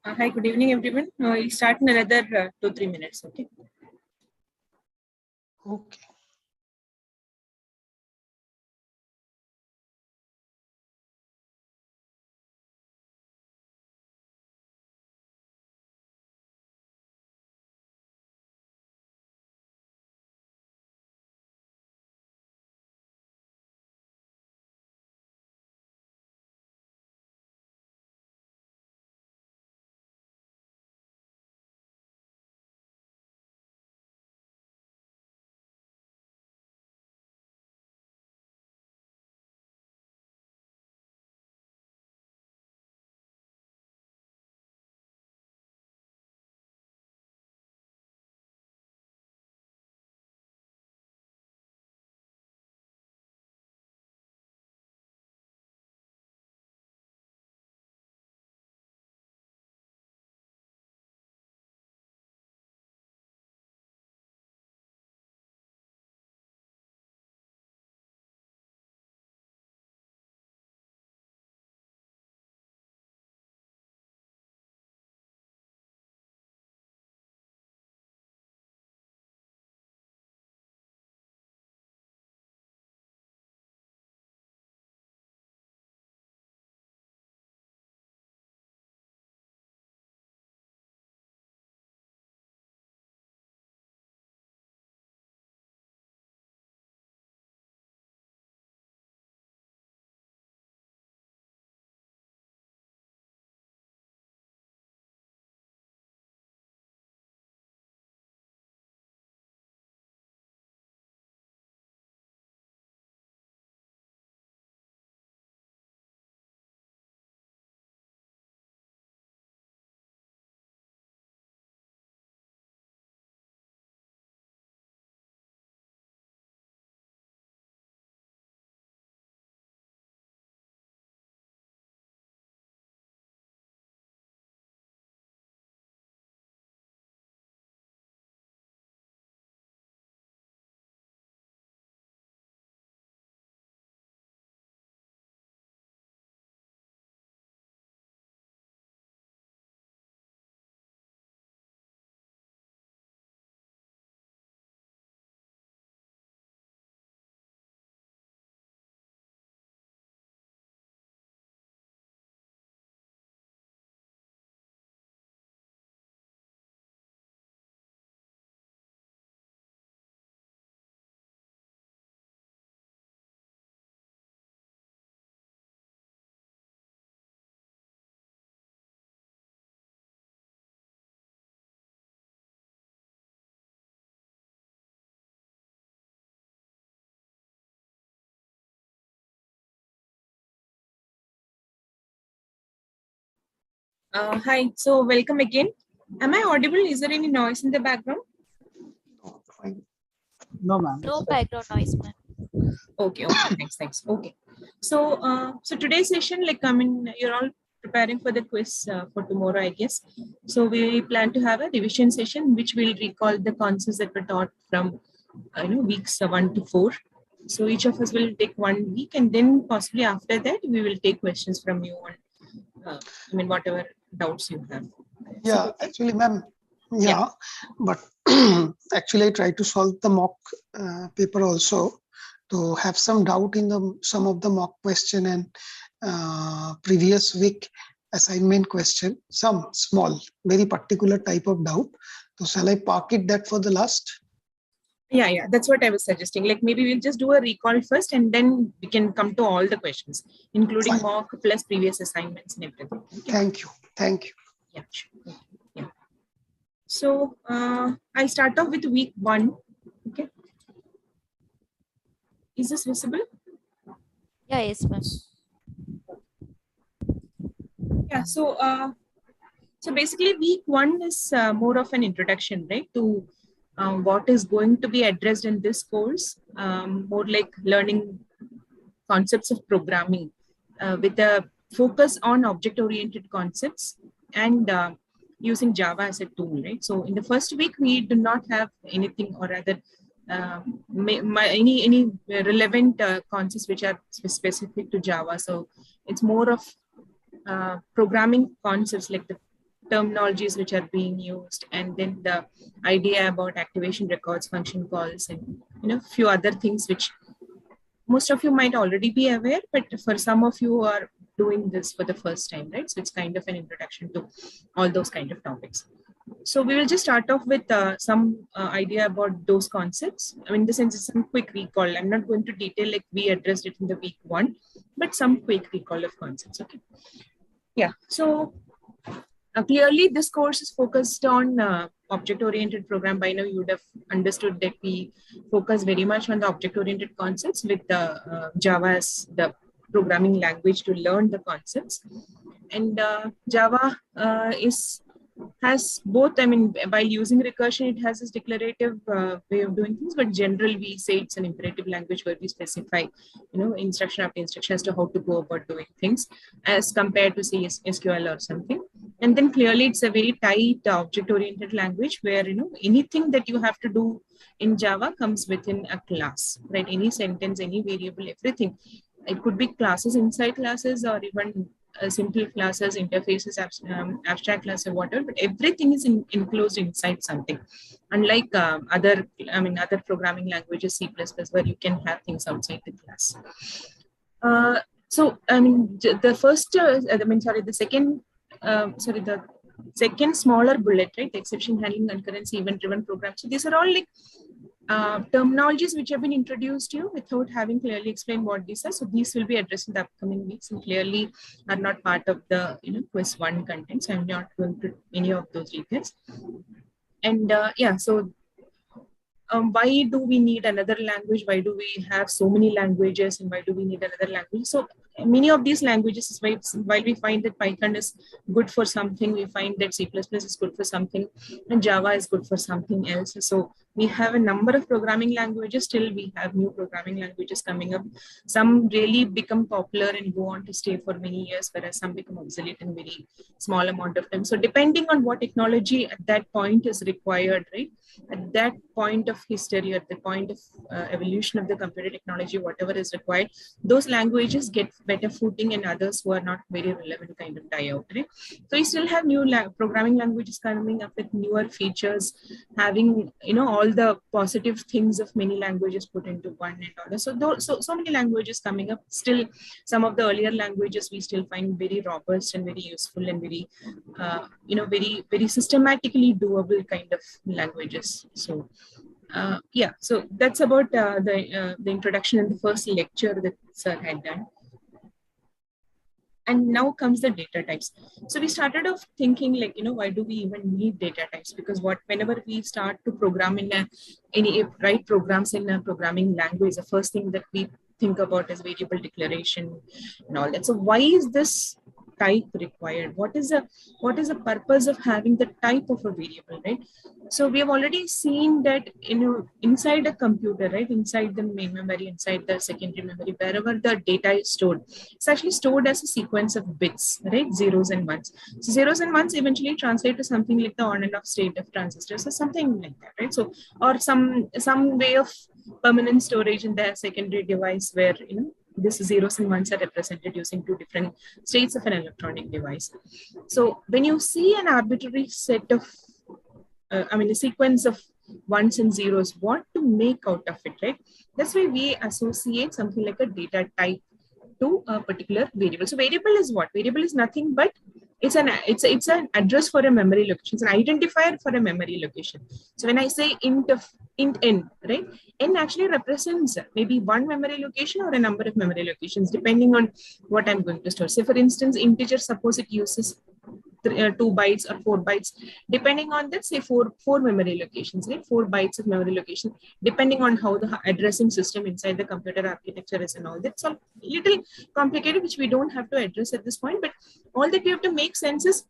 Hi, good evening, everyone. We'll start in another 2-3 minutes. Okay. Okay. Hi, so welcome again. Am I audible? Is there any noise in the background? No, fine. No, ma'am. No background noise, ma'am. Okay, thanks. Okay. So today's session, you're all preparing for the quiz for tomorrow, I guess. So we plan to have a revision session, which will recall the concepts that were taught from, weeks 1 to 4. So each of us will take 1 week, and then possibly after that, we will take questions from you on, whatever doubts you have. Yeah, So, actually, ma'am. Yeah, but actually, I tried to solve the mock paper also to have some doubt in some of the mock question and previous week assignment question, some small, very particular type of doubt. So shall I park it that for the last? Yeah, that's what I was suggesting. Like maybe we'll just do a recall first, and then we can come to all the questions, including Fine. mock plus previous assignments and everything. Okay? Thank you. Yeah, sure. Yeah. So I'll start off with week 1. Okay. Is this visible? Yeah, yes, ma'am. Yeah. So basically, week 1 is more of an introduction, right, to what is going to be addressed in this course. More like learning concepts of programming with a focus on object-oriented concepts and using Java as a tool, right? So in the first week, we do not have anything or rather any relevant concepts which are specific to Java. So it's more of programming concepts like the terminologies which are being used, and then the idea about activation records, function calls, and few other things which most of you might already be aware, but for some of you who are doing this for the first time, right? So it's kind of an introduction to all those kind of topics. So we will just start off with some idea about those concepts. I mean, in the sense, it's some quick recall. I'm not going to detail like we addressed it in the week 1, but some quick recall of concepts. Okay. Yeah. So clearly, this course is focused on object-oriented program. By now, you would have understood that we focus very much on the object-oriented concepts with the Java as the programming language to learn the concepts. And Java has both, I mean, by using recursion, it has this declarative way of doing things, but generally we say it's an imperative language where we specify, instruction after instruction as to how to go about doing things as compared to say SQL or something. And then clearly it's a very tight object-oriented language where, anything that you have to do in Java comes within a class, right? Any sentence, any variable, everything. It could be classes inside classes or even simple classes, interfaces, abstract classes, or whatever, but everything is enclosed inside something. Unlike other programming languages, C++, where you can have things outside the class. So, I mean, the second smaller bullet, right? Exception handling, concurrency, event-driven program. So these are all like terminologies which have been introduced to you without having clearly explained what these are. So these will be addressed in the upcoming weeks and clearly are not part of the quiz 1 content. So I'm not going to any of those details. And yeah, so why do we need another language? Why do we have so many languages, and why do we need another language? So many of these languages, while we find that Python is good for something, we find that C++ is good for something, and Java is good for something else. So we have a number of programming languages. Still, we have new programming languages coming up. Some really become popular and go on to stay for many years, whereas some become obsolete in very small amount of time. So depending on what technology at that point is required, right? At that point of history, at the point of evolution of the computer technology, whatever is required, those languages get better footing, and others who are not very relevant kind of die out, right? So you still have new programming languages coming up with newer features, having all the positive things of many languages put into one and all. So many languages coming up. Still, some of the earlier languages we still find very robust and very useful and very very systematically doable kind of languages. So yeah, so that's about the introduction in the first lecture that sir had done. And now comes the data types. So we started off thinking like, why do we even need data types? Because whenever we start to program write programs in a programming language, the first thing that we think about is variable declaration and all that. So why is this type required? What is the purpose of having the type of a variable, right? So we have already seen that inside a computer, right, inside the main memory, inside the secondary memory, wherever the data is stored, it's actually stored as a sequence of bits, right? Zeros and ones. So zeros and ones eventually translate to something like the on and off state of transistors or something like that, right? So, or some way of permanent storage in the secondary device where these zeros and ones are represented using two different states of an electronic device. So when you see an arbitrary set of a sequence of ones and zeros, what to make out of it, right? That's why we associate something like a data type to a particular variable. So variable is what? Variable is nothing but it's an address for a memory location. It's an identifier for a memory location. So when I say int n, right? N actually represents maybe one memory location or a number of memory locations, depending on what I'm going to store. Say for instance, integer, suppose it uses 2 bytes or 4 bytes, depending on that, say four memory locations, right? 4 bytes of memory location, depending on how the addressing system inside the computer architecture is and all. That's a little complicated, which we don't have to address at this point, but all that we have to make sense is,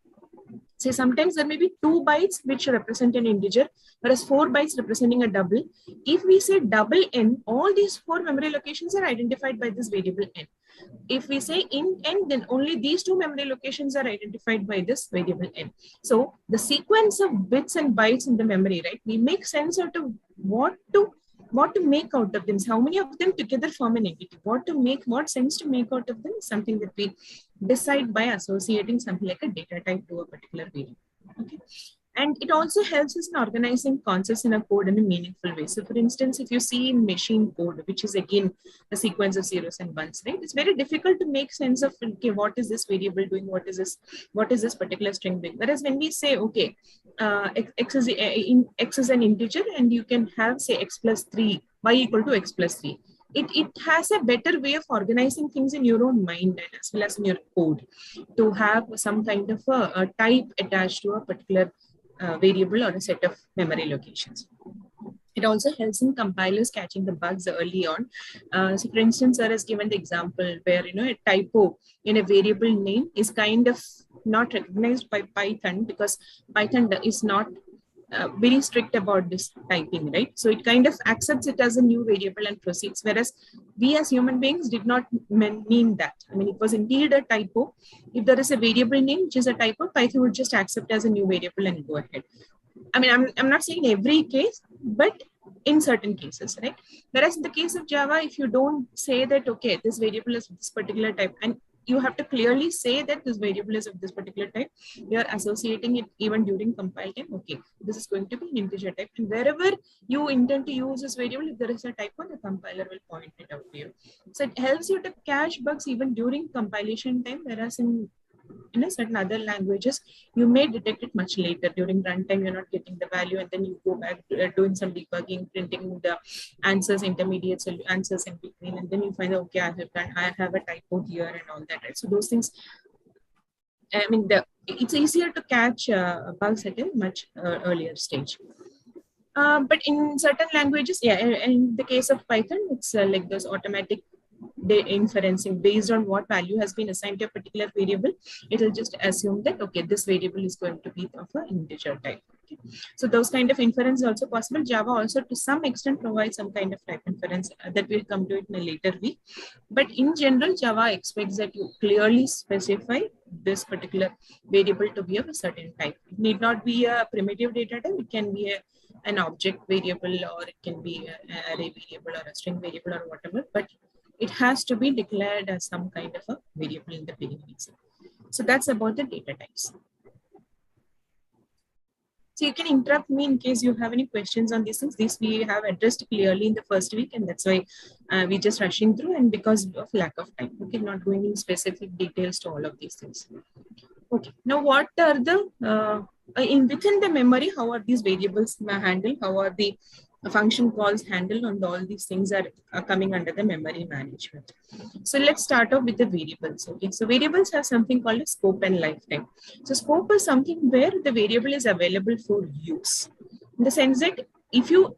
say sometimes there may be 2 bytes which represent an integer, whereas 4 bytes representing a double. If we say double n, all these 4 memory locations are identified by this variable n. If we say int n, then only these 2 memory locations are identified by this variable n. So the sequence of bits and bytes in the memory, right? We make sense out of what to make out of them. So how many of them together form an entity? What sense to make out of them is something that we decide by associating something like a data type to a particular variable. Okay. And it also helps us in organizing concepts in a code in a meaningful way. So for instance, if you see in machine code, which is again a sequence of zeros and ones, right? It's very difficult to make sense of, okay, what is this variable doing? What is this particular string doing? Whereas when we say, okay, x is an integer and you can have say x plus 3, y equal to x plus 3. It has a better way of organizing things in your own mind and as well as in your code to have some kind of a type attached to a particular variable or a set of memory locations. It also helps in compilers catching the bugs early on. So for instance, sir has given the example where, a typo in a variable name is kind of not recognized by Python because Python is not very strict about this typing, right? So it kind of accepts it as a new variable and proceeds, whereas we as human beings did not mean that. I mean, it was indeed a typo. If there is a variable name, which is a typo, Python would just accept as a new variable and go ahead. I mean, I'm not saying every case, but in certain cases, right? Whereas in the case of Java, if you don't say that, okay, this variable is this particular type, and you have to clearly say that this variable is of this particular type, you are associating it even during compile time. Okay, this is going to be an integer type. And wherever you intend to use this variable, if there is a typo, the compiler will point it out to you. So it helps you to catch bugs even during compilation time, whereas in certain other languages, you may detect it much later. During runtime, you're not getting the value, and then you go back to doing some debugging, printing the answers, intermediate answers in between, and then you find out, okay, I have a typo here and all that, right? So those things, I mean, it's easier to catch bugs at a much earlier stage. But in certain languages, yeah, in the case of Python, it's like those automatic inferencing based on what value has been assigned to a particular variable. It will just assume that, okay, this variable is going to be of an integer type. Okay. So those kind of inference is also possible. Java also to some extent provides some kind of type inference that we'll come to it in a later week. But in general, Java expects that you clearly specify this particular variable to be of a certain type. It need not be a primitive data type. It can be an object variable, or it can be an array variable or a string variable or whatever, but it has to be declared as some kind of a variable in the beginning. So that's about the data types. So you can interrupt me in case you have any questions on these things. These we have addressed clearly in the first week, and that's why we're just rushing through, and because of lack of time. Okay, not going in specific details to all of these things. Okay, now what are the, within the memory, how are these variables handled? How are the function calls handled, and all these things are coming under the memory management. So let's start off with the variables. Okay, so variables have something called a scope and lifetime. So scope is something where the variable is available for use, in the sense that if you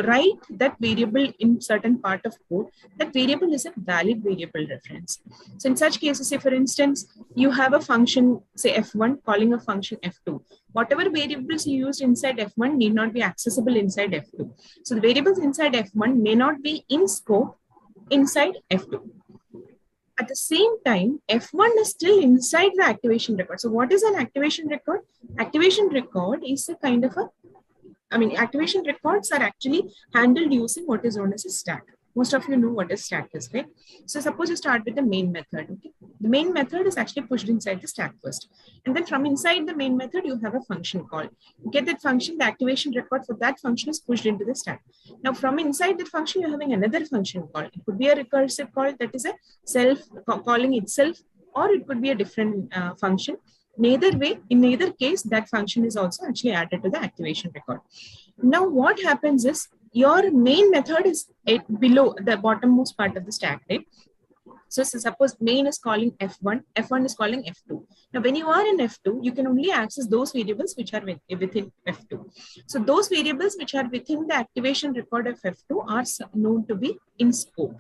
write that variable in certain part of code, that variable is a valid variable reference. So in such cases, say for instance, you have a function, say f1 calling a function f2. Whatever variables you used inside f1 need not be accessible inside f2. So the variables inside f1 may not be in scope inside f2. At the same time, f1 is still inside the activation record. So what is an activation record? Activation record is a kind of activation records are actually handled using what is known as a stack. Most of you know what a stack is, right? So suppose you start with the main method. Okay, the main method is actually pushed inside the stack first, and then from inside the main method you have a function call. You get that function, the activation record for that function is pushed into the stack. Now from inside that function you're having another function call. It could be a recursive call that is a self calling itself, or it could be a different function. Neither way, in neither case, that function is also actually added to the activation record. Now, what happens is your main method is below the bottommost part of the stack, right? So suppose main is calling f1, f1 is calling f2. Now, when you are in f2, you can only access those variables which are within f2. So those variables which are within the activation record of f2 are known to be in scope.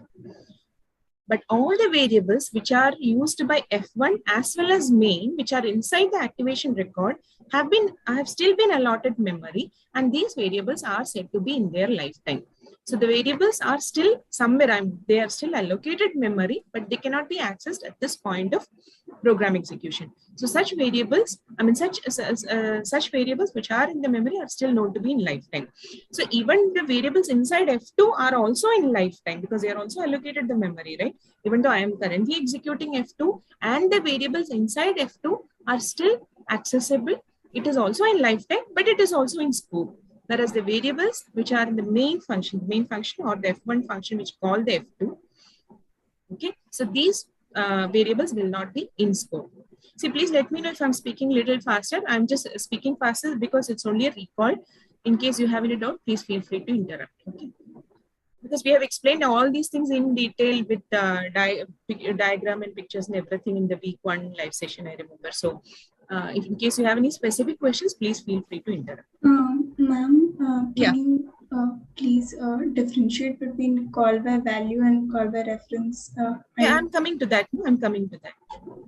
But all the variables which are used by f1 as well as main, which are inside the activation record, have still been allotted memory, and these variables are said to be in their lifetime. So the variables are still somewhere, they are still allocated memory, but they cannot be accessed at this point of program execution. So such variables, such variables which are in the memory are still known to be in lifetime. So even the variables inside F2 are also in lifetime because they are also allocated the memory, right? Even though I am currently executing F2 and the variables inside F2 are still accessible It is also in lifetime, but it is also in scope. Whereas the variables which are in the main function or the F1 function which call the F2, okay, so these variables will not be in scope. See, please let me know if I'm speaking a little faster. I'm just speaking faster because it's only a recall. In case you have any doubt, please feel free to interrupt. Okay, because we have explained all these things in detail with diagram and pictures and everything in the week 1 live session, I remember. So if in case you have any specific questions, please feel free to interrupt. Ma'am, Yeah. can you please differentiate between call by value and call by reference? Yeah, I'm coming to that. I'm coming to that.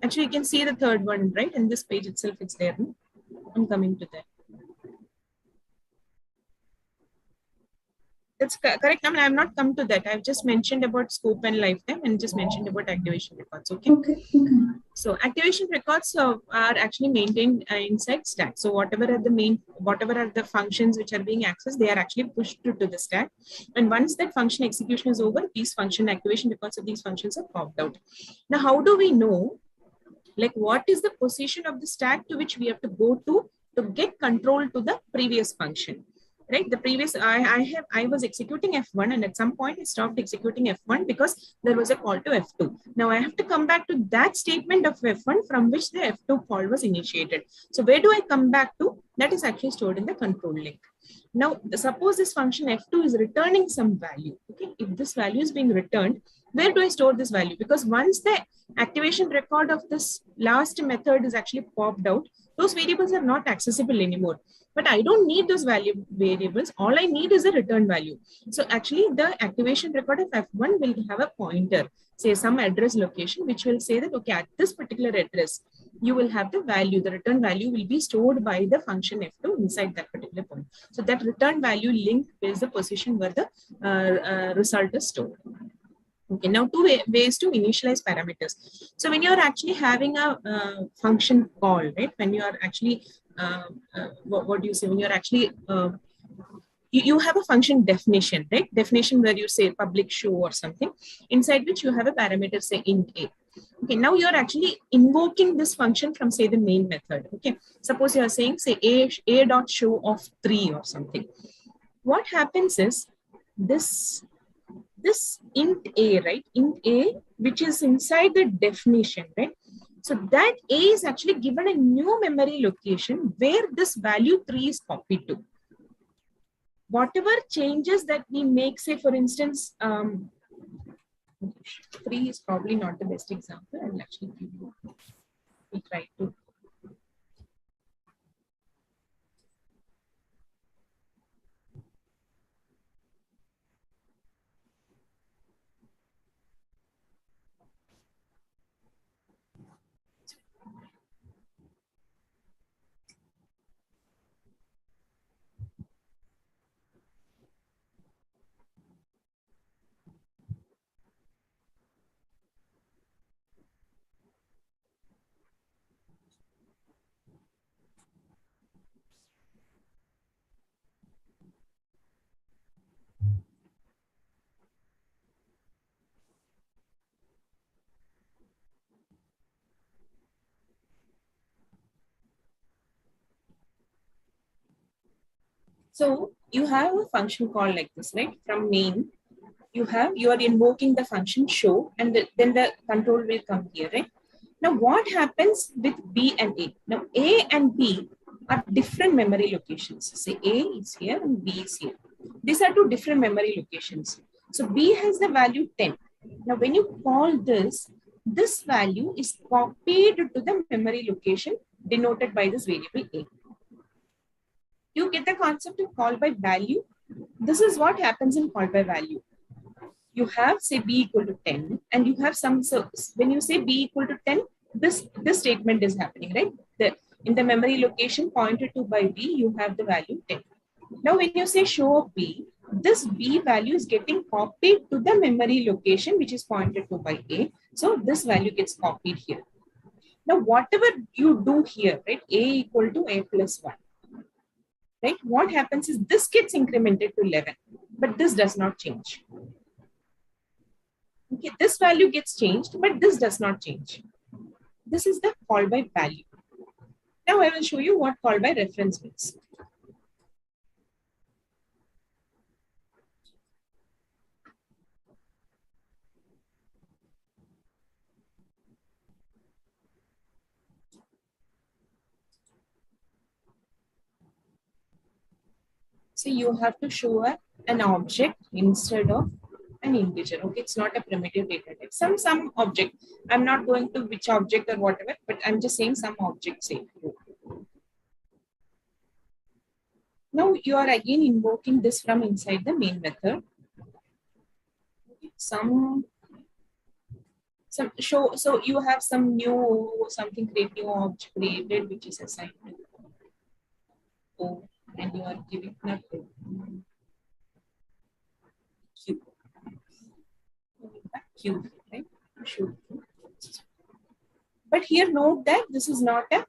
Actually, you can see the third one, right? In this page itself, it's there. No? I'm coming to that. That's correct. I mean, I've not come to that. I've just mentioned about scope and lifetime and just mentioned about activation records. Okay. Okay. So activation records are actually maintained inside stack. So whatever are the functions which are being accessed, they are actually pushed to the stack. And once that function execution is over, these function activation records of these functions are popped out. Now, how do we know, like, what is the position of the stack to which we have to go to get control to the previous function? Right, the previous I was executing F1 and at some point I stopped executing F1 because there was a call to F2. Now I have to come back to that statement of F1 from which the F2 call was initiated. So where do I come back to? That is actually stored in the control link. Now suppose this function F2 is returning some value. Okay, if this value is being returned, where do I store this value? Because once the activation record of this last method is actually popped out, those variables are not accessible anymore. But I don't need those variables. All I need is a return value. So actually the activation record of F1 will have a pointer, say some address location, which will say that, okay, at this particular address, you will have the value, the return value will be stored by the function F2 inside that particular point. So that return value link is the position where the result is stored. Okay, now two ways to initialize parameters. So when you're actually having a function call, right? When you are actually, what do you say? When you're actually, you have a function definition, right? Definition where you say public show or something, inside which you have a parameter, say int a. Okay, now you're actually invoking this function from, say, the main method. Okay, suppose you're saying, say, a dot show of 3 or something. What happens is this int a, right? Int a, which is inside the definition, right? So that a is actually given a new memory location where this value 3 is copied to. Whatever changes that we make, say, for instance, 3 is probably not the best example. I'll actually give you, we try to. So you have a function call like this, right? From main, you are invoking the function show, and then the control will come here, right? Now what happens with B and A? Now A and B are different memory locations. Say A is here and B is here. These are two different memory locations. So B has the value 10. Now when you call this value is copied to the memory location denoted by this variable A. You get the concept of call by value. This is what happens in call by value. You have, say, b equal to 10, and you have some, so when you say b equal to 10, this statement is happening, right? In the memory location pointed to by b, you have the value 10. Now, when you say show of b, this b value is getting copied to the memory location, which is pointed to by a. So this value gets copied here. Now, whatever you do here, right? A equal to a plus 1. Right? What happens is this gets incremented to 11, but this does not change. Okay, this value gets changed, but this does not change. This is the call by value. Now I will show you what call by reference means. So you have to show an object instead of an integer. Okay, it's not a primitive data type. Some object. I'm not going to which object or whatever, but I'm just saying some object say. Now you are again invoking this from inside the main method. So you have some new something create new object created which is assigned to O, and you are giving that to Q. Q, right? Should. But here note that this is not a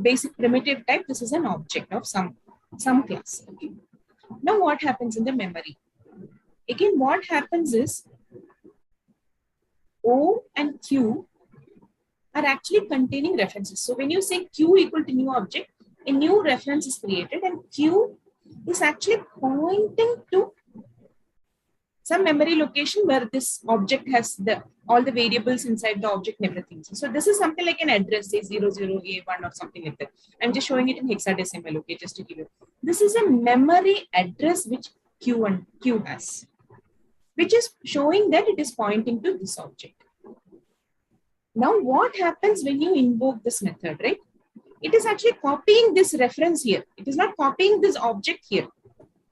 basic primitive type. This is an object of some class. Okay. Now what happens in the memory? Again, what happens is O and Q are actually containing references. So when you say Q equal to new object, a new reference is created, and Q is actually pointing to some memory location where this object has all the variables inside the object and everything. So this is something like an address, say 00A1 or something like that. I'm just showing it in hexadecimal, okay, just to give you. This is a memory address which Q has, which is showing that it is pointing to this object. Now what happens when you invoke this method, right? It is actually copying this reference here. It is not copying this object here.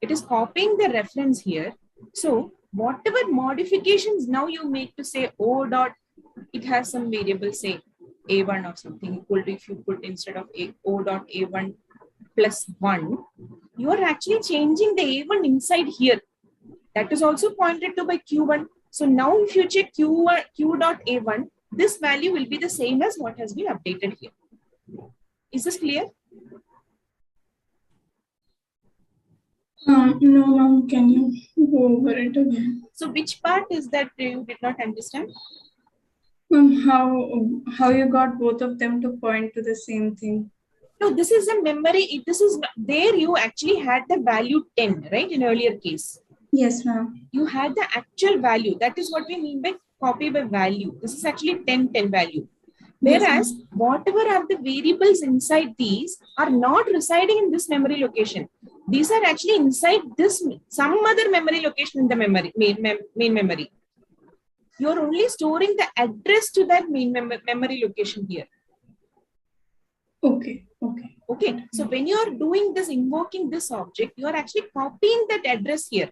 It is copying the reference here. So whatever modifications now you make to say O dot, it has some variable, say A1 or something equal to, if you put instead of O dot A1 plus 1, you are actually changing the A1 inside here. That is also pointed to by Q1. So now if you check Q dot A1, this value will be the same as what has been updated here. Is this clear? No, ma'am, can you go over it again? So which part is that you did not understand? How you got both of them to point to the same thing? No, this is a memory. This is there you actually had the value 10, right? In earlier case. Yes, ma'am. You had the actual value. That is what we mean by copy by value. This is actually 10 value. Whereas whatever are the variables inside these are not residing in this memory location. These are actually inside this some other memory location in the memory main memory. You are only storing the address to that main memory location here. Okay. So when you are doing this, invoking this object, you are actually copying that address here.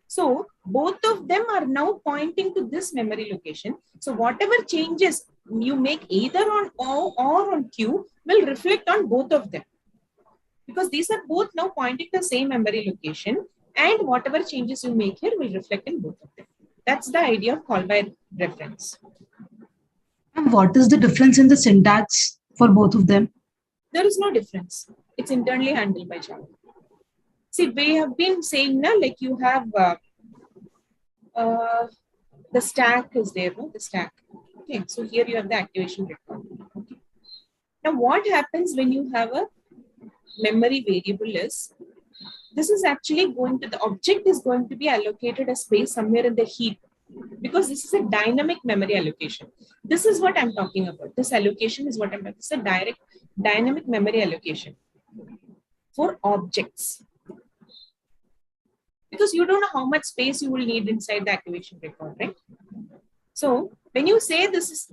So both of them are now pointing to this memory location. So whatever changes you make either on O or on Q will reflect on both of them. Because these are both now pointing to the same memory location, and whatever changes you make here will reflect in both of them. That's the idea of call by reference. And what is the difference in the syntax for both of them? There is no difference. It's internally handled by Java. See, we have been saying now, like you have the stack is there, no? The stack. Okay, so here you have the activation record. Okay. Now, what happens when you have a memory variable is, this is actually going to, the object is going to be allocated a space somewhere in the heap, because this is a dynamic memory allocation. This is what I'm talking about. This allocation is what I'm talking about. It's a dynamic memory allocation for objects. Because you don't know how much space you will need inside the activation record, right? So when you say this,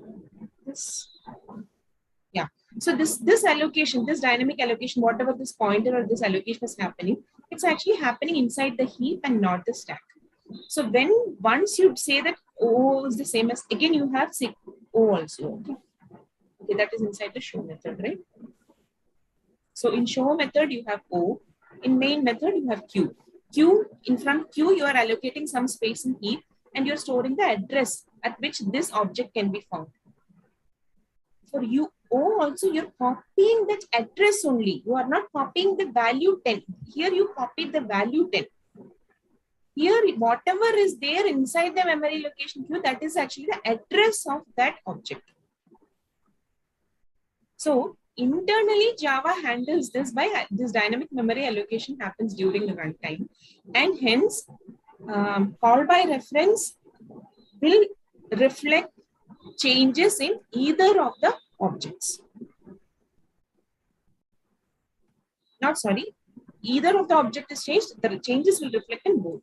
so this allocation, this dynamic allocation, whatever this pointer or this allocation is happening, it's actually happening inside the heap and not the stack. So once you say that O is the same as, again you have O also. Okay, that is inside the show method, right? So in show method you have O, in main method you have Q. From Q you are allocating some space in heap, and you're storing the address at which this object can be found. For you O also, you're copying that address only. You are not copying the value 10. Here you copied the value 10. Here, whatever is there inside the memory location queue, that is actually the address of that object. So internally, Java handles this by this dynamic memory allocation happens during the runtime, and hence call by reference will reflect changes in either of the objects. Not sorry, either of the object is changed, the changes will reflect in both.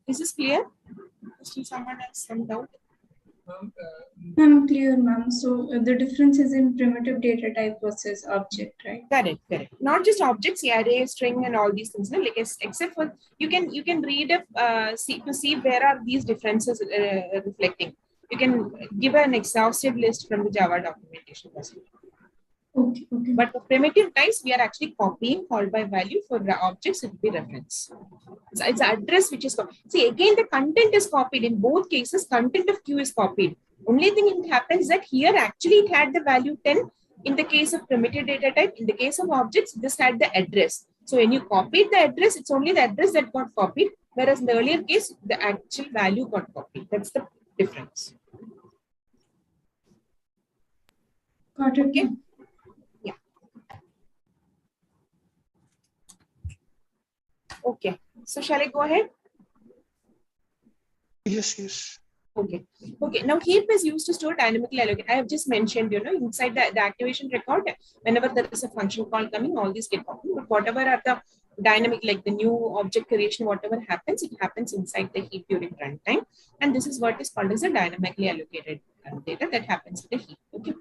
Is this clear? Still someone has some doubt? I'm clear, ma'am. So the difference is in primitive data type versus object, right? Correct, correct. Not just objects, array, string, and all these things. No? Like except for you can read up to see where are these differences reflecting. You can give an exhaustive list from the Java documentation. Okay, okay. But for primitive types, we are actually copying call by value. For the objects, it will be reference. It's address which is copied. See, again, the content is copied. In both cases, content of queue is copied. Only thing it happens that here actually it had the value 10. In the case of primitive data type, in the case of objects, this had the address. So when you copied the address, it's only the address that got copied. Whereas in the earlier case, the actual value got copied. That's the difference. Got it. Okay. Okay, so shall I go ahead? Yes, yes. Okay. Okay. Now heap is used to store dynamically allocate. I have just mentioned, inside the activation record, whenever there is a function call coming, all these get copied. But whatever are the dynamic, like the new object creation, whatever happens, it happens inside the heap during runtime. And this is what is called as a dynamically allocated data that happens in the heap. Okay.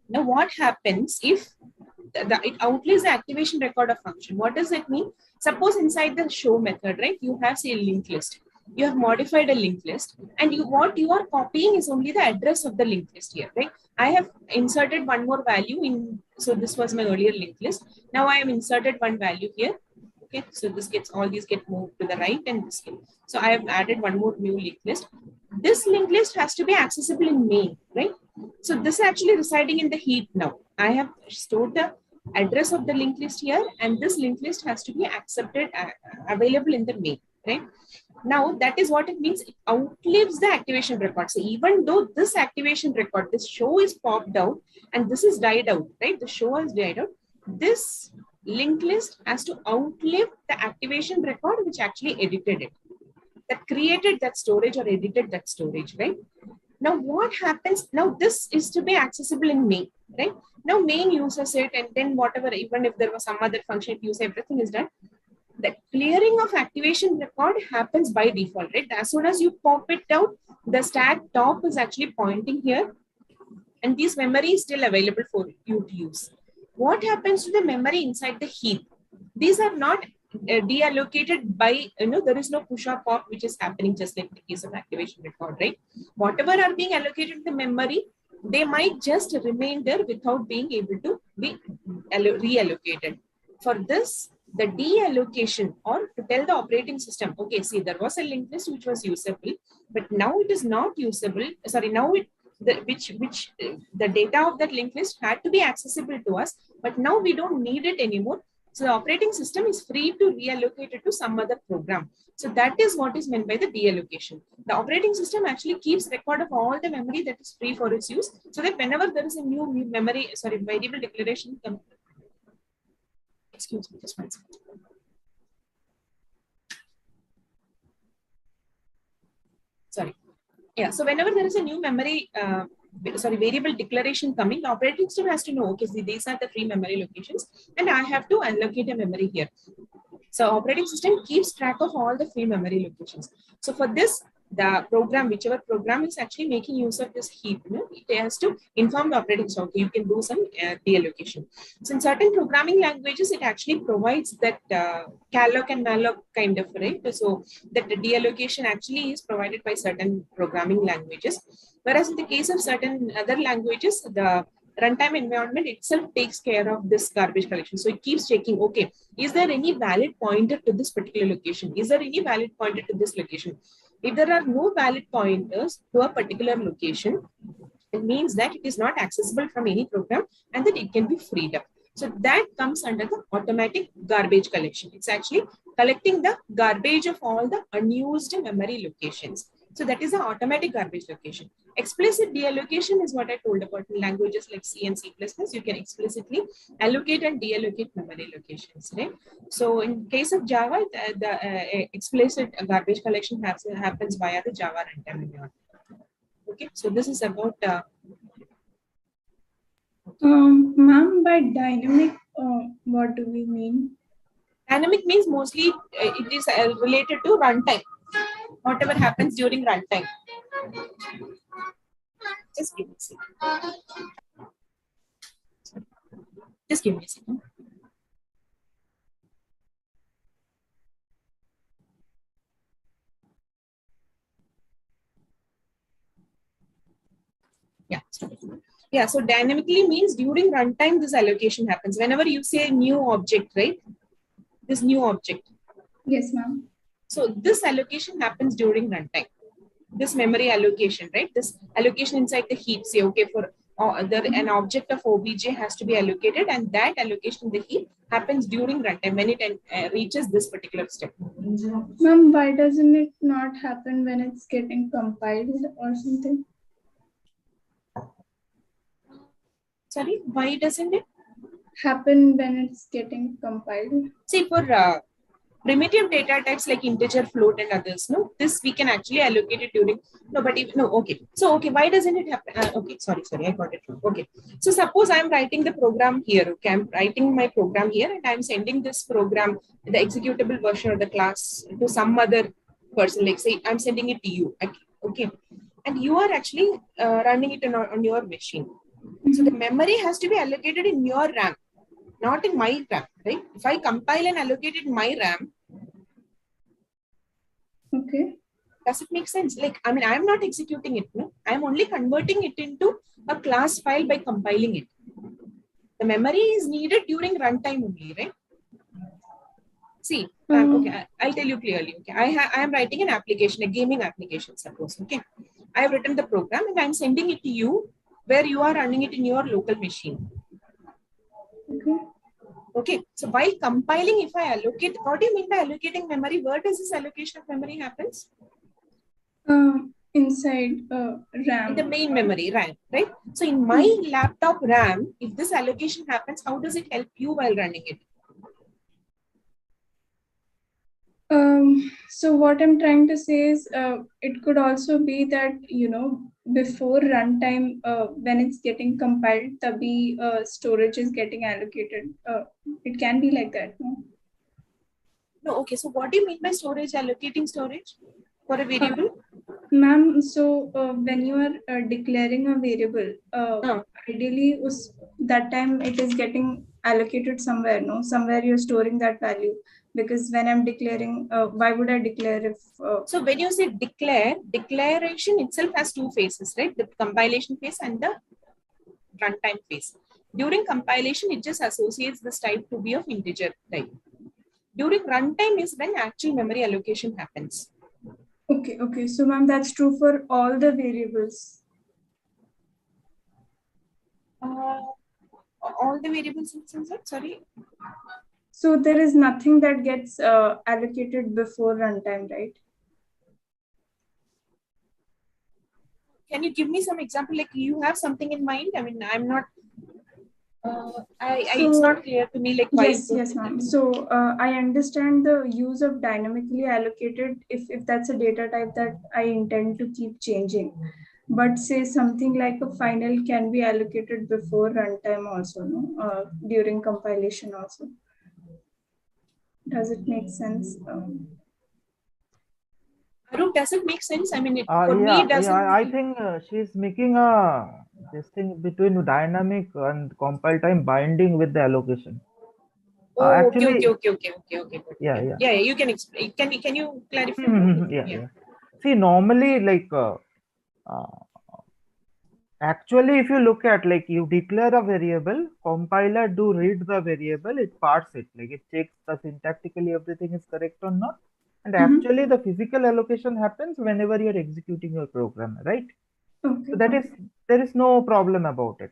Now what happens if it outlives the activation record of function? What does that mean? Suppose inside the show method, right, you have say a linked list. You have modified a linked list, and what you are copying is only the address of the linked list here, right? I have inserted one more value in, so this was my earlier linked list. Now I have inserted one value here. Okay, so this gets, all these get moved to the right, and this gets, so I have added one more new linked list. This linked list has to be accessible in main, right? So this is actually residing in the heap now. I have stored the address of the linked list here, and this linked list has to be accepted, available in the main, right? Now that is what it means. It outlives the activation record. So even though this activation record, this show is popped out and this is died out, right? The show has died out. This linked list has to outlive the activation record which actually edited it, that created that storage or edited that storage, right? Now what happens? Now this is to be accessible in main, right? Now main uses it, and then whatever, even if there was some other function it uses, everything is done. The clearing of activation record happens by default, right? As soon as you pop it out, the stack top is actually pointing here, and this memory is still available for you to use. What happens to the memory inside the heap? These are not deallocated by, there is no push or pop which is happening just like the case of activation record, right? Whatever are being allocated to the memory, they might just remain there without being able to be reallocated. For this, the deallocation, or to tell the operating system, okay, see, there was a linked list which was usable, but now it is not usable. Sorry, now the data of that linked list had to be accessible to us, but now we don't need it anymore. So the operating system is free to reallocate it to some other program. So that is what is meant by the deallocation. The operating system actually keeps record of all the memory that is free for its use, so that whenever there is a new variable declaration comes. Excuse me, just one second. Sorry. Yeah, so whenever there is a new memory, variable declaration coming, the operating system has to know, okay, see, these are the free memory locations, and I have to allocate a memory here. So operating system keeps track of all the free memory locations. So for this, the program, whichever program is actually making use of this heap, it has to inform the operating system, okay, you can do some deallocation. So in certain programming languages, it actually provides that calloc and malloc kind of, right? So that the deallocation actually is provided by certain programming languages. Whereas in the case of certain other languages, the runtime environment itself takes care of this garbage collection. So it keeps checking, okay, is there any valid pointer to this particular location? Is there any valid pointer to this location? If there are no valid pointers to a particular location, it means that it is not accessible from any program and that it can be freed up. So that comes under the automatic garbage collection. It's actually collecting the garbage of all the unused memory locations. So that is the automatic garbage location. Explicit deallocation is what I told about in languages like C and C++. You can explicitly allocate and deallocate memory locations, right? So in case of Java, the explicit garbage collection happens via the Java runtime environment. Okay, so this is about Ma'am, by dynamic, what do we mean? dynamic means mostly it is related to runtime. Whatever happens during runtime. Just give me a second. Just give me a second. Yeah. Yeah. So dynamically means during runtime, this allocation happens. Whenever you say new object, right? This new object. Yes, ma'am. So this allocation happens during runtime. This memory allocation, right? This allocation inside the heap, say, okay, for an object of obj has to be allocated, and that allocation in the heap happens during runtime when it reaches this particular step. Ma'am, why doesn't it not happen when it's getting compiled or something? Sorry, why doesn't it happen when it's getting compiled? See, for primitive data types like integer, float, and others, no, this we can actually allocate it during. No, but if, no, okay. So, okay, why doesn't it happen? Okay, sorry, I got it wrong. Okay, so suppose I'm writing the program here. Okay, I'm writing my program here, and I'm sending this program, the executable version of the class, to some other person. Like, say, I'm sending it to you. Okay, and you are actually running it on your machine. So the memory has to be allocated in your RAM, not in my RAM, right? If I compile and allocate it in my RAM, okay, does it make sense? Like, I mean, I'm not executing it, no? I'm only converting it into a class file by compiling it. The memory is needed during runtime only, right? See, okay, I'll tell you clearly. Okay, I am writing an application, a gaming application, suppose. Okay, I have written the program and I'm sending it to you, where you are running it in your local machine. Okay, so while compiling, if I allocate, what do you mean by allocating memory? Where does this allocation of memory happens? Inside RAM. In the main memory, RAM, right? So in my laptop RAM, if this allocation happens, how does it help you while running it? So what I'm trying to say is, it could also be that, before runtime, when it's getting compiled, the storage is getting allocated. It can be like that, no? No, okay. So what do you mean by storage, allocating storage for a variable? Ma'am, so when you are declaring a variable, ideally that time it is getting allocated somewhere, no? Somewhere you're storing that value. Because when I'm declaring, why would I declare if... So when you say declare, declaration itself has two phases, right? The compilation phase and the runtime phase. During compilation, it just associates this type to be of integer type. During runtime is when actual memory allocation happens. Okay. So, ma'am, that's true for all the variables. All the variables in sense, sorry? So there is nothing that gets allocated before runtime, right? Can you give me some example? Like you have something in mind? I mean, I'm not. It's not clear to me. Like why? Yes, ma'am. So I understand the use of dynamically allocated if that's a data type that I intend to keep changing. But say something like a final can be allocated before runtime also, no? During compilation also. Does it make sense? Arup, does it make sense? I mean, for me, it doesn't. I think she's making this thing between dynamic and compile time binding with the allocation. Oh, actually, okay. Yeah. You can explain. Can you clarify? Yeah. See, normally, like actually, if you look at, like, you declare a variable, compiler do read the variable, it parts it, like it checks the syntactically everything is correct or not. And actually the physical allocation happens whenever you're executing your program, right? Okay. So there is no problem about it.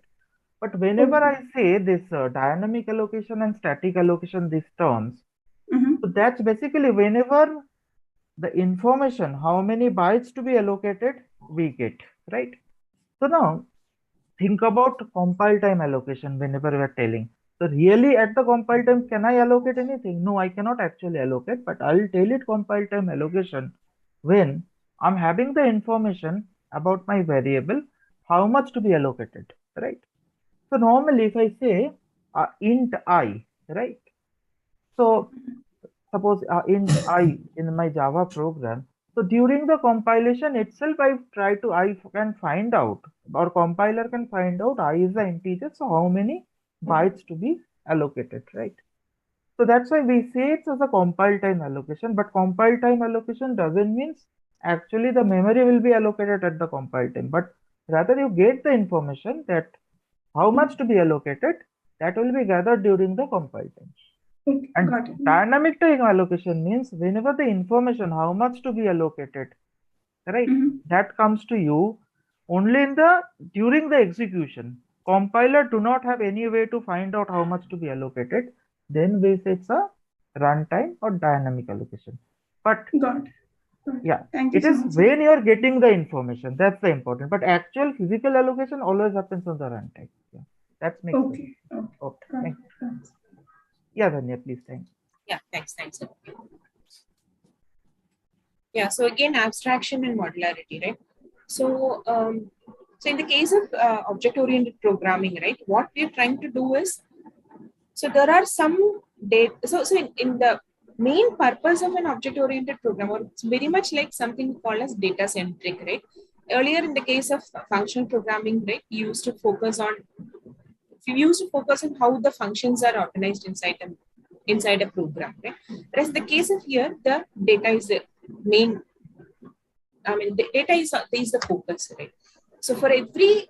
But whenever I say this dynamic allocation and static allocation, these terms, so that's basically whenever the information, how many bytes to be allocated, we get, right? So now think about compile time allocation whenever we are telling. So really at the compile time, can I allocate anything? No, I cannot actually allocate, but I'll tell it compile time allocation when I'm having the information about my variable, how much to be allocated, right? So normally if I say int I, right? So suppose int I in my Java program. So during the compilation itself, I can find out, or compiler can find out I is the integer, so how many bytes to be allocated, right? So that's why we say it's as a compile time allocation, but compile time allocation doesn't mean actually the memory will be allocated at the compile time, but rather you get the information that how much to be allocated, that will be gathered during the compile time. And Got it. dynamic time allocation means whenever the information how much to be allocated, right, that comes to you only during the execution. Compiler do not have any way to find out how much to be allocated. Then we say it's a runtime or dynamic allocation. But Got it. yeah, Thank you it so is much. when you are getting the information. That's the important. But actual physical allocation always happens on the runtime. Yeah, that makes sense. Okay. Okay. Got it. Yeah, Dhanya, please. Thanks. Yeah, thanks. Yeah, so again, abstraction and modularity, right? So, so in the case of object-oriented programming, right, what we're trying to do is, so there are some data. So in the main purpose of an object-oriented program, or it's very much like something called as data-centric, right? Earlier, in the case of functional programming, right, you used to focus on how the functions are organized inside a program, right? Whereas in the case of here, the data is the main. I mean, the data is the focus, right? So for every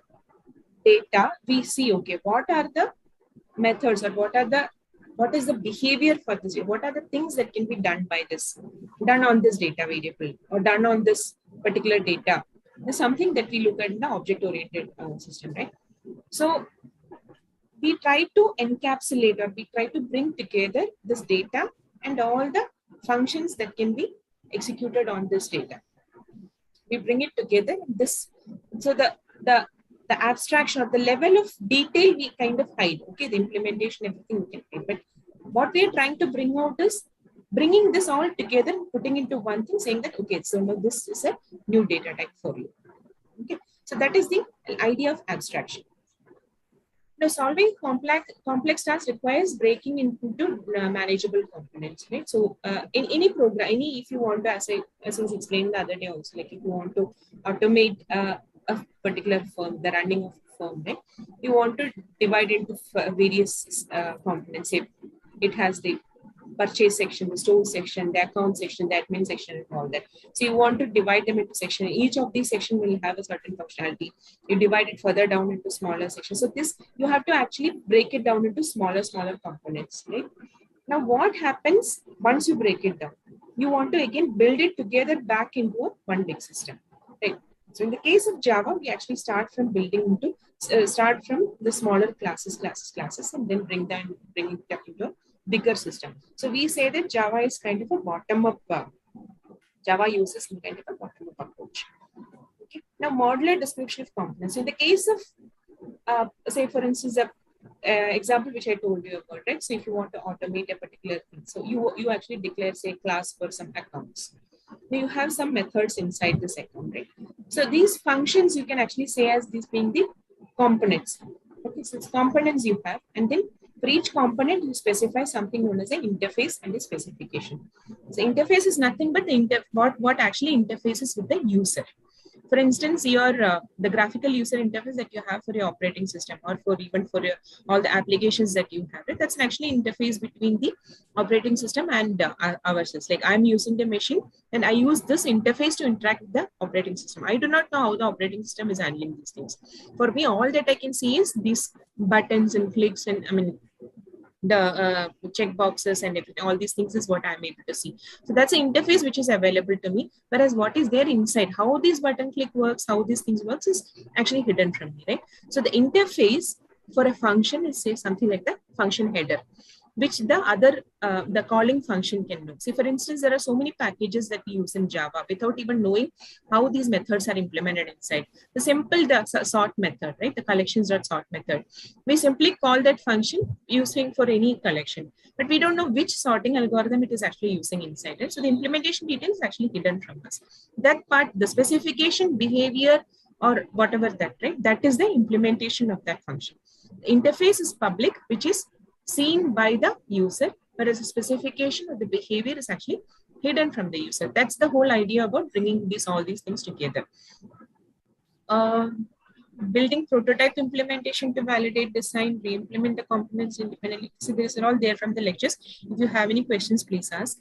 data, we see, okay, what are the methods, or what is the behavior for this? What are the things that can be done on this data variable, or done on this particular data? There's something that we look at in the object-oriented system, right? So we try to encapsulate, or we try to bring together this data and all the functions that can be executed on this data. We bring it together in this. So the abstraction, or the level of detail, we kind of hide. Okay, the implementation, everything we can hide. But what we are trying to bring out is bringing this all together, putting into one thing, saying that, okay, so now this is a new data type for you. Okay, so that is the idea of abstraction. Now, solving complex tasks requires breaking into manageable components, right? So, in any program, if you want to, as I was explained the other day also, like if you want to automate a particular firm, the running of a firm, right? You want to divide into various components. Say it has the purchase section, the store section, the account section, the admin section, and all that. So you want to divide them into sections. Each of these sections will have a certain functionality. You divide it further down into smaller sections. So this, you have to actually break it down into smaller components, right? Now, what happens once you break it down? You want to again build it together back into one big system, right? So in the case of Java, we actually start from the smaller classes, and then bring it up into a bigger system. So we say that Java is kind of a bottom-up. Java uses some kind of a bottom-up approach. Okay. Now, modular description of components. In the case of, say, for instance, the example which I told you about, right? So if you want to automate a particular thing, so you actually declare, say, class for some accounts. Now you have some methods inside this account, right? So these functions you can actually say as these being the components. Okay, so it's components you have, and then for each component you specify something known as an interface and a specification. So interface is nothing but what actually interfaces with the user. For instance, the graphical user interface that you have for your operating system, or for all the applications that you have, right? That's an actually interface between the operating system and ourselves. Like I'm using the machine, and I use this interface to interact with the operating system. I do not know how the operating system is handling these things. For me, all that I can see is these buttons and clicks, and the check boxes and everything. All these things is what I'm able to see. So that's an interface which is available to me. Whereas what is there inside, how this button click works, how these things works, is actually hidden from me, right? So the interface for a function is say something like the function header, which the calling function can know. See, for instance, there are so many packages that we use in Java without even knowing how these methods are implemented inside. The simple sort method, right? The collections.sort method. We simply call that function using for any collection, but we don't know which sorting algorithm it is actually using inside it. So the implementation detail is actually hidden from us. That part, the specification, behavior, or whatever that, right? That is the implementation of that function. The interface is public, which is seen by the user, whereas the specification of the behavior is actually hidden from the user. That's the whole idea about bringing all these things together. Building prototype implementation to validate design, re-implement the components independently. So these are all there from the lectures. If you have any questions, please ask.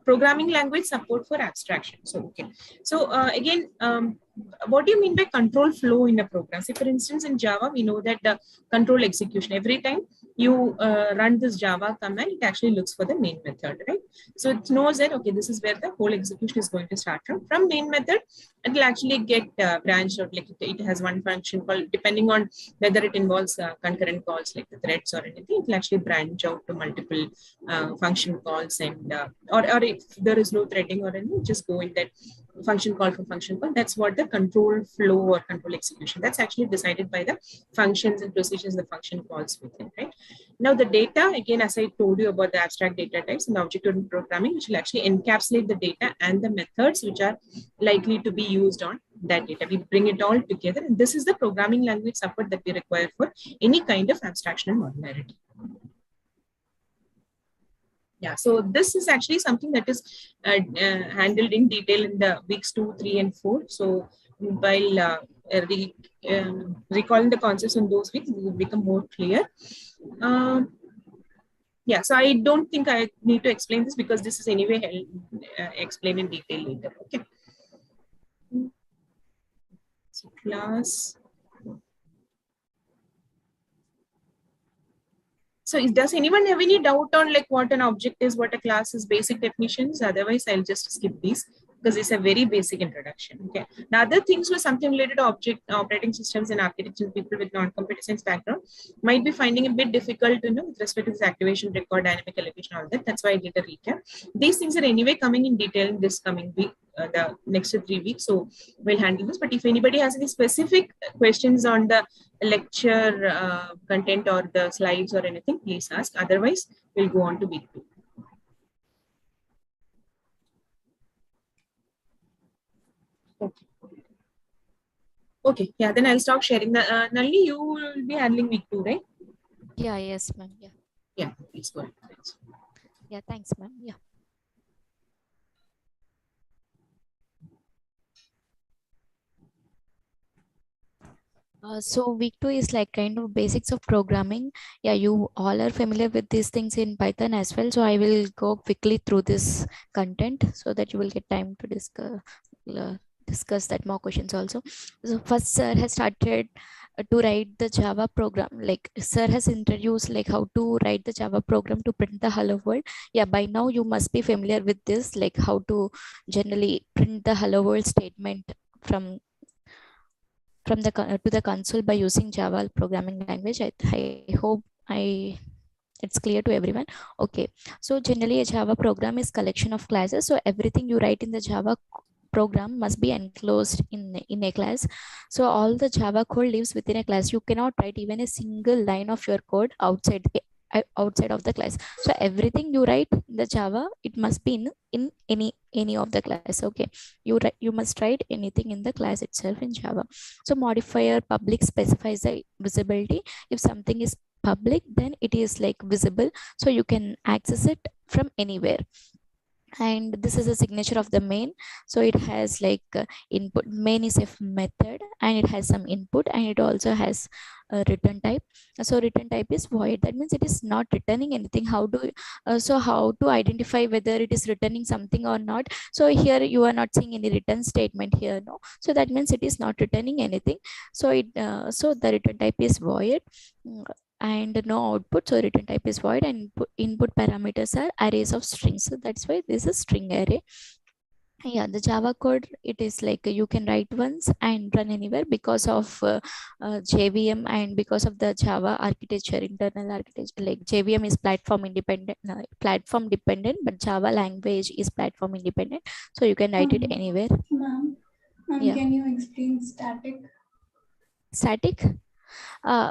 Programming language support for abstraction. So, okay. So again, what do you mean by control flow in a program? Say, for instance, in Java, we know that the control execution, every time you run this Java command, it actually looks for the main method, right? So it knows that, okay, this is where the whole execution is going to start from. From main method, it will actually get branched out, like it has one function called, depending on whether it involves concurrent calls like the threads or anything, it will actually branch out to multiple function calls, and or if there is no threading or anything, just go in that function call for function call. That's what the control flow or control execution, that's actually decided by the functions and procedures the function calls within, right? Now the data, again, as I told you about the abstract data types and object-oriented programming, which will actually encapsulate the data and the methods which are likely to be used on that data. We bring it all together, and this is the programming language support that we require for any kind of abstraction and modularity. Yeah, so this is actually something that is handled in detail in the weeks 2, 3, and 4. So while recalling the concepts in those weeks, it will become more clear. Yeah, so I don't think I need to explain this because this is anyway explained in detail later. Okay. So class. So does anyone have any doubt on like what an object is, what a class is, basic definitions? Otherwise, I'll just skip these because it's a very basic introduction. Okay. Now, other things were something related to object operating systems and architecture. People with non-computer science background might be finding a bit difficult to know with respect to this activation, record, dynamic elevation, all that. That's why I did a recap. These things are anyway coming in detail in this coming week, the next 3 weeks. So we'll handle this. But if anybody has any specific questions on the lecture content or the slides or anything, please ask. Otherwise, we'll go on to week 2. Okay. Okay. Yeah. Then I'll stop sharing. Nalini, you will be handling week 2, right? Yeah, yes, ma'am. Yeah. Yeah. Please go ahead. Yeah, thanks, ma'am. Yeah. So week 2 is like kind of basics of programming. Yeah, you all are familiar with these things in Python as well. So I will go quickly through this content so that you will get time to discuss that more questions also. So first, sir has started to write the Java program. Like sir has introduced like how to write the Java program to print the hello world. Yeah, by now you must be familiar with this, like how to generally print the hello world statement from the to the console by using Java programming language. I hope it's clear to everyone. Okay, so generally a Java program is collection of classes. So everything you write in the Java program must be enclosed in a class. So all the Java code lives within a class. You cannot write even a single line of your code outside of the class. So everything you write in the Java, it must be in any of the class. Okay, you must write anything in the class itself in Java. So modifier public specifies the visibility. If something is public, then it is like visible, so you can access it from anywhere. And this is a signature of the main. So it has like input. Main is a method and it has some input, and it also has a return type. So return type is void. That means it is not returning anything. How to identify whether it is returning something or not? So here you are not seeing any return statement here, no. So that means it is not returning anything. So so the return type is void. And no output, so return type is void, and input parameters are arrays of strings. So that's why this is string array. Yeah, the Java code, it is like you can write once and run anywhere because of JVM and because of the Java architecture, internal architecture. Like JVM is platform independent, platform dependent, but Java language is platform independent. So you can write it anywhere. Ma'am, Yeah. can you explain static? Static?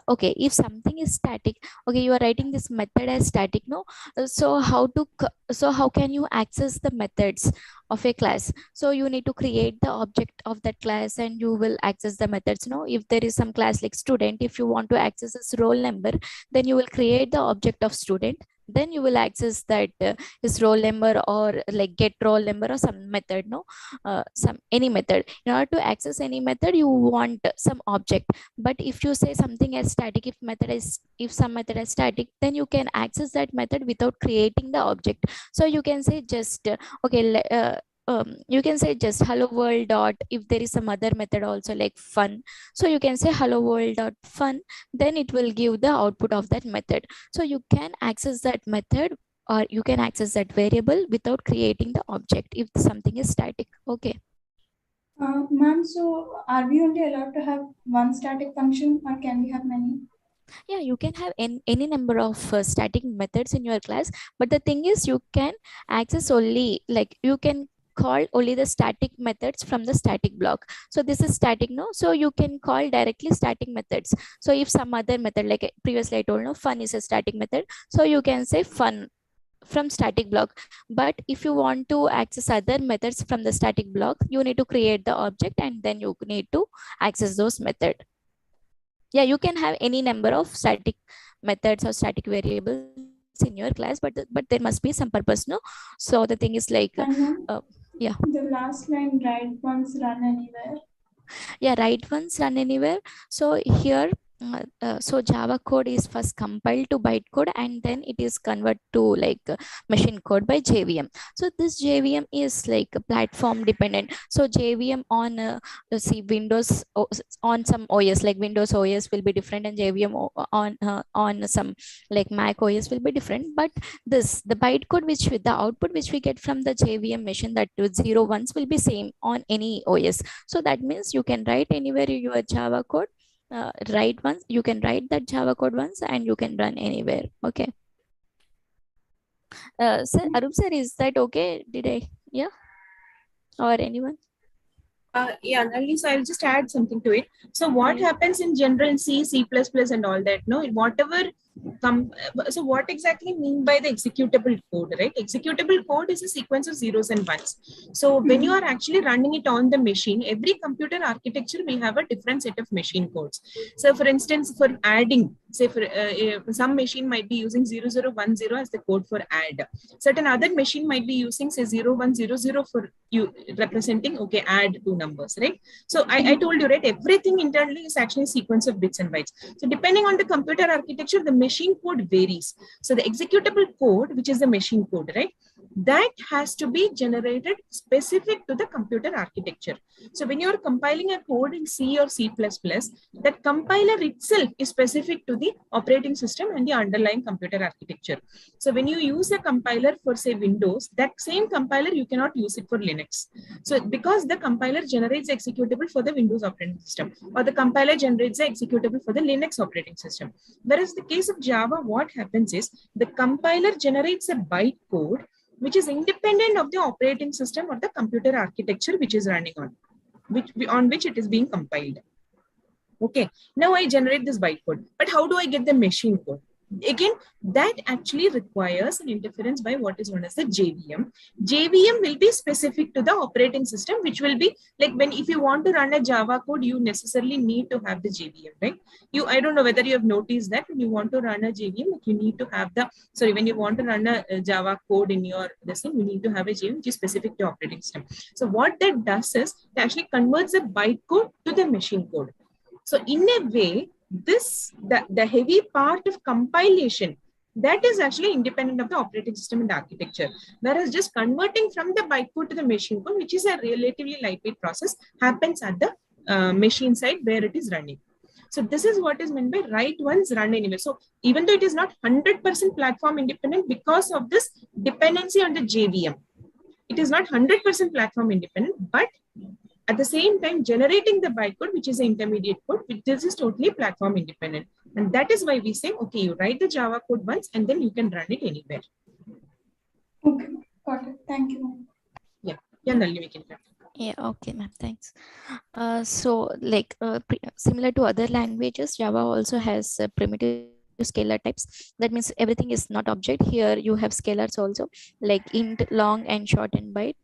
Okay, if something is static, okay, you are writing this method as static, no? So how can you access the methods of a class? So you need to create the object of that class and you will access the methods, no? If there is some class like student, if you want to access this roll number, then you will create the object of student, then you will access that his roll number, or like get roll number or some method, no? Some any method. In order to access any method, you want some object. But if you say something as static, if some method is static, then you can access that method without creating the object. So you can say just you can say just hello world dot, if there is some other method also like fun, so you can say hello world dot fun, then it will give the output of that method. So you can access that method, or you can access that variable without creating the object if something is static. Okay. Ma'am, so are we only allowed to have one static function, or can we have many? Yeah, you can have any number of static methods in your class, but the thing is you can access only, like you can call only the static methods from the static block. So this is static, no? So you can call directly static methods. So if some other method, like previously I told, no, fun is a static method, so you can say fun from static block. But if you want to access other methods from the static block, you need to create the object and then you need to access those methods. Yeah, you can have any number of static methods or static variables in your class, but there must be some purpose, no? So the thing is like yeah, The last line, write once, run anywhere. yeah, write once, run anywhere. So here so Java code is first compiled to bytecode and then it is converted to like machine code by JVM. So this JVM is like a platform dependent. So JVM on see Windows on some OS like Windows OS will be different, and JVM on some like Mac OS will be different. But the bytecode the output which we get from the JVM machine, that 0 ones will be same on any OS. So that means you can write anywhere your Java code, write once, you can write that Java code once and you can run anywhere. Okay. Sir, Arup sir, is that okay? Did I, yeah? Or anyone? Yeah, Nalini, so I'll just add something to it. So what happens in general in C, C++ and all that, no? Whatever so what exactly mean by the executable code, right? Executable code is a sequence of zeros and ones. So when you are actually running it on the machine, every computer architecture will have a different set of machine codes. So for instance, for adding, say for some machine might be using 0010 as the code for add. Certain other machine might be using say 0100 for you representing, okay, add two numbers, right? So I told you, right, everything internally is actually a sequence of bits and bytes. So depending on the computer architecture, the machine code varies. So the executable code, which is the machine code, right, that has to be generated specific to the computer architecture. So when you're compiling a code in C or C++, that compiler itself is specific to the operating system and the underlying computer architecture. So when you use a compiler for say Windows, that same compiler you cannot use it for Linux. So because the compiler generates executable for the Windows operating system, or the compiler generates the executable for the Linux operating system. Whereas the case of Java, what happens is the compiler generates a bytecode which is independent of the operating system or the computer architecture which is running on, which it is being compiled. Okay, now I generate this bytecode, but how do I get the machine code? Again, that actually requires an interference by what is known as the JVM. JVM will be specific to the operating system, which will be like when if you want to run a Java code, you necessarily need to have the JVM, right? I don't know whether you have noticed that when you want to run a JVM, you need to have when you want to run a Java code in your thing, you need to have a JVM which is specific to operating system. So what that does is it actually converts the bytecode to the machine code. So in a way, the heavy part of compilation, that is actually independent of the operating system and the architecture. Whereas just converting from the bytecode to the machine code, which is a relatively lightweight process, happens at the machine side where it is running. So this is what is meant by write once, run anywhere. So even though it is not 100% platform independent, because of this dependency on the JVM, it is not 100% platform independent, but at the same time, generating the bytecode, which is an intermediate code, this is totally platform independent. And that is why we say, okay, you write the Java code once and then you can run it anywhere. Okay, got it. Thank you. Yeah, Nalini, we can continue. Yeah, okay, ma'am, thanks. So like similar to other languages, Java also has primitive scalar types. That means everything is not object. Here you have scalars also, like int, long and short and byte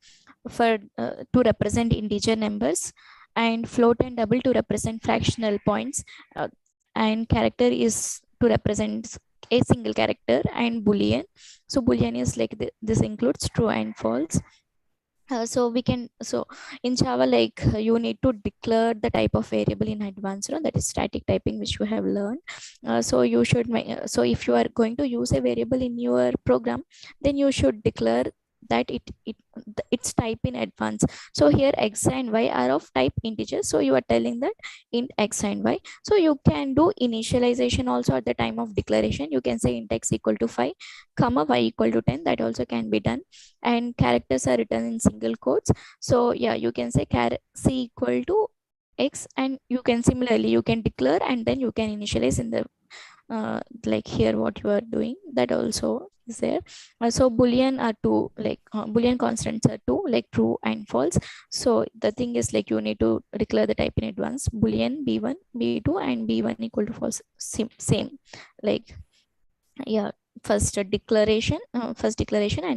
for to represent integer numbers, and float and double to represent fractional points, and character is to represent a single character, and boolean. So boolean is like this includes true and false. So we can, so in Java, like you need to declare the type of variable in advance, that is static typing, which you have learned. So you should so if you are going to use a variable in your program, then you should declare that its type in advance. So here x and y are of type integer, so you are telling that int x and y. So you can do initialization also at the time of declaration. You can say int x equal to 5 comma y equal to 10. That also can be done, and characters are written in single quotes. So yeah, you can say c equal to x, and you can similarly you can declare and then you can initialize in the like here what you are doing, that also is there. So boolean are two, like boolean constants are two, like true and false. So the thing is, like you need to declare the type in advance. Boolean b1, b2 and b1 equal to false, same like, yeah, first declaration and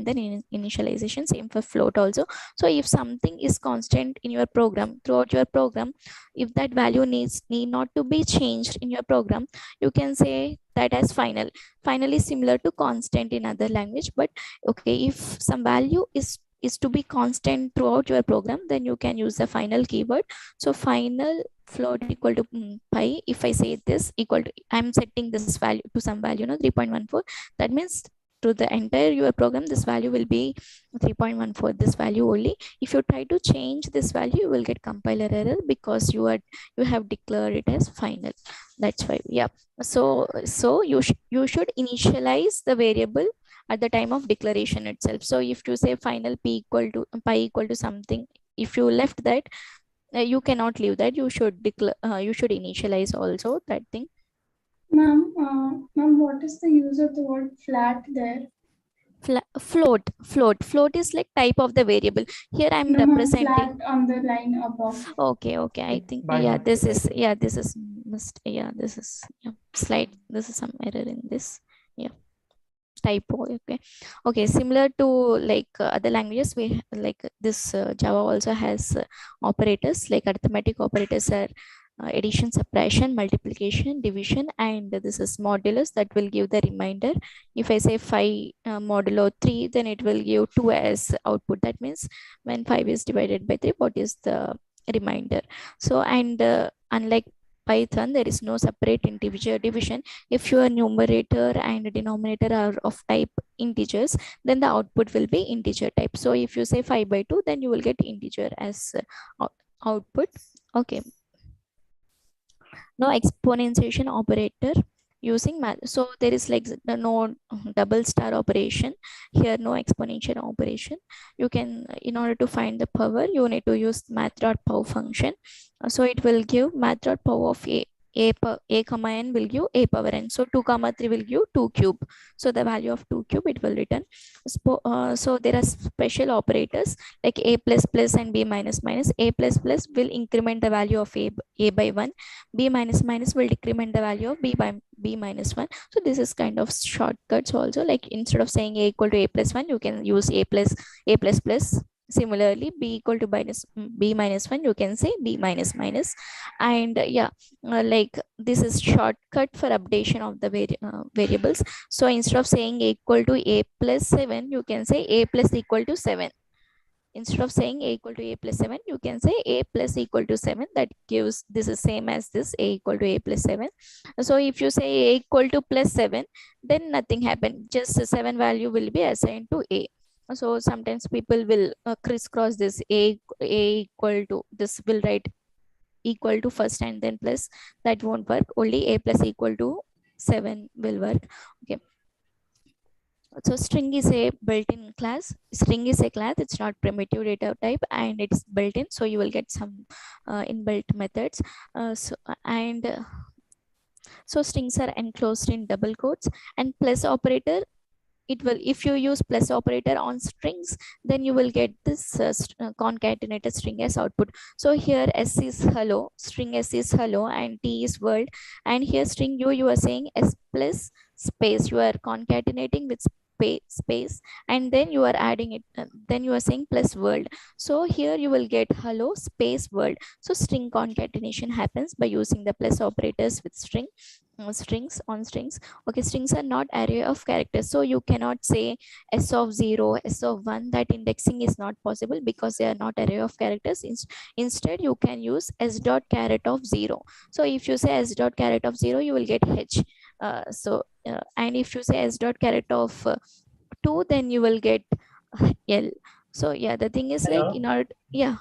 then initialization, same for float also. So if something is constant in your program, throughout your program, if that value need not to be changed in your program, you can say that as final. Final is similar to constant in other language, but okay, if some value is to be constant throughout your program, then you can use the final keyword. So final float equal to pi. If I say this equal to, I'm setting this value to some value, 3.14. That means to the entire your program, this value will be 3.14, this value only. If you try to change this value, you will get compiler error, because you have declared it as final. That's why, yeah. So you should initialize the variable at the time of declaration itself. So if you say final pi equal to something, if you left that, you cannot leave that. You should declare, you should initialize also that thing. Ma'am, what is the use of the word flat there? Float is like type of the variable. Here I'm representing flat on the line above. Okay, I think yeah, this is slide, this is some error in this, yeah, typo. Okay, similar to like other languages, we like this Java also has operators, like arithmetic operators are addition, subtraction, multiplication, division, and this is modulus, that will give the remainder. If I say 5 modulo 3, then it will give 2 as output. That means when 5 is divided by 3, what is the remainder? So, and unlike Python, there is no separate integer division. If your numerator and denominator are of type integers, then the output will be integer type. So if you say 5 by 2, then you will get integer as output. Okay. No exponentiation operator using math. So there is like no double star operation here, no exponential operation. You can, in order to find the power, you need to use math.power function. So it will give math.power of a comma n will give a power n. So 2 comma 3 will give 2 cube. So the value of 2 cube it will return. So there are special operators like a plus plus and b minus minus. A plus plus will increment the value of a by 1. B minus minus will decrement the value of b by b minus 1. So this is kind of shortcuts also. Like instead of saying a equal to a plus 1, you can use a plus plus. Similarly, b equal to b minus 1, you can say b minus minus. And yeah, like this is shortcut for updation of the variables. So instead of saying a equal to a plus 7, you can say a plus equal to 7. Instead of saying a equal to a plus 7, you can say a plus equal to 7. That gives, this is same as this, a equal to a plus 7. So if you say a equal to plus 7, then nothing happened. Just the 7 value will be assigned to a. So sometimes people will crisscross this. A equal to, this will write equal to first and then plus. That won't work. Only a plus equal to 7 will work. Okay. So string is a built-in class. String is a class. It's not primitive data type, and it's built-in. So you will get some inbuilt methods. So strings are enclosed in double quotes, and plus operator, it will, if you use plus operator on strings, then you will get this concatenated string as output. So here s is hello, string s is hello, and t is world, and here string you are saying s plus space, you are concatenating with space, and then you are adding it, then you are saying plus world. So here you will get hello space world. So string concatenation happens by using the plus operators with strings on strings. Okay, strings are not array of characters, so you cannot say s of 0, s of 1. That indexing is not possible because they are not array of characters. Instead you can use s dot caret of 0. So if you say s dot caret of 0, you will get h. And if you say s dot caret of 2, then you will get l. So yeah, the thing is like, Hello. in order, yeah,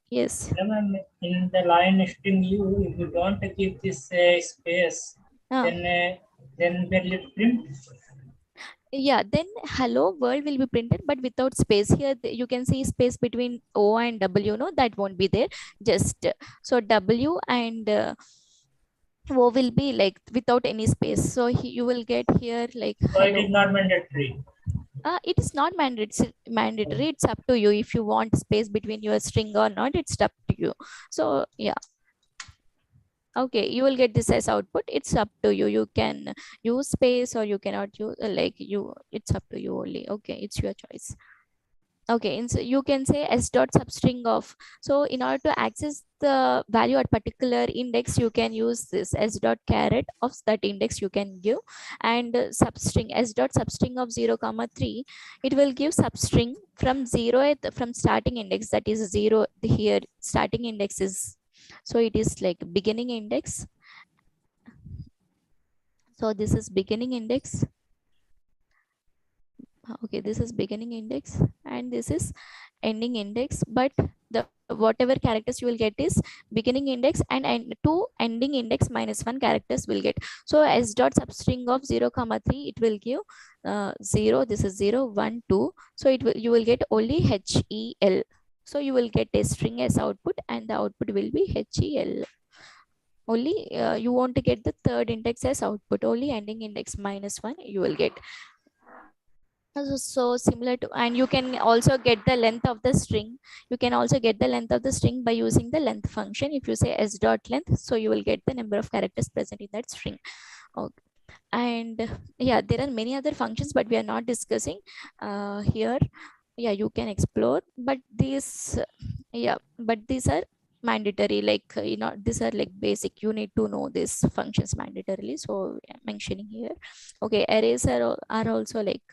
yes. In the line string u, if you don't keep this space, then will it print? Yeah, then hello world will be printed, but without space. Here you can see space between o and w, no, that won't be there. Just so w and o will be like without any space. So you will get here like So it hello. is not mandatory. It is not mandatory. It's up to you if you want space between your string or not. It's up to you. So yeah, okay, you will get this as output. It's up to you. You can use space or you cannot use, it's up to you only. Okay, it's your choice. Okay, and so you can say s dot substring of. So in order to access the value at particular index, you can use this s dot caret of that index you can give, and substring s dot substring of 0 comma 3, it will give substring from 0 from starting index, that is 0. Here starting index is, so it is like beginning index. So this is beginning index. Okay, this is beginning index and this is ending index, but the whatever characters you will get is beginning index, and two ending index minus 1 characters will get. So s dot substring of 0 comma 3, it will give 0, this is 0 1 2. So it will, you will get only HEL. So you will get a string as output, and the output will be HEL. Only you want to get the third index as output, only ending index minus 1 you will get. So similar to, and you can also get the length of the string. You can also get the length of the string by using the length function. If you say s dot length, so you will get the number of characters present in that string. Okay. And yeah, there are many other functions, but we are not discussing here. Yeah, you can explore, but these but these are mandatory, like these are like basic, you need to know these functions mandatorily, so I'm mentioning here. Okay, arrays are also like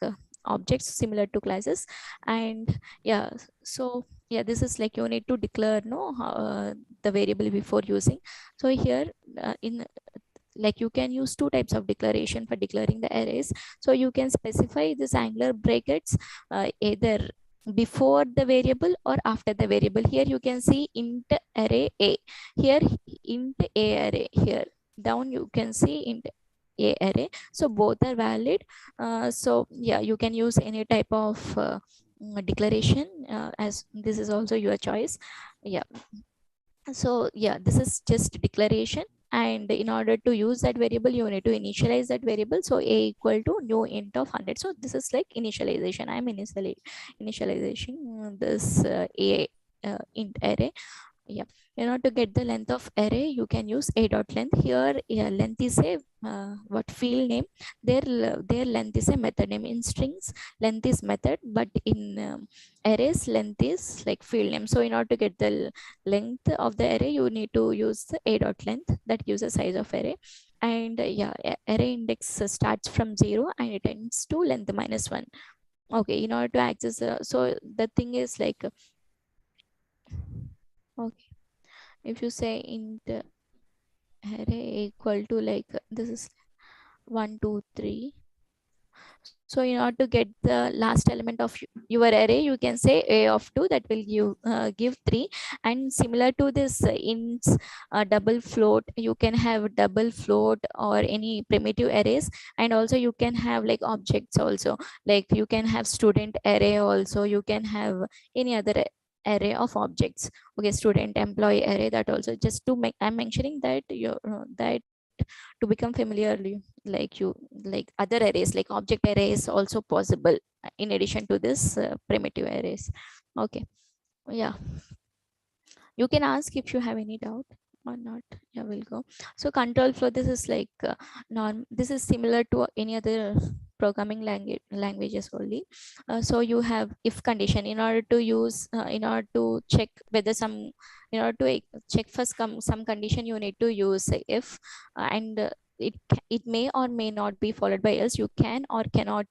objects similar to classes. And yeah, so yeah, this is like you need to declare the variable before using. So here in like you can use two types of declaration for declaring the arrays. So you can specify this angular brackets either before the variable or after the variable. Here you can see int array a, here int a array, here down you can see int a array. So both are valid. So yeah, you can use any type of declaration, as this is also your choice. Yeah, so yeah, this is just declaration, and in order to use that variable you need to initialize that variable. So a equal to new int of 100. So this is like initialization. I'm initialization this a int array. Yeah, in order to get the length of array, you can use a dot length. Here length is a what field name, their length is a method name. In strings length is method, but in arrays length is like field name. So in order to get the length of the array, you need to use the a dot length, that gives a size of array. And yeah, array index starts from 0 and it ends to length minus 1. Okay, in order to access so the thing is like okay, if you say int array equal to like this is 1 2 3, So in order to get the last element of your array, you can say a of 2, that will give 3. And similar to this ints, double float, you can have double float or any primitive arrays. And also you can have like objects also, like you can have student array also, you can have any other array of objects. Okay, student employee array, that also, just to make, I'm mentioning that you that to become familiar, like you, like other arrays like object arrays also possible in addition to this primitive arrays. Okay, yeah, you can ask if you have any doubt or not. Yeah, we'll go. So control flow, this is like this is similar to any other programming languages only. So you have if condition in order to use in order to check whether some, in order to check for some condition, you need to use if, and it may or may not be followed by else. You can or cannot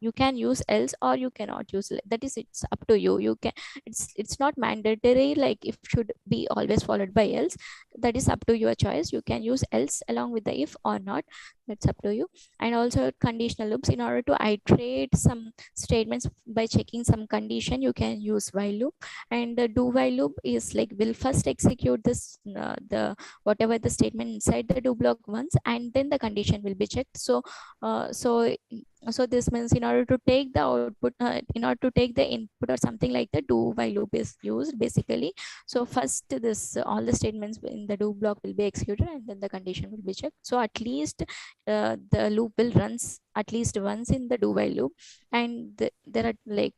you can use else or you cannot use, that is, it's up to you. You can, it's not mandatory like if should be always followed by else. That is up to your choice. You can use else along with the if or not, that's up to you. And also conditional loops, in order to iterate some statements by checking some condition, you can use while loop. And the do while loop is like will first execute this the whatever the statement inside the do block once, and then the condition will be checked. So this means in order to take the output, in order to take the input or something like the do while loop is used basically. So first this all the statements in the do block will be executed, and then the condition will be checked. So at least the loop will runs at least once in the do while loop. And there are like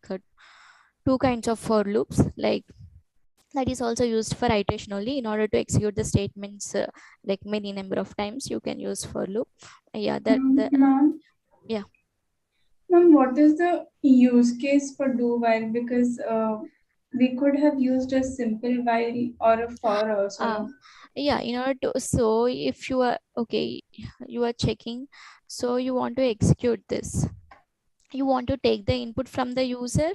two kinds of for loops, like that is also used for iteration only. In order to execute the statements like many number of times, you can use for loop. Yeah, Ma'am, yeah. Ma'am, what is the use case for do while? Because we could have used a simple while or a for also. No? Yeah, in order to, so if you are okay, you are checking, so you want to execute this, you want to take the input from the user,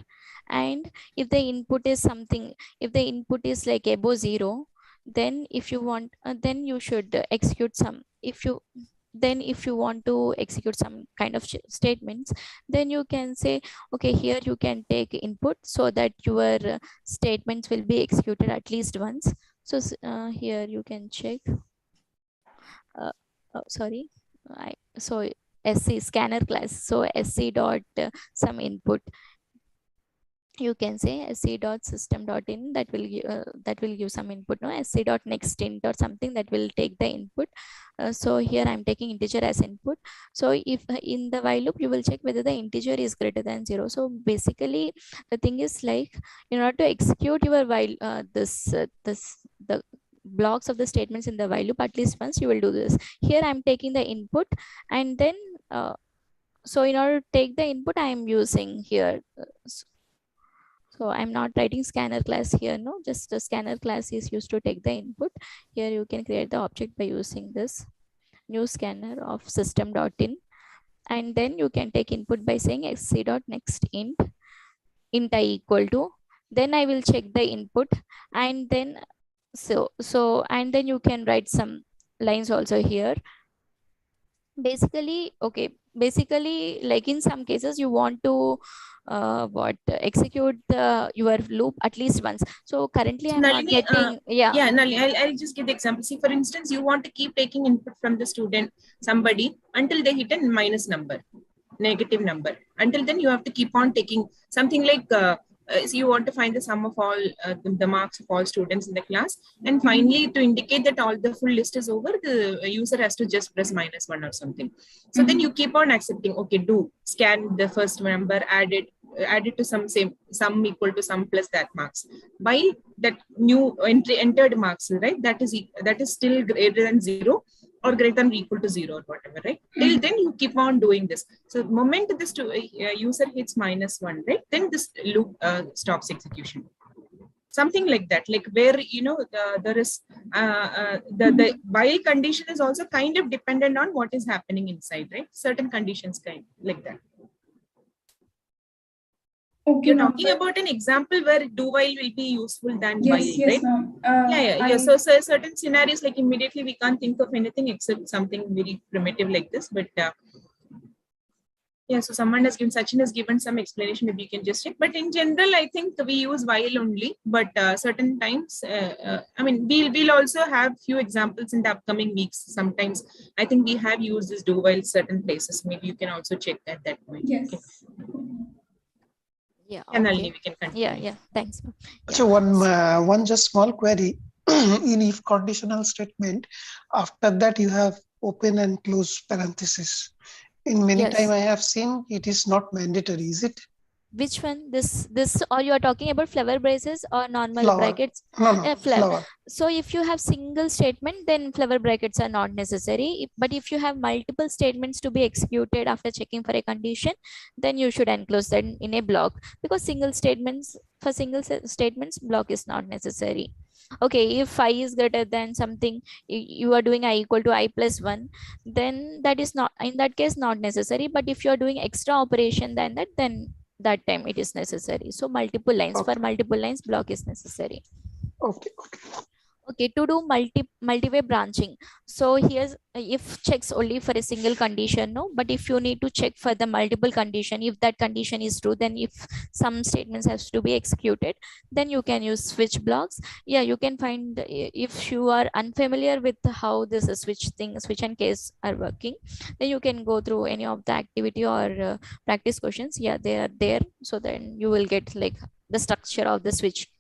and if the input is something, if the input is like above 0, then if you want then you should execute some, if you want to execute some kind of statements, then you can say okay, here you can take input so that your statements will be executed at least once. So here you can check sorry, so sc scanner class, so sc dot some input, you can say sc dot system dot in, that will give some input, no, sc dot next int or something that will take the input. So here I'm taking integer as input. So if in the while loop, you will check whether the integer is greater than 0. So basically the thing is like, in order to execute your while the blocks of the statements in the while loop at least once, you will do this. Here I'm taking the input, and then so in order to take the input, I am using here so I'm not writing scanner class here, no, just the scanner class is used to take the input. Here you can create the object by using this new scanner of system.in, and then you can take input by saying sc.next int I equal to, then I will check the input, and then and then you can write some lines also here. Basically, okay, basically like in some cases you want to execute your loop at least once. So currently I'm not getting Nalini, I'll just give the example. See, for instance, you want to keep taking input from the student, somebody, until they hit a minus number, negative number. Until then, you have to keep on taking something like so you want to find the sum of all the marks of all students in the class, and finally to indicate that all the full list is over, the user has to just press -1 or something. So then you keep on accepting, okay, do scan the first number, add it to sum equal to sum plus that marks, while that new entered marks, right, that is still greater than 0 or greater than or equal to 0 or whatever, right? Till then you keep on doing this. So the moment this user hits -1, right, then this loop stops execution. Something like that, like where there is the while condition is also kind of dependent on what is happening inside, right? Certain conditions kind like that. Okay, you're talking about an example where do while will be useful than while, right? So certain scenarios, like immediately we can't think of anything except something very primitive like this, but Yeah, so someone has given, Sachin has given some explanation, maybe you can just check. But in general, I think we use while only, but certain times, I mean, we'll also have few examples in the upcoming weeks. Sometimes I think we have used this do while certain places. Maybe you can also check at that point. Yes. Okay. Yeah, And okay. Nalini, we can continue. Yeah, thanks. So one just small query. In if conditional statement, after that you have open and close parenthesis. In many time I have seen it is not mandatory, is it? Which one? This or you are talking about flower braces or normal Flower. brackets? No, flower. So if you have single statement, then flower brackets are not necessary. But if you have multiple statements to be executed after checking for a condition, then you should enclose that in a block, because single statements, for single statements, block is not necessary. Okay, if I is greater than something, you are doing I equal to I plus 1, then that is not, in that case, not necessary. But if you are doing extra operation than that, then that time it is necessary. So multiple lines, for multiple lines, block is necessary. Okay. Okay, to do multi-way branching. So here's if checks only for a single condition, no, but if you need to check for the multiple condition, if that condition is true, then if some statements has to be executed, then you can use switch blocks. Yeah, you can find, if you are unfamiliar with how this switch and case are working, then you can go through any of the activity or practice questions. Yeah, they are there. So then you will get like the structure of the switch.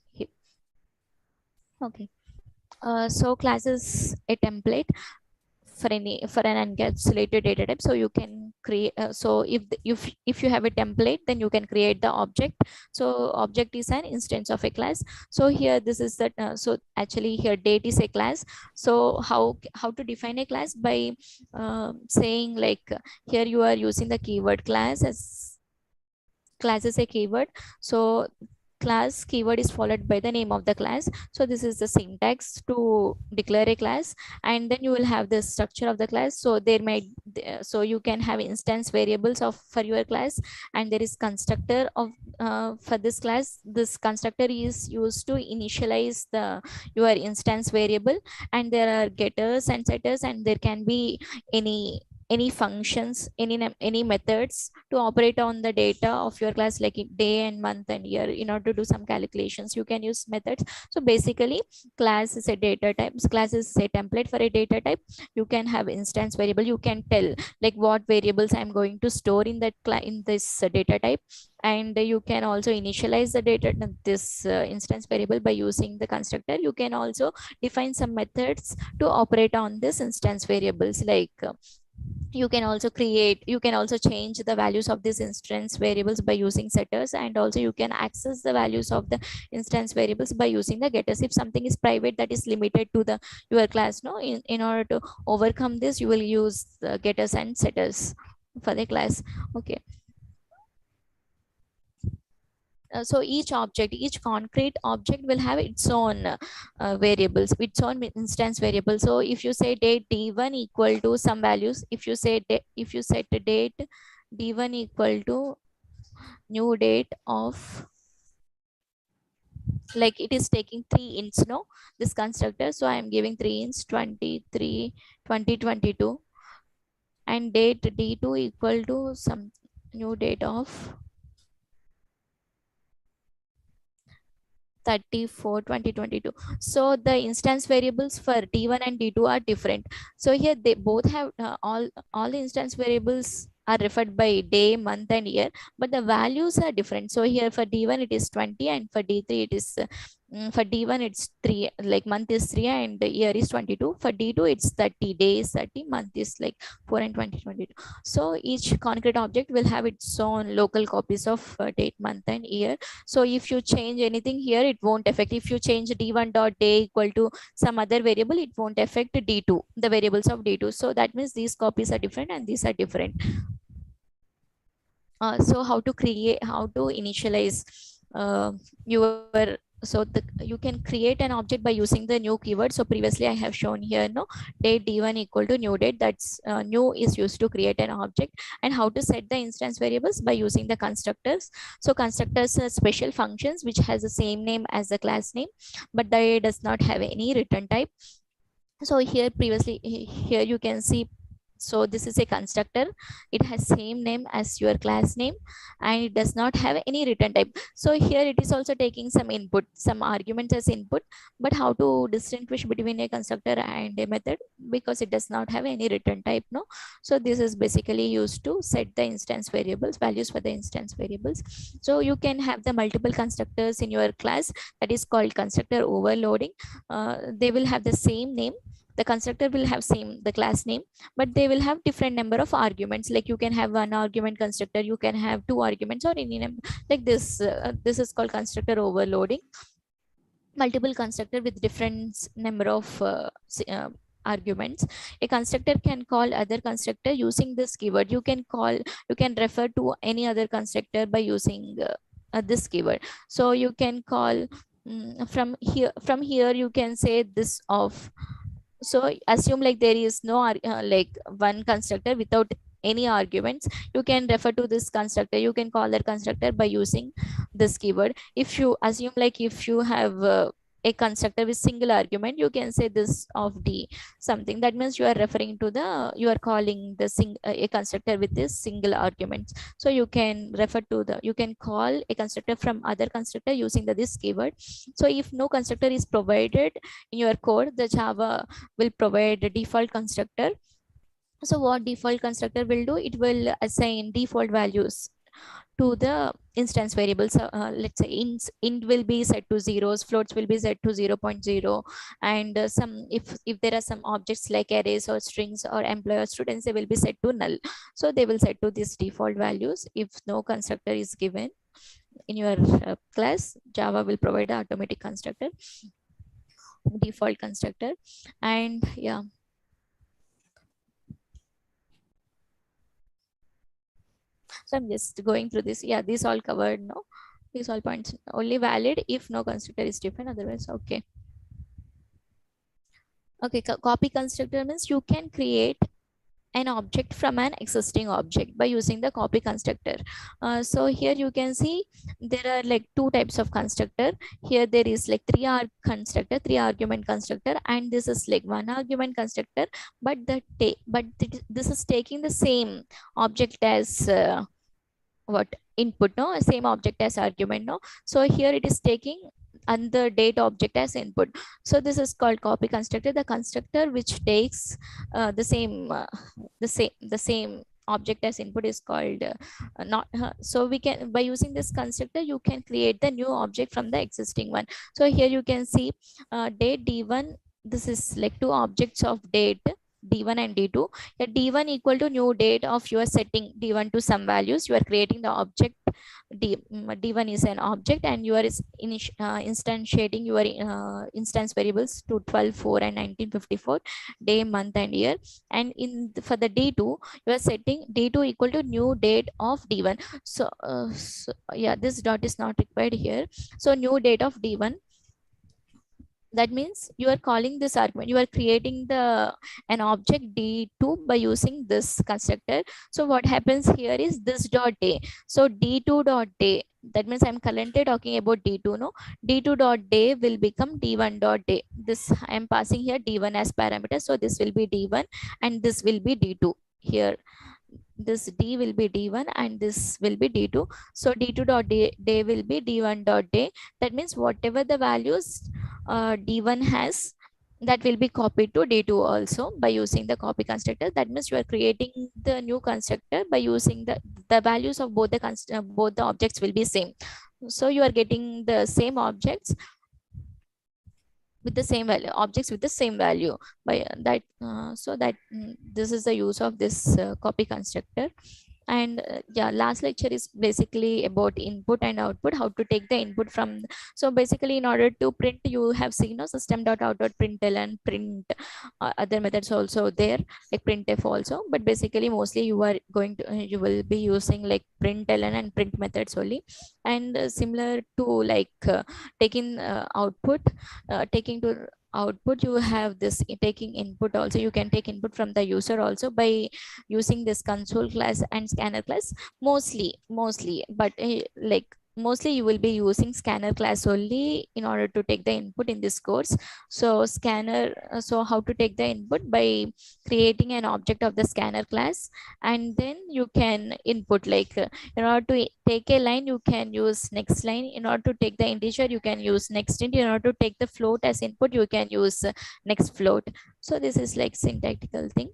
Okay. So class is a template for an encapsulated data type. So you can create, so if you have a template, then you can create the object. So object is an instance of a class. So here this is that, so actually here date is a class. So how to define a class? By saying like, here you are using the keyword class as class is a keyword. So class keyword is followed by the name of the class. So this is the syntax to declare a class, and then you will have the structure of the class. So there might, so you can have instance variables of for your class, and there is constructor of for this class. This constructor is used to initialize the your instance variable, and there are getters and setters, and there can be any functions, any methods to operate on the data of your class, like day and month and year. In order to do some calculations, you can use methods. So basically, class is a data type. Class is a template for a data type. You can have instance variable. You can tell like what variables I'm going to store in that in this data type, and you can also initialize the data this instance variable by using the constructor. You can also define some methods to operate on this instance variables, like you can also change the values of these instance variables by using setters, and also you can access the values of the instance variables by using the getters. If something is private, that is limited to the your class, no, in order to overcome this, you will use the getters and setters for the class. Okay. So each concrete object will have its own variables, its own instance variable. So if you say date d1 equal to some values, if you set date d1 equal to new date of, like it is taking 3 ints, no, this constructor. So I am giving 3 ints 23 2022, and date d2 equal to some new date of 34 2022. So the instance variables for d1 and d2 are different. So here they both have all instance variables are referred by day, month and year, but the values are different. So here for d1 it is 20, and for d3 it is for d1 it's 3, like month is 3 and the year is 22. For d2 it's 30, days 30, month is like 4 and 2022. So each concrete object will have its own local copies of date, month and year. So if you change anything here, it won't affect. If you change d1 dot day equal to some other variable, it won't affect d2, the variables of d2. So that means these copies are different and these are different. So how to initialize your, so you can create an object by using the new keyword. So previously I have shown here, no, date d1 equal to new date. That's new is used to create an object. And how to set the instance variables by using the constructors. So constructors are special functions which has the same name as the class name, but they does not have any return type. So here you can see So this is a constructor. It has same name as your class name, and it does not have any return type. So here it is also taking some input, some arguments as input, but how to distinguish between a constructor and a method, because it does not have any return type, no. So this is basically used to set the instance variables, values for the instance variables. So you can have the multiple constructors in your class. That is called constructor overloading. They will have the same name. The constructor will have same the class name, but they will have different number of arguments. Like you can have one argument constructor, you can have two arguments, or any number like this. This is called constructor overloading. Multiple constructor with different number of arguments. A constructor can call other constructor using this keyword. You can refer to any other constructor by using this keyword. So you can call from here you can say this of. So assume like there is no like one constructor without any arguments. You can refer to this constructor, you can call that constructor by using this keyword. If you assume like if you have a constructor with single argument, you can say this of D something. That means you are referring to the, you are calling the a constructor with this single argument. So you can refer to the, you can call a constructor from other constructor using this keyword. So if no constructor is provided in your code, the Java will provide a default constructor. So what default constructor will do, it will assign default values to the instance variables. Let's say int will be set to zeros, floats will be set to 0.0, and some if there are some objects like arrays or strings or employee or students, they will be set to null. So they will set to these default values. If no constructor is given in your class, Java will provide an automatic constructor, default constructor. And yeah, so I'm just going through this. Yeah, these all covered, no? These all points only valid if no constructor is defined, otherwise okay. Okay, copy constructor means you can create an object from an existing object by using the copy constructor. So here you can see there are like two types of constructor. Here there is like three argument constructor, and this is like one argument constructor, but this is taking the same object as what input, no, same object as argument, no. So here it is taking and the date object as input. So this is called copy constructor, the constructor which takes the same object as input is called not so we can, by using this constructor, you can create the new object from the existing one. So here you can see date d1, this is like two objects of date d1 and d2. D1 equal to new date of your setting d1 to some values. You are creating the object d1 is an object, and you are instantiating your instance variables to 12, 4 and 1954, day, month and year. And for the d2, you are setting d2 equal to new date of d1. So yeah, this dot is not required here. So new date of d1, that means you are calling this argument, you are creating an object d2 by using this constructor. So what happens here is this dot day. So d2 dot day, that means I'm currently talking about d2, no. D2 dot day will become d1 dot day. This I am passing here d1 as parameter, so this will be d1 and this will be d2. Here this d will be d1 and this will be d2. So d2 dot day will be d1 dot day. That means whatever the values d1 has, that will be copied to d2 also by using the copy constructor. That means you are creating the new constructor by using the values of both the objects will be same. So you are getting the same objects with the same value, objects with the same value by that. So that this is the use of this copy constructor. And yeah, last lecture is basically about input and output, how to take the input from. So basically in order to print, you have seen system.out.println and print other methods also there, like printf also. But basically mostly you are going to you will be using like println and print methods only. And similar to like taking output, taking to output, you have this taking input also. You can take input from the user also by using this console class and scanner class mostly. But like mostly you will be using scanner class only in order to take the input in this course. So scanner, so how to take the input by creating an object of the scanner class, and then you can input, like in order to take a line you can use next line, in order to take the integer you can use next int, in order to take the float as input you can use next float. So this is like syntactical thing.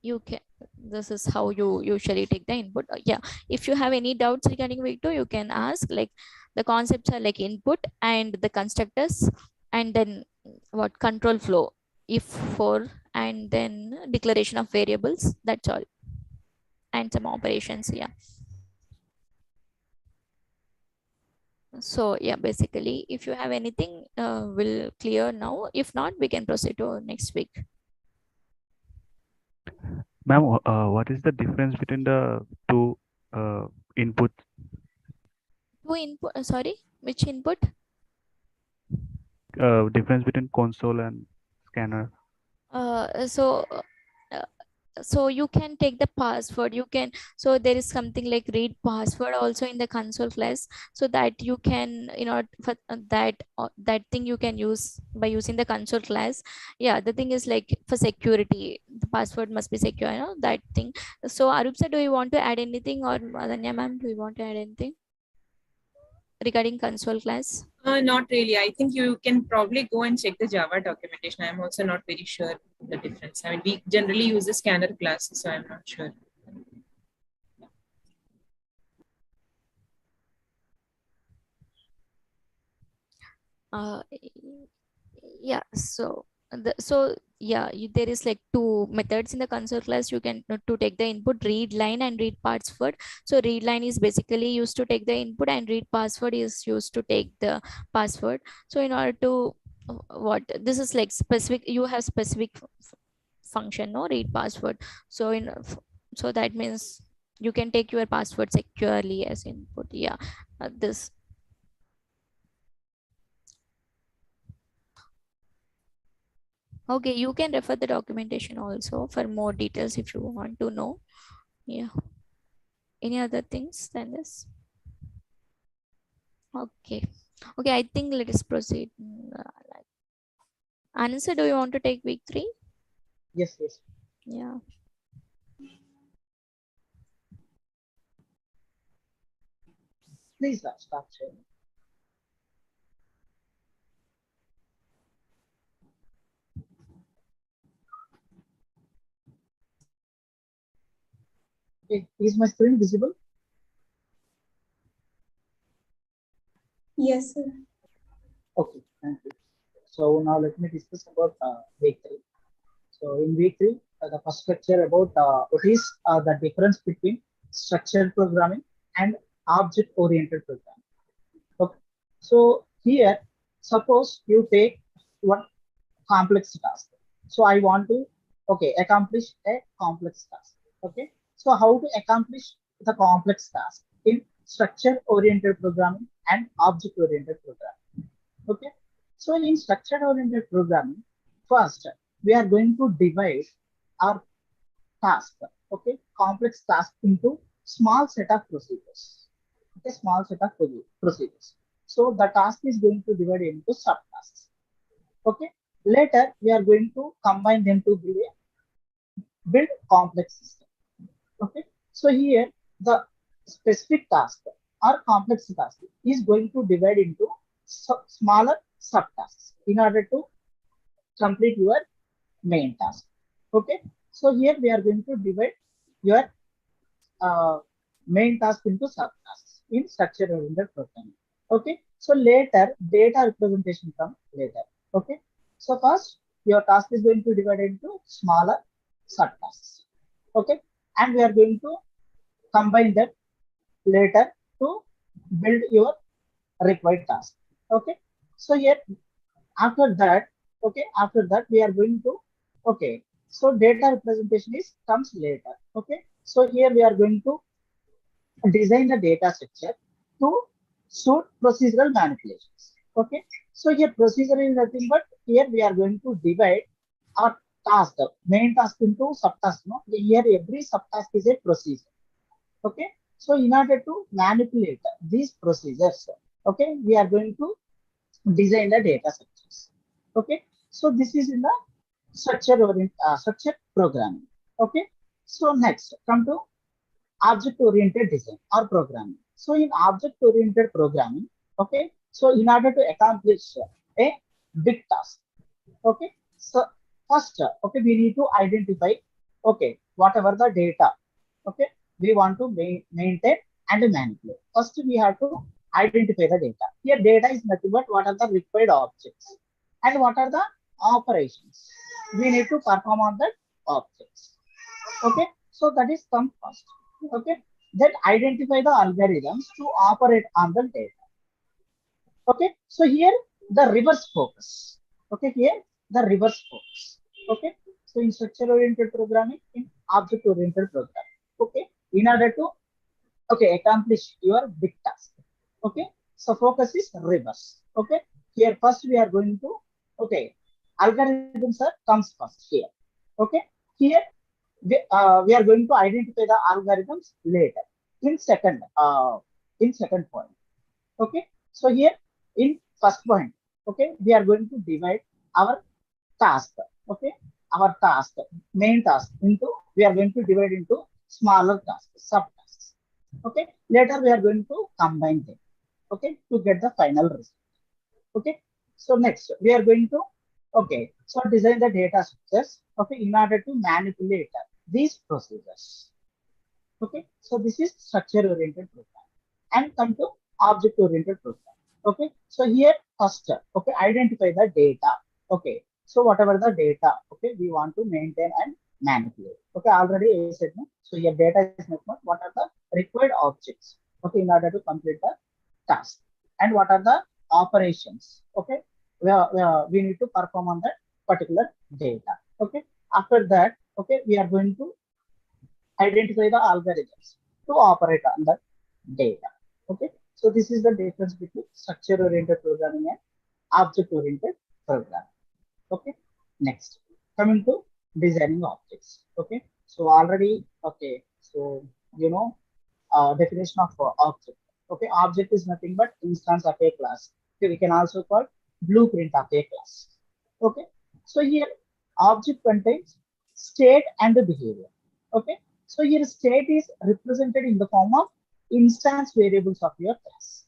You can, this is how you usually take the input. Yeah, if you have any doubts regarding Victor, you can ask. Like the concepts are like input and the constructors, and then what control flow, if for, and then declaration of variables, that's all, and some operations. Yeah, so yeah, basically if you have anything will clear now. If not, we can proceed to next week. Ma'am, what is the difference between the two inputs? Two input, sorry, which input? Difference between console and scanner. Uh, so uh, so you can take the password, you can, so there is something like read password also in the console class, so that you can, you know, for that thing you can use by using the console class. Yeah, the thing is like for security the password must be secure, you know, that thing. So Arupsa, do you want to add anything, or Adanya ma'am, do you want to add anything regarding console class? Not really. I think you can probably go and check the Java documentation. I'm also not very sure the difference. I mean, we generally use the scanner class, so I'm not sure. Yeah, so yeah, there is like two methods in the console class. You can to take the input, read line and read password. So read line is basically used to take the input, and read password is used to take the password. So in order to what this is like specific, you have specific function, no, read password. So so that means you can take your password securely as input. Yeah, this. Okay, you can refer the documentation also for more details if you want to know. Yeah. Any other things than this? Okay. Okay, I think let us proceed. Anissa, do you want to take week 3? Yes, yes. Yeah. Please start sharing. Okay, is my screen visible? Yes, sir. Okay, thank you. So now let me discuss about week 3. So in week 3, the first lecture about what is the difference between structured programming and object-oriented programming. Okay. So here, suppose you take one complex task. So I want to, okay, accomplish a complex task. Okay. So how to accomplish the complex task in structure-oriented programming and object-oriented programming. Okay. So in structure-oriented programming, first we are going to divide our task, okay, complex task into small set of procedures. Okay, small set of procedures. So the task is going to divide into subtasks. Okay. Later, we are going to combine them to build complex system. Okay. So here, the specific task or complex task is going to divide into smaller subtasks in order to complete your main task. Okay. So here we are going to divide your main task into subtasks in structure-oriented programming. Okay. So later, data representation comes later. Okay. So first, your task is going to divide into smaller subtasks. Okay. And we are going to combine that later to build your required task. Okay. So here, after that, okay, after that we are going to, okay, so data representation is comes later. Okay. So here we are going to design the data structure to suit procedural manipulations. Okay. So here procedure is nothing but here we are going to divide our task, main task into subtask. No? Here every subtask is a procedure. Okay. So in order to manipulate these procedures, okay, we are going to design the data structures. Okay, so this is in the structure programming. Okay, so next come to object oriented design or programming. So in object oriented programming, okay, so in order to accomplish a big task, okay, so first, okay, we need to identify, okay, whatever the data, okay, we want to maintain and manipulate. First, we have to identify the data. Here, data is nothing but what are the required objects and what are the operations we need to perform on that objects. Okay, so that is come first. Okay, then identify the algorithms to operate on the data. Okay, so here the reverse focus. Okay, here the reverse focus. Okay, so in structure oriented programming, in object oriented programming. Okay, in order to accomplish your big task. Okay, so focus is reverse. Okay, here first we are going to algorithms are comes first here. Okay, here we are going to identify the algorithms later in second point. Okay, so here in first point, okay, we are going to divide our task, okay, our task, main task into, we are going to divide into smaller tasks, subtasks. Okay, later we are going to combine them, okay, to get the final result. Okay, so next we are going to, so design the data structures, okay, in order to manipulate these procedures. Okay, so this is structure oriented program. And come to object oriented program. Okay, so here first, okay, identify the data. Okay, so whatever the data, okay, we want to maintain and manipulate. Okay, already I said no. So your data is not what are the required objects, okay, in order to complete the task, and what are the operations, okay, we need to perform on that particular data. Okay, after that, okay, we are going to identify the algorithms to operate on the data. Okay, so this is the difference between structure oriented programming and object oriented programming. Okay, next coming to designing objects. Okay, so already, okay, so you know definition of object. Okay, object is nothing but instance of a class. Okay, we can also call blueprint of a class. Okay, so here object contains state and the behavior. Okay, so here state is represented in the form of instance variables of your class.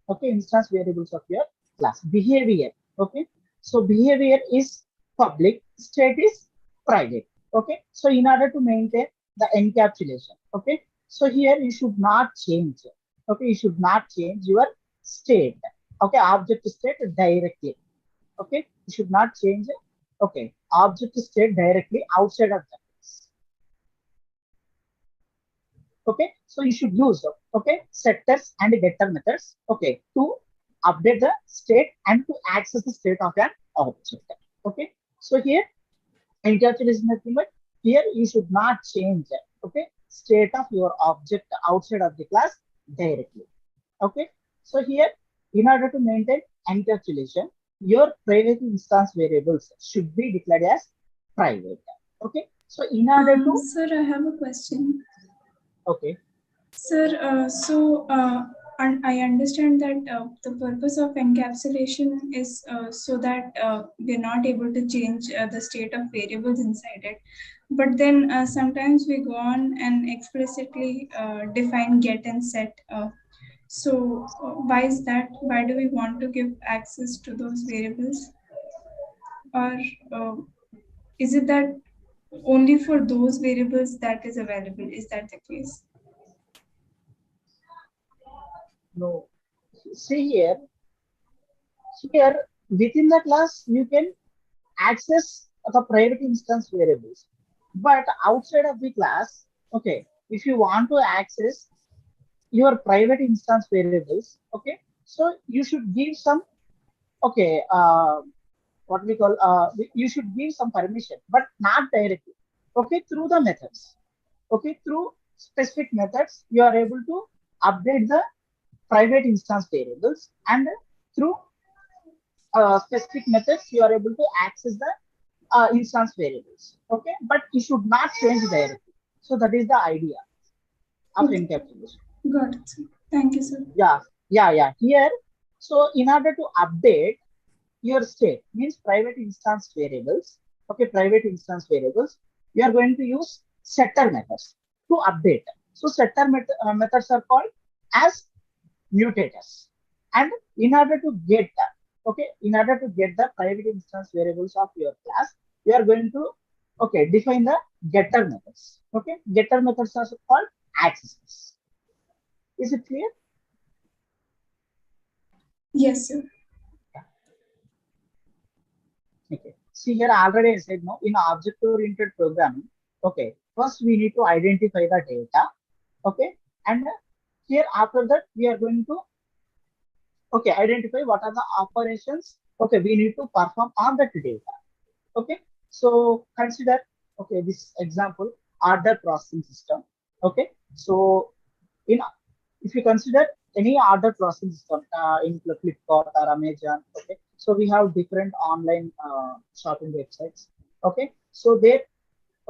Okay, instance variables of your class. Behavior, okay, so behavior is public, state is private. Okay, so in order to maintain the encapsulation, okay, so here you should not change, okay, you should not change your state, okay, object state directly. Okay, you should not change, okay, object state directly outside of the class. Okay, so you should use, okay, setters and getter methods, okay, to update the state and to access the state of an object. Okay, so here encapsulation is nothing but here you should not change, okay, state of your object outside of the class directly. Okay, so here in order to maintain encapsulation, your private instance variables should be declared as private. Okay, so in order to sir, I have a question. Okay, sir, and I understand that the purpose of encapsulation is so that we're not able to change the state of variables inside it. But then sometimes we go on and explicitly define get and set. So why is that? Why do we want to give access to those variables? Or is it that only for those variables that is available? Is that the case? no, see here within the class you can access the private instance variables, but outside of the class, okay, if you want to access your private instance variables, okay, so you should give some, okay, what we call, you should give some permission, but not directly, okay, through the methods, okay, through specific methods you are able to update the private instance variables, and through specific methods you are able to access the instance variables. Okay, but you should not change directly. So that is the idea. of encapsulation. Got it, sir. Thank you, sir. Yeah. Here, so in order to update your state, means private instance variables, okay, private instance variables, we are going to use setter methods to update. So setter methods are called as mutators. And in order to get that, okay, in order to get the private instance variables of your class, we are going to, okay, define the getter methods. Okay, getter methods are called accessors. Is it clear? Yes, sir. Okay. See here already I said no, in object-oriented programming, okay, first we need to identify the data, okay, and here after that we are going to, okay, identify what are the operations, okay, we need to perform on that data. Okay, so consider, okay, this example, order processing system. Okay, so in, if you consider any order processing system in Flipkart or Amazon, okay, so we have different online shopping websites. Okay, so there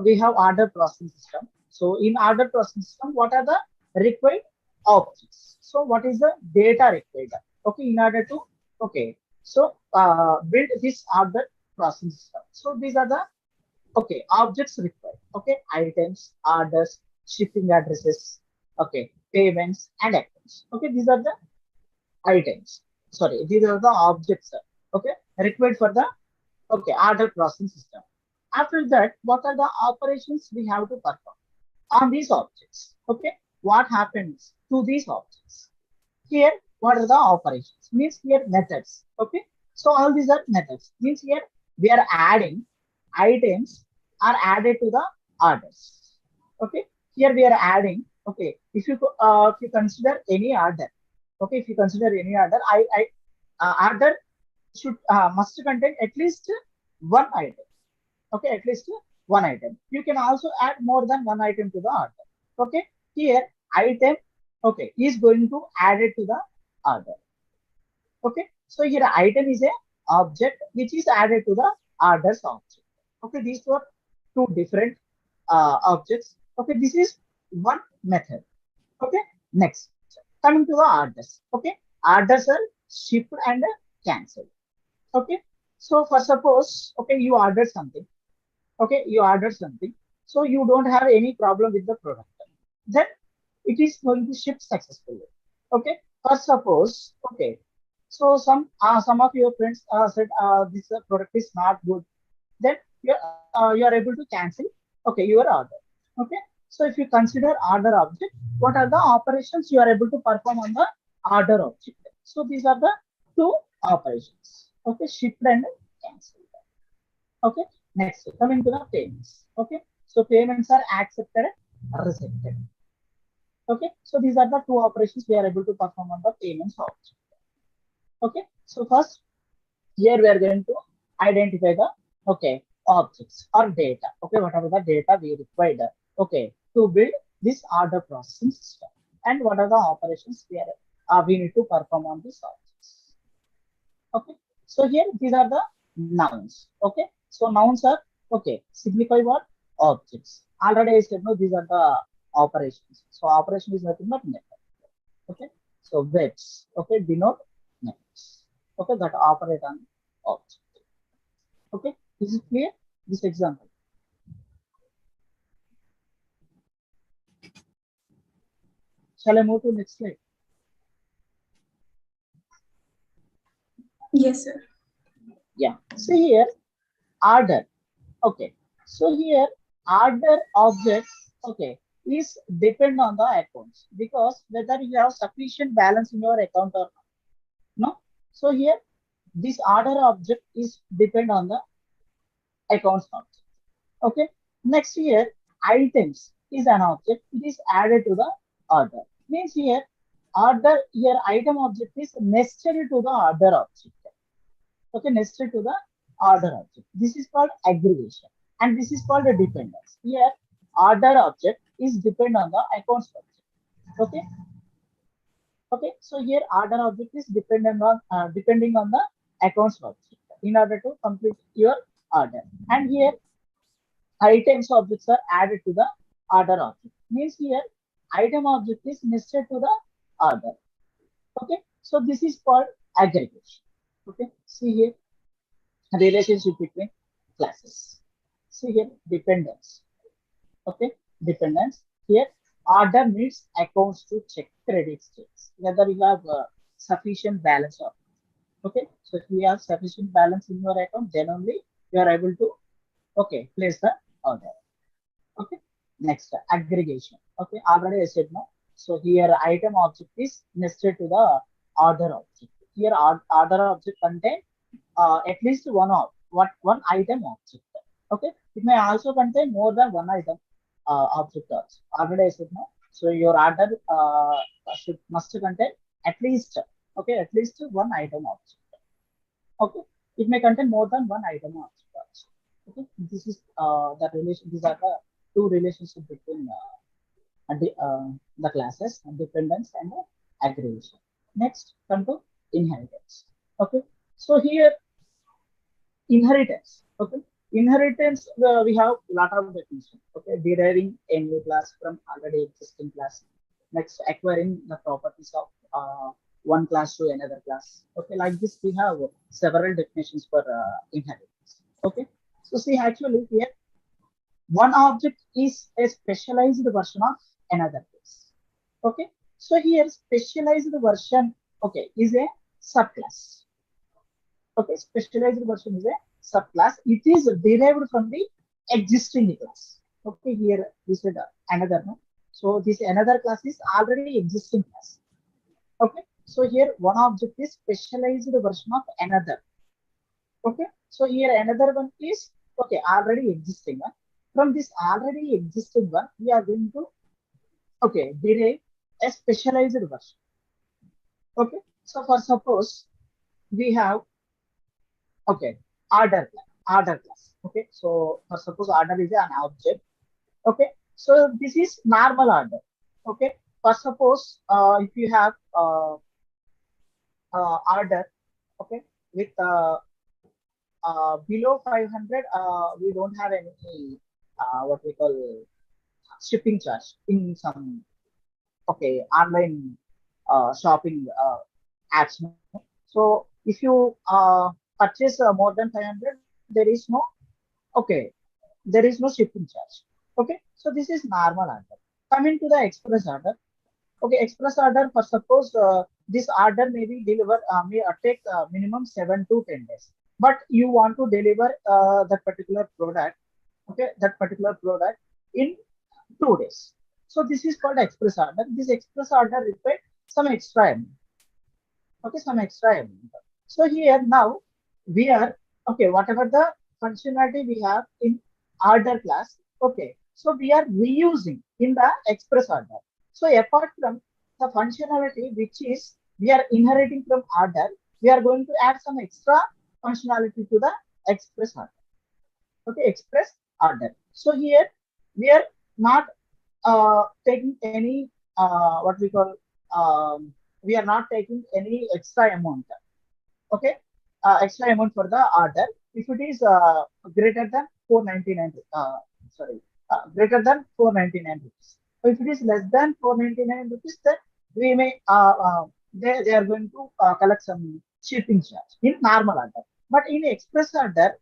we have order processing system. So in order processing system, what are the required objects? So what is the data required? Okay, in order to, okay, so build this order processing system. So these are the, okay, objects required. Okay, items, orders, shipping addresses, okay, payments and accounts. Okay, these are the items. Sorry, these are the objects. Okay, required for the, okay, order processing system. After that, what are the operations we have to perform on these objects? Okay, what happens to these objects? Here, what are the operations? Means here methods. Okay, so all these are methods. Means here we are adding items are added to the orders. Okay, here we are adding. Okay, if you consider any order, okay, if you consider any order, order should must contain at least one item. Okay, at least one item. You can also add more than one item to the order. Okay, here item, okay, is going to add it to the order. Okay, so here item is a object which is added to the orders object. Okay, these were two different objects. Okay, this is one method. Okay, next, coming to the orders. Okay, orders are shipped and cancelled. Okay, so for suppose, okay, you ordered something. Okay, you ordered something, so you don't have any problem with the product, then it is going to ship successfully. Okay, for suppose, okay, so some of your friends said this product is not good, then you are able to cancel, okay, your order. Okay, so if you consider order object, what are the operations you are able to perform on the order object? So these are the two operations. Okay, shipped and cancelled. Okay, next, coming to the payments. Okay, so payments are accepted and rejected. Okay, so these are the two operations we are able to perform on the payments object. Okay, so first here we are going to identify the, okay, objects or data. Okay, whatever the data we required, okay, to build this order processing system, and what are the operations we need to perform on these objects. Okay, so here these are the nouns. Okay, so nouns are, okay, signify what? Objects. Already I said no, these are the operations. So operation is nothing but method. Okay, so verbs, okay, denote methods. Okay, that operate on object. Okay, is it clear? This example. Shall I move to next slide? Yes, sir. Yeah. See here, order. Okay. So here, order object, okay, is depend on the accounts, because whether you have sufficient balance in your account or not. No. So here, this order object is depend on the accounts object. Okay. Next here, items is an object. It is added to the order. Means here, order here item object is nested to the order object. Okay, nested to the order object. This is called aggregation, and this is called a dependence. Here, order object is depend on the accounts object. Okay. Okay, so here order object is dependent on depending on the accounts object in order to complete your order. And here items objects are added to the order object. Means here item object is nested to the order. Okay, so this is called aggregation. Okay, see here, relationship between classes. See here, dependence. Okay, dependence. Here, order needs accounts to check credit states whether you have sufficient balance or not. Okay, so if you have sufficient balance in your account, then only you are able to place the order. Okay, next aggregation. Okay, already I said no. So here item object is nested to the order object. Here order object contain at least one item object. Okay, it may also contain more than one item object also. Already I said no. So your order must contain at least at least one item object. Okay, it may contain more than one item object also. Okay, this is the relation. These are the two relationships between the classes, dependence and aggregation. Next, come to inheritance. Okay, so here inheritance. Okay, inheritance we have lot of definition. Okay, deriving a new class from already existing class. Next, acquiring the properties of one class to another class. Okay, like this we have several definitions for inheritance. Okay, so see actually here one object is a specialized version of another class. Okay, so here specialized version is a subclass. Okay, specialized version is a subclass. It is derived from the existing class. Okay, here we said another no. So this another class is already existing class. Okay, so here one object is specialized version of another. Okay, so here another one is already existing one. From this already existing one, we are going to derive a specialized version. Okay, so for suppose we have order class. Okay, so for suppose order is an object. Okay, so this is normal order. Okay, for suppose if you have order with below 500 we don't have any what we call shipping charge in some online shopping apps. So if you purchase more than 500, there is no shipping charge. Okay, so this is normal order. Coming to the express order. Okay, express order for suppose this order may be delivered may take minimum 7 to 10 days, but you want to deliver that particular product, in 2 days. So this is called express order. This express order required some extra amount. Okay, some extra amount. So here now we are whatever the functionality we have in order class. Okay, so we are reusing in the express order. So apart from the functionality which is we are inheriting from order, we are going to add some extra functionality to the express order. Okay, express order. So here we are not taking any what we call we are not taking any extra amount. Okay, extra amount for the order. If it is greater than 499, greater than 499 rupees. So if it is less than 499 rupees, then we may they are going to collect some shipping charge in normal order. But in express order,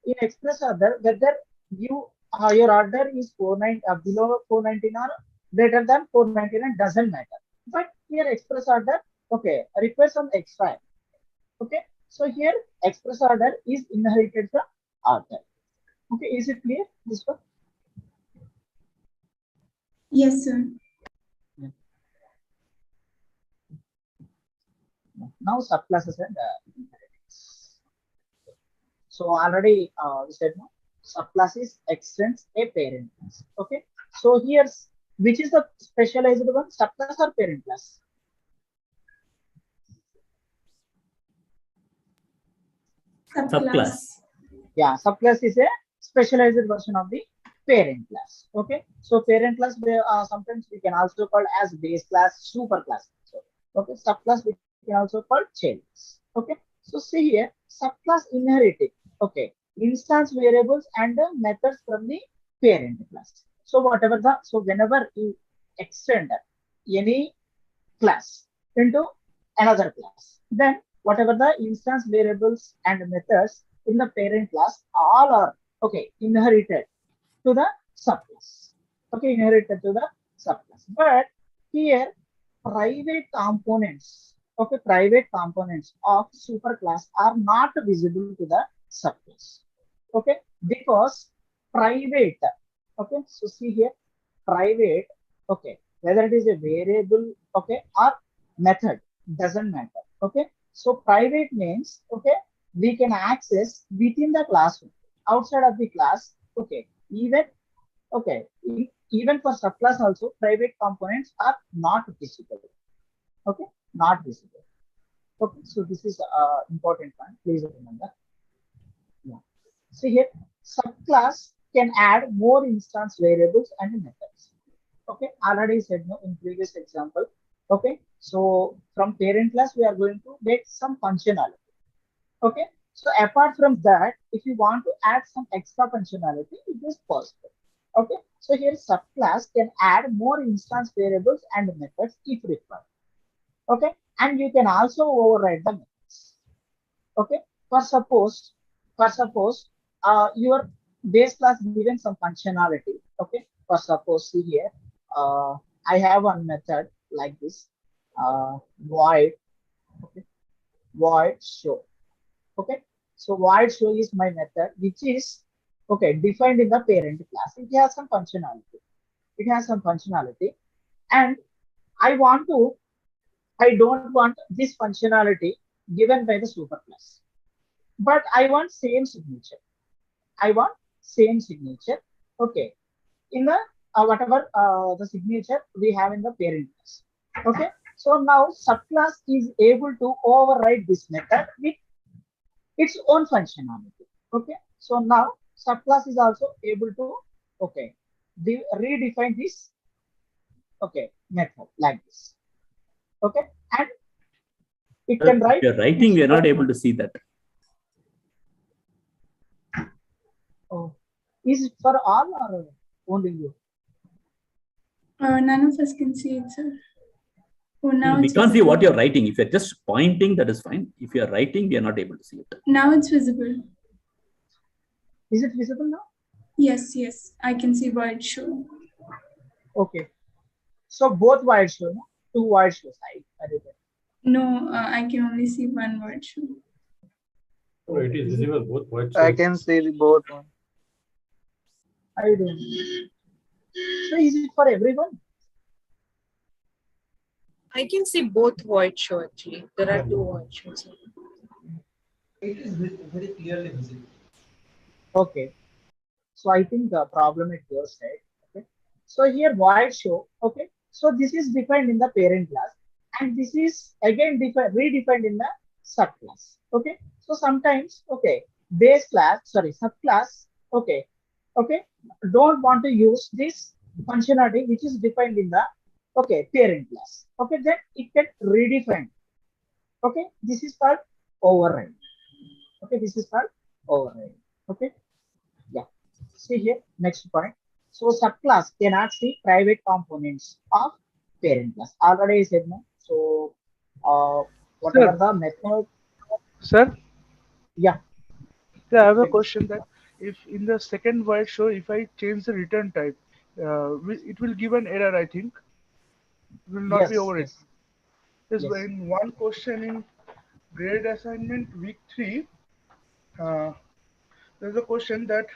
in express order, whether you your order is below 499 or greater than 499 doesn't matter. But here express order requires some extra. Okay, so here express order is inherited from order. Okay, is it clear this one? Yes, sir. Yeah. Now subclasses and inheritance. So already we said no, subclasses extends a parent class. Okay, so here's which is the specialized one, subclass or parent class? Subclass. Yeah, subclass is a specialized version of the parent class. Okay, so parent class sometimes we can also call as base class, super class. Okay, subclass we can also call child class. Okay, so see here subclass inherited. Okay, instance variables and methods from the parent class. So whenever you extend any class into another class, then whatever the instance variables and methods in the parent class all are inherited to the subclass. Inherited to the subclass. But here private components of superclass are not visible to the subclass. Because private, so see here, private, whether it is a variable, or method, doesn't matter. So private means, we can access within the class, outside of the class, even, even for subclass also, private components are not visible, not visible. So this is important point, please remember. Yeah. See here, subclass can add more instance variables and methods. Already said no in previous example. So from parent class we are going to get some functionality. So apart from that, if you want to add some extra functionality, it is possible. So here subclass can add more instance variables and methods if required. And you can also override the methods. For suppose your base class given some functionality. For suppose, see here, I have one method like this, void show. So void show is my method, which is defined in the parent class. It has some functionality. And I don't want this functionality given by the superclass, but I want same signature. In the whatever the signature we have in the parent class. So now subclass is able to override this method with its own functionality. So now subclass is also able to redefine this method like this. And it can write. If you're writing, we are not able to see that. Oh, is it for all or only you? None of us can see it, sir. Oh, now we can't see what you're writing. If you're just pointing, that is fine. If you're writing, we are not able to see it. Now it's visible. Is it visible now? Yes, I can see void show. Okay. So both void show, no? Two void shows. No, I can only see one void show. Oh, it is visible both void shows. I can see both. I don't. So is it for everyone? I can see both void show actually. There are two void shows. It is very clearly visible. Okay. So I think the problem at your side. So here void show. So this is defined in the parent class, and this is again redefined in the subclass. So sometimes base class, subclass. Don't want to use this functionality which is defined in the parent class. Then it can redefine. This is called override. This is called override. Yeah. See here, next point. So subclass cannot see private components of parent class. Already I said no. So whatever the method. Sir? Yeah. I have a question that if in the second void show, if I change the return type, it will give an error, I think. It will not be overwritten. Yes. In one question in grade assignment week 3, there's a question that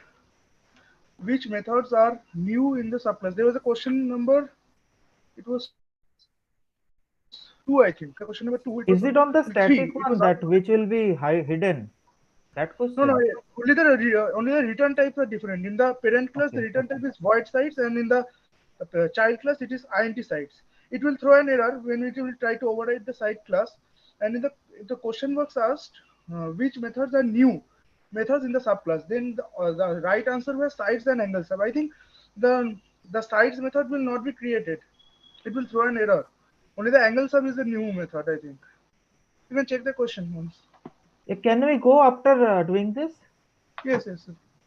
which methods are new in the subclass. There was a question number, it was 2, I think. Question number 2. Is it on the static one that which will be hidden? That question? No, only the return types are different. In the parent class, the return type is void sites, and in the child class, it is int sites. It will throw an error when it will try to override the site class. And in the question was asked which methods are new methods in the subclass. Then the right answer was sites and angle sub. I think the sites method will not be created. It will throw an error. Only the angle sub is the new method, I think. You can check the question once. Can we go after doing this? Yes.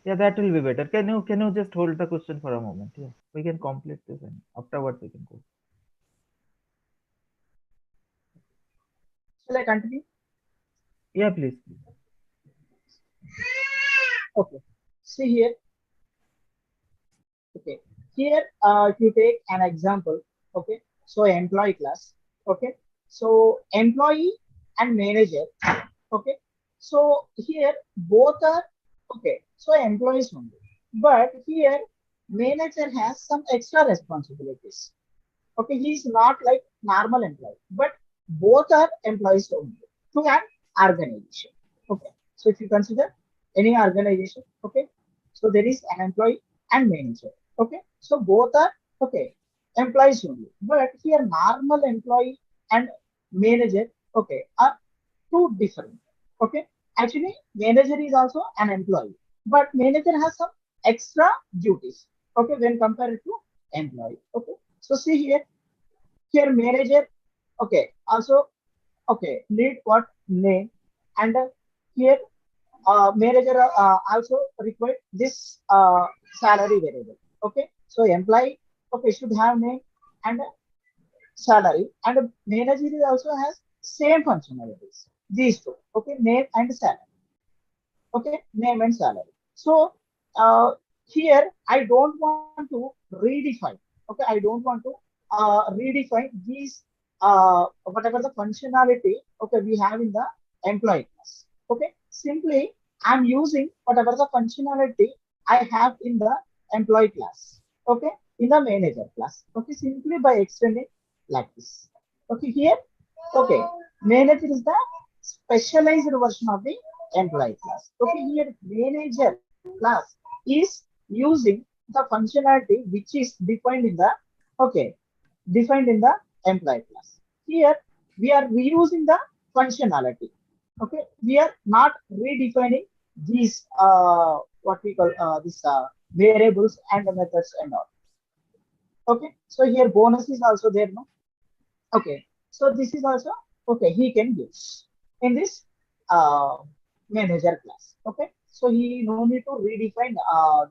Yeah, that will be better. Can you just hold the question for a moment? Yeah, we can complete this and afterwards we can go. Shall I continue? Yeah, please. Okay. See here. Okay. Here, if you take an example, okay. So employee class, okay. So employee and manager, okay. So here both are okay. So employees only, but here manager has some extra responsibilities. Okay, he is not like normal employee, but both are employees only to an organization. Okay, so if you consider any organization, okay, so there is an employee and manager. Okay, so both are okay employees only, but here normal employee and manager, okay, are two different. Okay, actually manager is also an employee, but manager has some extra duties. Okay, when compared to employee. Okay, so see here here manager okay also okay need what name and here manager also require this salary variable. Okay, so employee okay should have name and salary, and manager is also has same functionalities, these two. Okay, name and salary. Okay, name and salary. So uh, here I don't want to redefine. Okay, I don't want to redefine these whatever the functionality okay we have in the employee class. Okay, simply I'm using whatever the functionality I have in the employee class, okay, in the manager class. Okay, simply by extending like this. Okay, here okay manager is the specialized version of the employee class. Okay, here manager class is using the functionality which is defined in the okay defined in the employee class. Here we are reusing the functionality. Okay, we are not redefining these what we call this variables and the methods and all. Okay, so here bonus is also there, no? Okay, so this is also okay. He can use in this uh, manager class. Okay, so he no need to redefine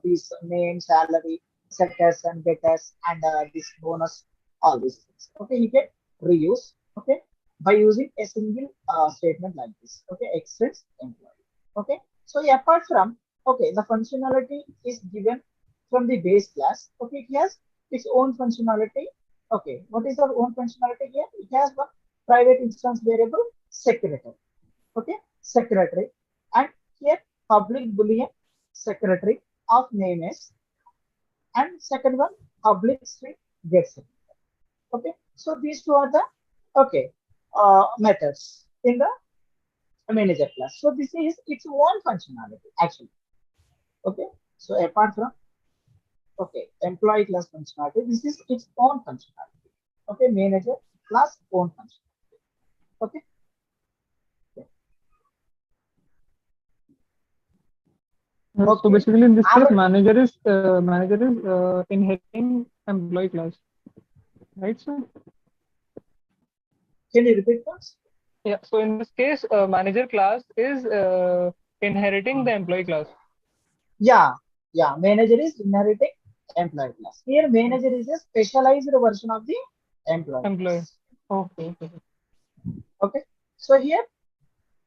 these name, salary, setters and getters and this bonus, all these things. Okay, he can reuse. Okay, by using a single statement like this. Okay, extends employee. Okay, so apart from okay, the functionality is given from the base class. Okay, it has its own functionality. Okay, what is the own functionality here? It has one private instance variable secretary. Okay, secretary, and here public boolean secretary of name is, and second one public string gets it. Okay, so these two are the okay methods in the manager class. So this is its own functionality actually. Okay, so apart from okay employee class functionality, this is its own functionality. Okay, manager class own functionality. Okay. Okay. So basically, in this case, manager is inheriting employee class, right, sir? Can you repeat once? Yeah. So in this case, manager class is inheriting the employee class. Yeah, yeah. Manager is inheriting employee class. Here, manager is a specialized version of the employee. Employee. Okay. Okay. So here,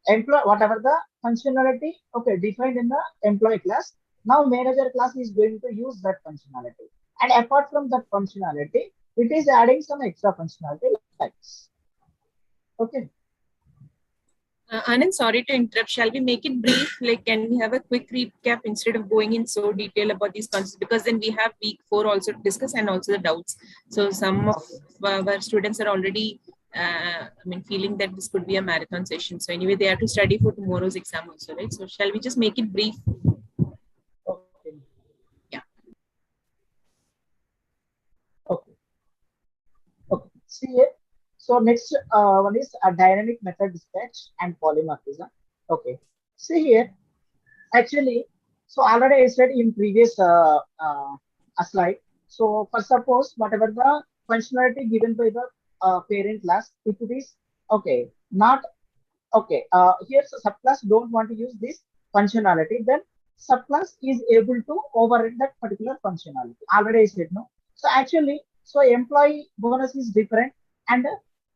employee whatever the functionality okay defined in the employee class. Now, manager class is going to use that functionality, and apart from that functionality, it is adding some extra functionality like this. Okay. Anand, sorry to interrupt. Shall we make it brief? Like, can we have a quick recap instead of going in so detail about these concepts? Because then we have week 4 also to discuss and also the doubts. So some of our students are already, feeling that this could be a marathon session. So anyway, they have to study for tomorrow's exam also, right? So shall we just make it brief? Okay. Yeah. Okay. Okay. See here. So next one is a dynamic method dispatch and polymorphism. Okay. See here. Actually, so already I said in previous slide. So for suppose whatever the functionality given by the parent class, if it is okay, not okay. Here subclass don't want to use this functionality, then subclass is able to override that particular functionality. Already I said no. So actually, so employee bonus is different and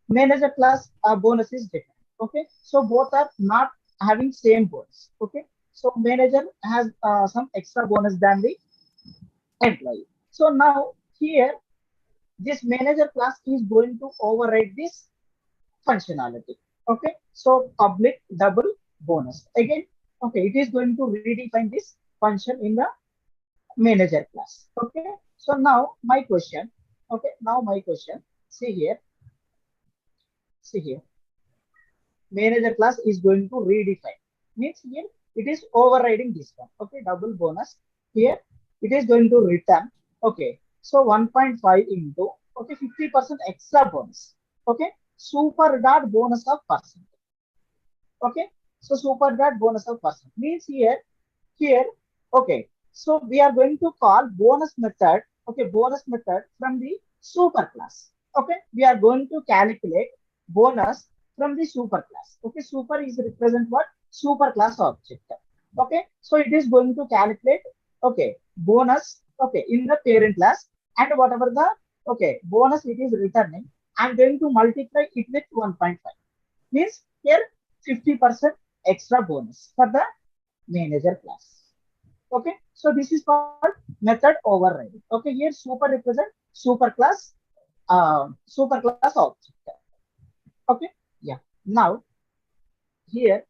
manager class bonus is different. Okay, so both are not having same bonus. Okay, so manager has some extra bonus than the employee. So now here, this manager class is going to override this functionality. Okay, so public double bonus again. Okay, it is going to redefine this function in the manager class. Okay, so now my question. Okay, now my question. See here. See here. Manager class is going to redefine. Means here it is overriding this one. Okay, double bonus. Here it is going to return. Okay, so 1.5 into, okay, 50% extra bonus. Okay, super dot bonus of percent. Okay, so super dot bonus of percent means here, okay, so we are going to call bonus method. Okay, bonus method from the super class. Okay, we are going to calculate bonus from the super class. Okay, super is represent what? Super class object. Okay, so it is going to calculate, okay, bonus, okay, in the parent class, and whatever the, okay, bonus it is returning, I'm going to multiply it with 1.5. Means here 50% extra bonus for the manager class. Okay, so this is called method overriding. Okay, here super represent super class object. Okay, yeah. Now here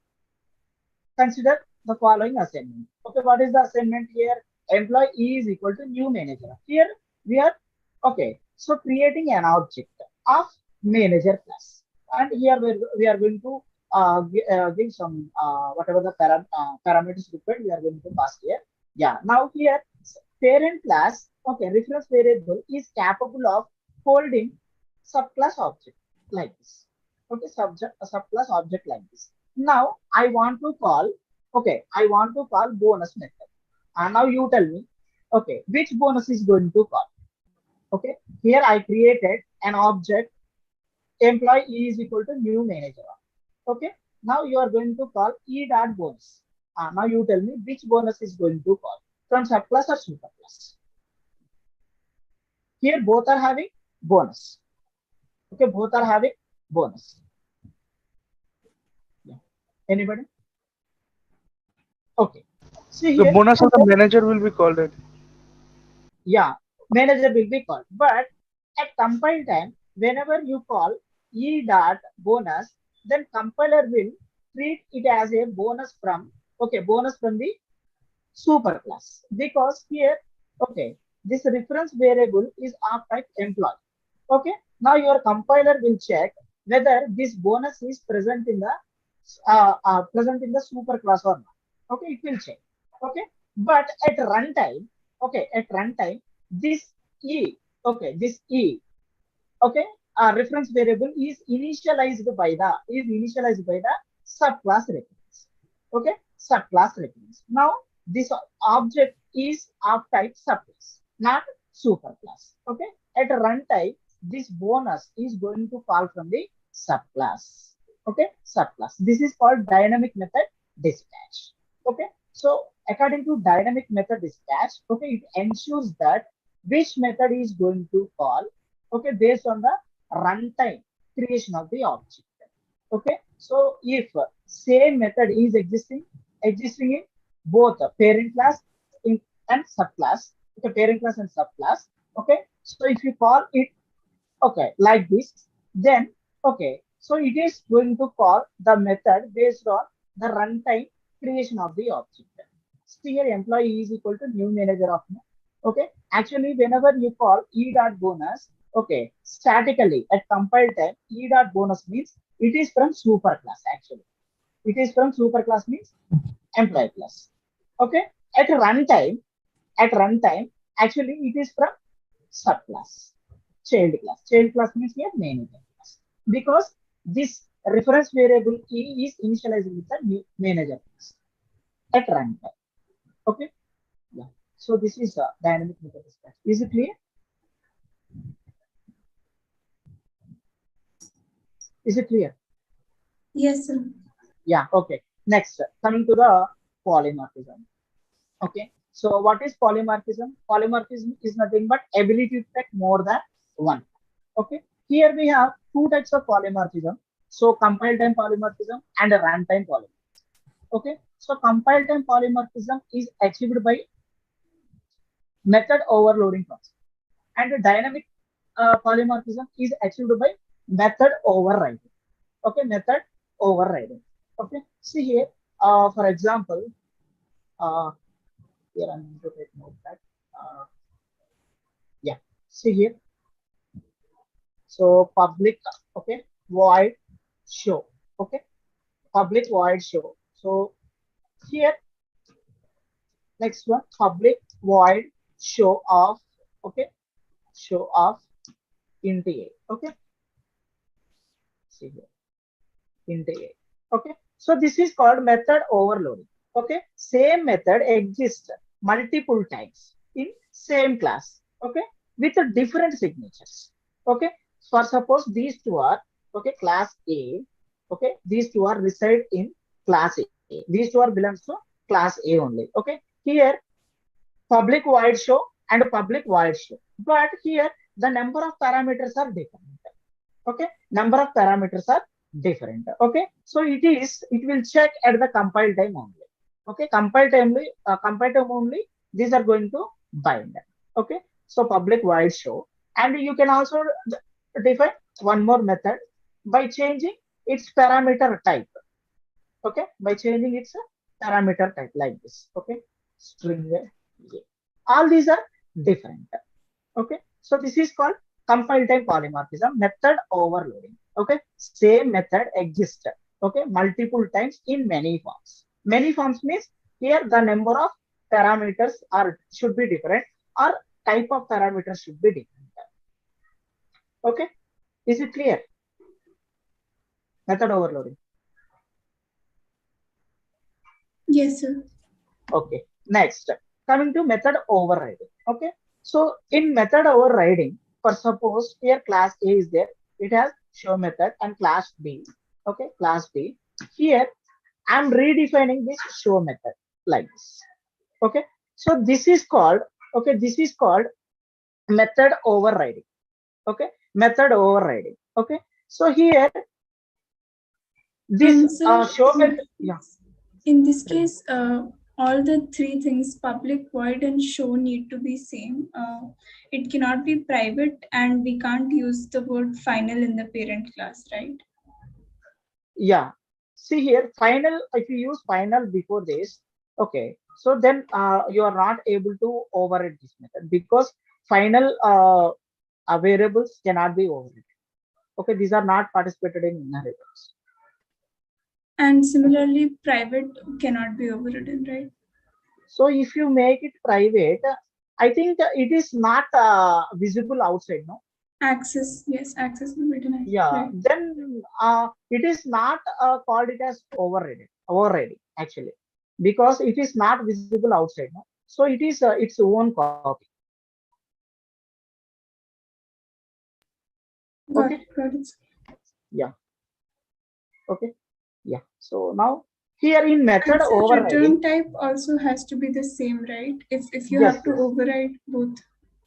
consider the following assignment. Okay, what is the assignment here? Employee is equal to new manager. Here we are, okay, so creating an object of manager class, and here we are going to give some whatever the parameters required, we are going to pass here. Yeah, now here parent class, okay, reference variable is capable of holding subclass object like this. Okay, subclass object like this. Now I want to call, okay, I want to call bonus method. And now you tell me, okay, which bonus is going to call? Okay, here I created an object employee is equal to new manager. Okay, now you are going to call e dot bonus. Now you tell me which bonus is going to call from subclass or superclass. Here both are having bonus. Okay, both are having bonus. Yeah. Anybody? Okay. See The here. bonus of the manager will be called it. Yeah, manager will be called. But at compile time, whenever you call e dot bonus, then compiler will treat it as a bonus from, okay, bonus from the super class, because here, okay, this reference variable is of type employee. Okay, now your compiler will check whether this bonus is present in the super class or not. Okay, it will check. Okay, but at runtime, okay, at runtime, this e, okay, this e, okay, reference variable is initialized by the subclass reference. Okay, subclass reference. Now this object is of type subclass, not superclass. Okay, at runtime, this bonus is going to call from the subclass. Okay, subclass. This is called dynamic method dispatch. Okay, so according to dynamic method dispatch, okay, it ensures that which method is going to call, okay, based on the runtime creation of the object. Okay, so if same method is existing in both parent class and subclass, okay, parent class and subclass. Okay, so if you call it, okay, like this, then, okay, so it is going to call the method based on the runtime creation of the object. So here employee is equal to new manager of, okay, actually whenever you call e dot bonus, okay, statically at compile time, e dot bonus means it is from super class. Actually it is from super class means employee class. Okay, at runtime, actually it is from subclass, child class means here manager class, because this reference variable e is initialized with the manager class at runtime. Okay, yeah, so this is dynamic method dispatch. Is it clear? Is it clear? Yes, sir. Yeah, okay. Next, coming to the polymorphism. Okay. So what is polymorphism? Polymorphism is nothing but ability to take more than one. Okay. Here we have two types of polymorphism. So compile time polymorphism and a runtime polymorphism. Okay. So compile time polymorphism is achieved by method overloading process, and the dynamic polymorphism is achieved by method overriding. Okay, method overriding. Okay, see here, for example, uh, here I'm going to take note that, yeah, see here. So public, okay, void show, okay, public void show. So here, next one, public void show of, okay, show of int a, okay, see here. Int a. Okay, so this is called method overloading. Okay, same method exists multiple times in same class. Okay, with a different signatures. Okay, for suppose these two are, okay, class A. Okay, these two are reside in class A. These two are belongs to class A only. Okay, here public void show and public void show, but here the number of parameters are different. Okay, number of parameters are different. Okay, so it will check at the compile time only. Okay, compile time only these are going to bind. Okay, so public void show, and you can also define one more method by changing its parameter type. Okay, by changing its parameter type like this. Okay, string A. All these are different. Okay, so this is called compile time polymorphism, method overloading. Okay, same method exists, okay, multiple times in many forms. Many forms means here the number of parameters are should be different, or type of parameters should be different. Okay, is it clear? Method overloading. Yes, sir. Okay, next, coming to method overriding. Okay, so in method overriding, for suppose here class A is there, it has show method, and class B, okay, class B, here I'm redefining this show method like this. Okay, so this is called, okay, this is called method overriding. Okay, method overriding. Okay, so here this So show method, yeah. In this case, all the three things, public, void, and show, need to be same. It cannot be private, and we can't use the word final in the parent class, right? Yeah. See here, final, if you use final before this, okay, so then you are not able to override this method, because final variables cannot be overridden. Okay, these are not participated in inheritance. And similarly, private cannot be overridden, right? So if you make it private, I think it is not visible outside, no? Access, yes, access will be denied. Yeah, right. then it is not called it as overriding actually, because it is not visible outside, no? So it is its own copy. Okay. Got it. Yeah. Okay. Yeah. So now here in method and overriding, return type also has to be the same, right? If you yes, have to override both.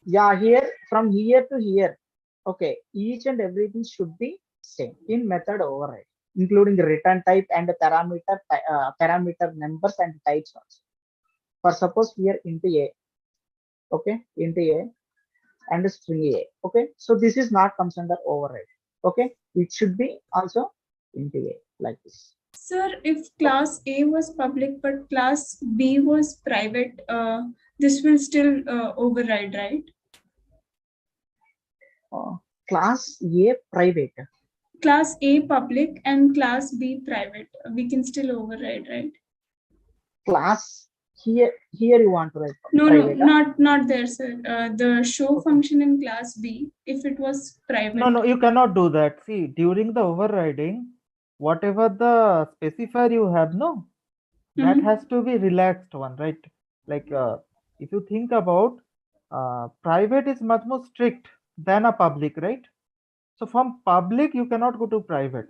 Yeah, here from here to here, okay, each and everything should be same in method override, including the return type and the parameter numbers and types also. For suppose here int a, okay, int a and string a, okay, so this is not comes under override. Okay, it should be also int a like this. Sir, if class A was public but class B was private, this will still override, right? Class A private. Class A public and class B private. We can still override, right? Class here you want to write no private, not there, sir. The show function in class B, if it was private. No, you cannot do that. See, during the overriding, whatever the specifier you have, no, that has to be relaxed one, right? Like if you think about private is much more strict than a public, right? So from public you cannot go to private,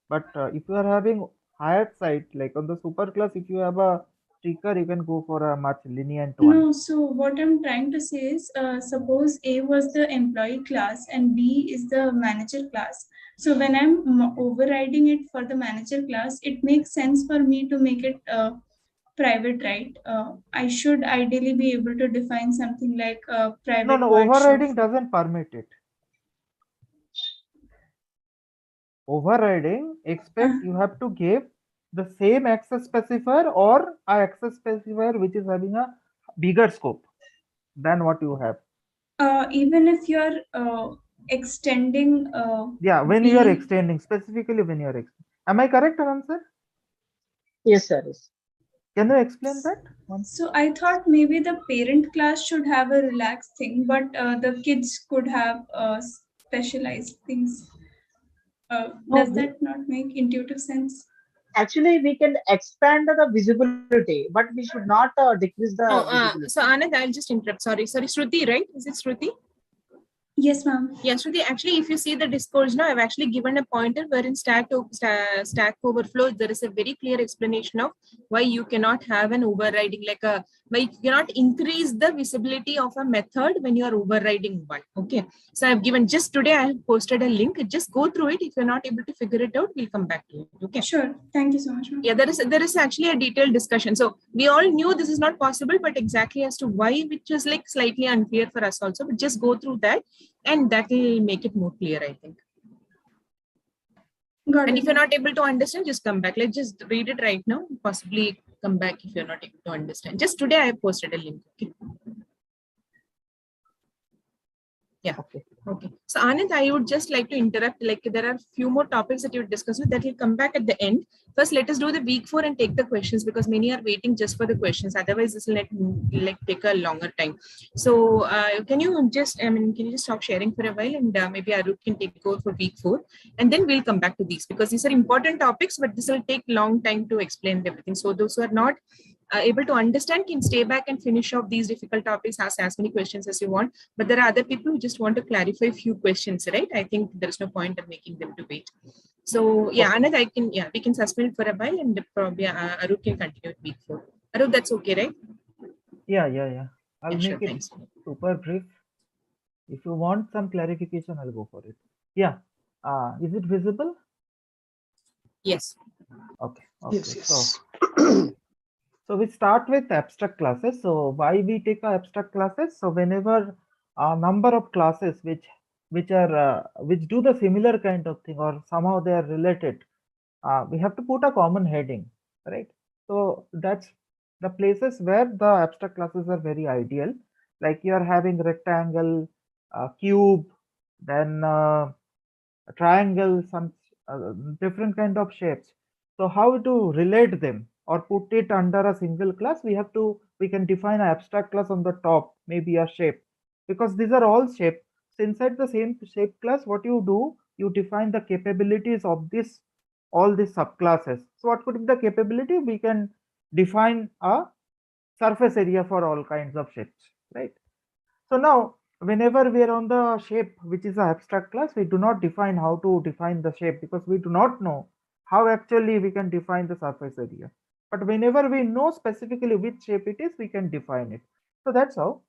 but if you are having higher side, like on the superclass, if you have a stricter, you can go for a much lenient one. No, so what I'm trying to say is, suppose A was the employee class and B is the manager class. So when I'm overriding it for the manager class, it makes sense for me to make it private, right? I should ideally be able to define something like a private No, overriding doesn't permit it. Overriding expect you have to give the same access specifier or a access specifier which is having a bigger scope than what you have. Even if you're extending. Yeah, when you are extending, specifically when you are extending. Am I correct, answer? Yes, sir. Yes. Can you explain that? So I thought maybe the parent class should have a relaxed thing, but the kids could have specialized things. Does that not make intuitive sense? Actually, we can expand the visibility, but we should not decrease the visibility. So Anand, I'll just interrupt. Sorry, Shruti, right? Is it Shruti? Yes, ma'am. Yeah, Shruti, actually, if you see the discourse now, I've actually given a pointer where in Stack Overflow, there is a very clear explanation of why you cannot have an overriding, why you cannot increase the visibility of a method when you are overriding one. Okay. So I've given just today, I have posted a link. Just go through it. If you're not able to figure it out, we'll come back to it. Okay. Sure. Thank you so much. Yeah, there is actually a detailed discussion. So we all knew this is not possible, but exactly as to why, which is like slightly unclear for us also, but just go through that and that will make it more clear, I think. And if you're not able to understand, just come back. Let's just read it right now. Possibly come back if you're not able to understand. Just today I have posted a link. Okay. Yeah. Okay. So Anand, I would just like to interrupt. Like there are few more topics that you discussed that will come back at the end. First, let us do the week 4 and take the questions because many are waiting just for the questions. Otherwise, this will take a longer time. So can you just stop sharing for a while and maybe Arup can take over for week 4 and then we'll come back to these because these are important topics, but this will take long time to explain everything. So those who are not able to understand can stay back and finish off these difficult topics, ask as many questions as you want. But there are other people who just want to clarify a few questions, right? I think there's no point of making them to wait. So yeah, Anand, we can suspend for a while and probably Arup can continue with week 4. Arup, that's okay, right? Yeah. I'll make it super brief. If you want some clarification, I'll go for it. Yeah. Is it visible? Yes. Okay. Yes. So we start with abstract classes. So why we take abstract classes? So whenever a number of classes which do the similar kind of thing or somehow they are related, we have to put a common heading, right? So that's the places where the abstract classes are very ideal. Like you are having rectangle, cube, then a triangle, some different kind of shapes. So how to relate them or put it under a single class? We can define an abstract class on the top, maybe a shape, because these are all shape. So inside the same shape class, what you do, you define the capabilities of all these subclasses. So what could be the capability? We can define a surface area for all kinds of shapes, right? So now, whenever we are on the shape, which is an abstract class, we do not define how to define the shape because we do not know how actually we can define the surface area. But whenever we know specifically which shape it is, we can define it. So that's how.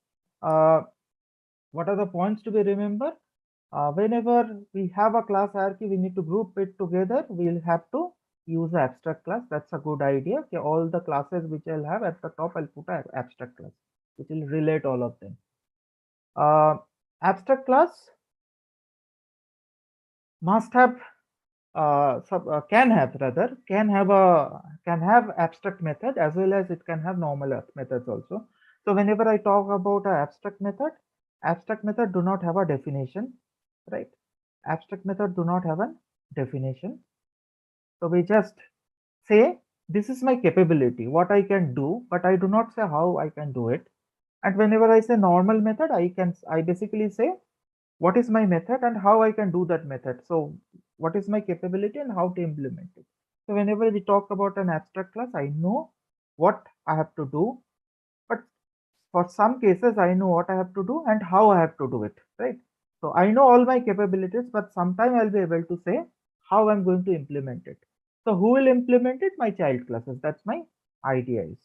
What are the points to be remembered? Whenever we have a class hierarchy, we need to group it together. We'll have to use an abstract class. That's a good idea. Okay, all the classes which I'll have at the top, I'll put an abstract class, which will relate all of them. Abstract class must have can have abstract method as well as it can have normal methods also. So whenever I talk about an abstract method do not have a definition, right? Abstract method do not have a definition. So we just say this is my capability, what I can do, but I do not say how I can do it. And whenever I say normal method, I basically say what is my method and how I can do that method. So what is my capability and how to implement it. So whenever we talk about an abstract class, I know what I have to do, but for some cases, I know what I have to do and how I have to do it, right? So I know all my capabilities, but sometime I'll be able to say how I'm going to implement it. So who will implement it? My child classes. That's my idea is.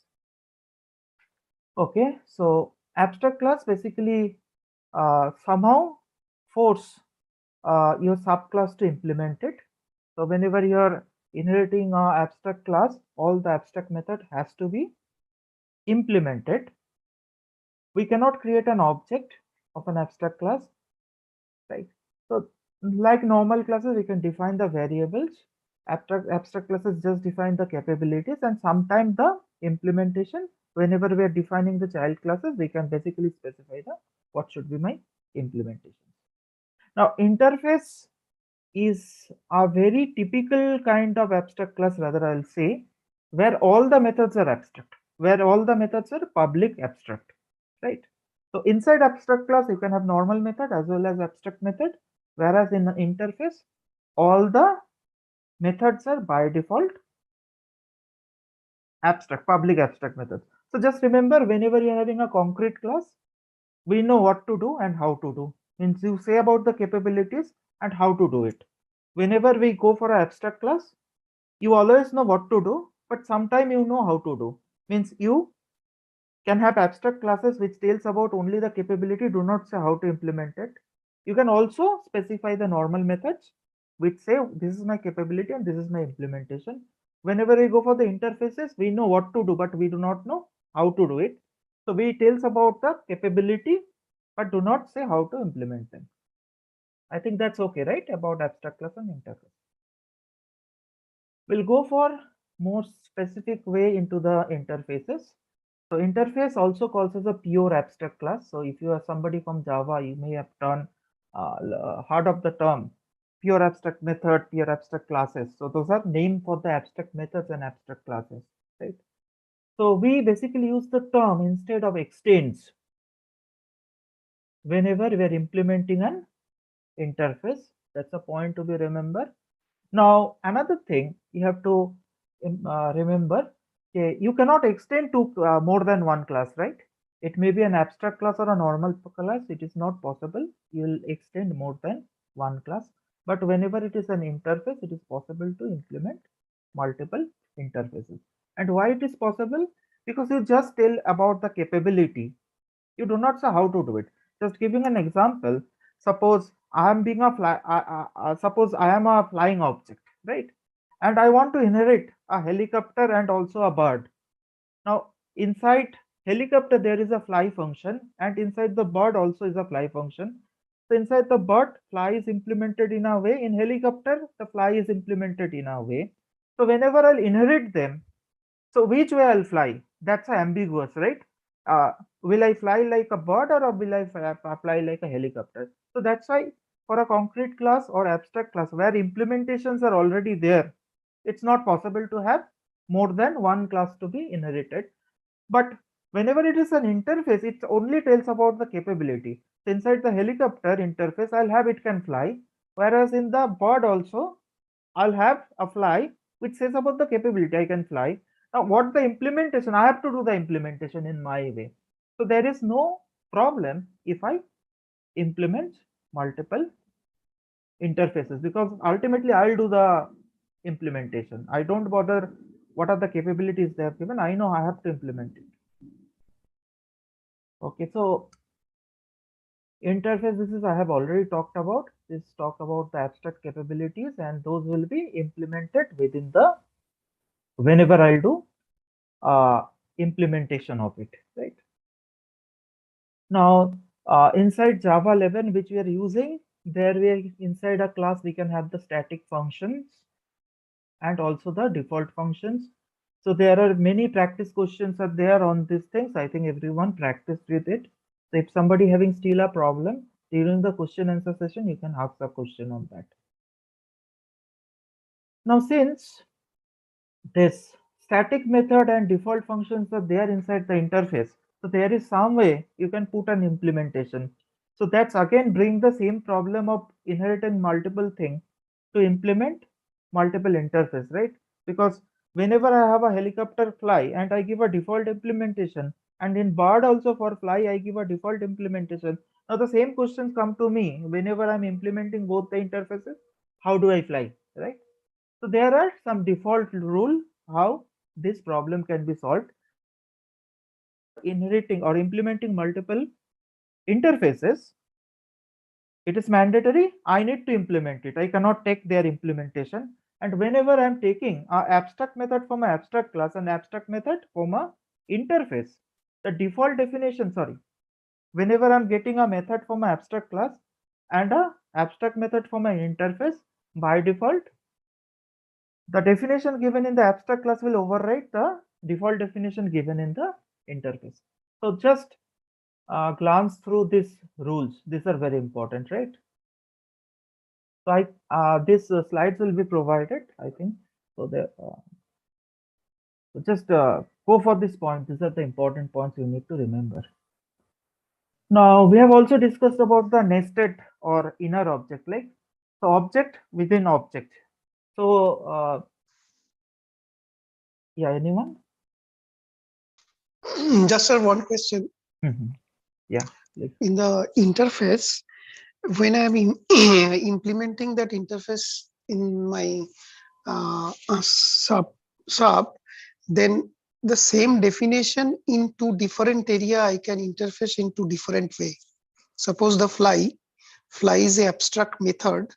Okay, so abstract class basically somehow force your subclass to implement it. So whenever you're inheriting a abstract class, all the abstract method has to be implemented. We cannot create an object of an abstract class, right? So like normal classes, we can define the variables. Abstract classes just define the capabilities, and sometimes the implementation. Whenever we are defining the child classes, we can basically specify the what should be my implementation. Now interface is a very typical kind of abstract class, rather I'll say, where all the methods are abstract, where all the methods are public abstract, right? So inside abstract class, you can have normal method as well as abstract method, whereas in the interface, all the methods are by default abstract, public abstract methods. So just remember, whenever you're having a concrete class, we know what to do and how to do. Means you say about the capabilities and how to do it. Whenever we go for an abstract class, you always know what to do, but sometime you know how to do. Means you can have abstract classes which tells about only the capability, do not say how to implement it. You can also specify the normal methods which say this is my capability and this is my implementation. Whenever we go for the interfaces, we know what to do, but we do not know how to do it. So we tells about the capability, but do not say how to implement them. I think that's okay, right? About abstract class and interface. We'll go for more specific way into the interfaces. So interface also calls as a pure abstract class. So if you are somebody from Java, you may have done heard of the term pure abstract method, pure abstract classes. So those are named for the abstract methods and abstract classes, right? So we basically use the term instead of extends whenever we are implementing an interface. That's a point to be remembered. Now, another thing you have to remember, okay, you cannot extend to more than one class, right? It may be an abstract class or a normal class. It is not possible. You will extend more than one class. But whenever it is an interface, it is possible to implement multiple interfaces. And why it is possible? Because you just tell about the capability. You do not say how to do it. Just giving an example, suppose I am being a suppose I am a flying object, right? And I want to inherit a helicopter and also a bird. Now inside helicopter there is a fly function, and inside the bird also is a fly function. So inside the bird, fly is implemented in a way. In helicopter, the fly is implemented in a way. So whenever I'll inherit them, so which way I'll fly? That's ambiguous, right? Will I fly like a bird or will I fly like a helicopter? So that's why for a concrete class or abstract class where implementations are already there, it's not possible to have more than one class to be inherited. But whenever it is an interface, it only tells about the capability. So inside the helicopter interface, I'll have it can fly, whereas in the bird also, I'll have a fly which says about the capability I can fly. Now, what the implementation? I have to do the implementation in my way. So there is no problem if I implement multiple interfaces, because ultimately I'll do the implementation. I don't bother what are the capabilities they have given. I know I have to implement it. Okay, so interface, this is I have already talked about. This talk about the abstract capabilities, and those will be implemented within the whenever I'll do implementation of it, right? Now, inside Java 11, which we are using, there we are inside a class, we can have the static functions and also the default functions. So there are many practice questions are there on these things. I think everyone practiced with it. So if somebody having still a problem during the question answer session, you can ask a question on that. Now, since this static method and default functions are there inside the interface, so there is some way you can put an implementation. So that's again bring the same problem of inheriting multiple things to implement multiple interface, right? Because whenever I have a helicopter fly and I give a default implementation, and in bird also for fly I give a default implementation. Now the same questions come to me whenever I'm implementing both the interfaces. How do I fly, right? So there are some default rule how this problem can be solved. inheriting or implementing multiple interfaces, it is mandatory. I need to implement it. I cannot take their implementation. And whenever I'm taking an abstract method from an abstract class and abstract method from a interface, the default definition, whenever I'm getting a method from an abstract class and a abstract method from an interface, by default, the definition given in the abstract class will override the default definition given in the interface. So just glance through these rules. These are very important, right? So these slides will be provided, I think. So just go for this point. These are the important points you need to remember. Now we have also discussed about the nested or inner object, like the object within object. So yeah, anyone? Just sir, one question. Yeah. In the interface, when I'm implementing that interface in my sub, then the same definition in two different area I can interface into different way. Suppose the fly is a abstract method,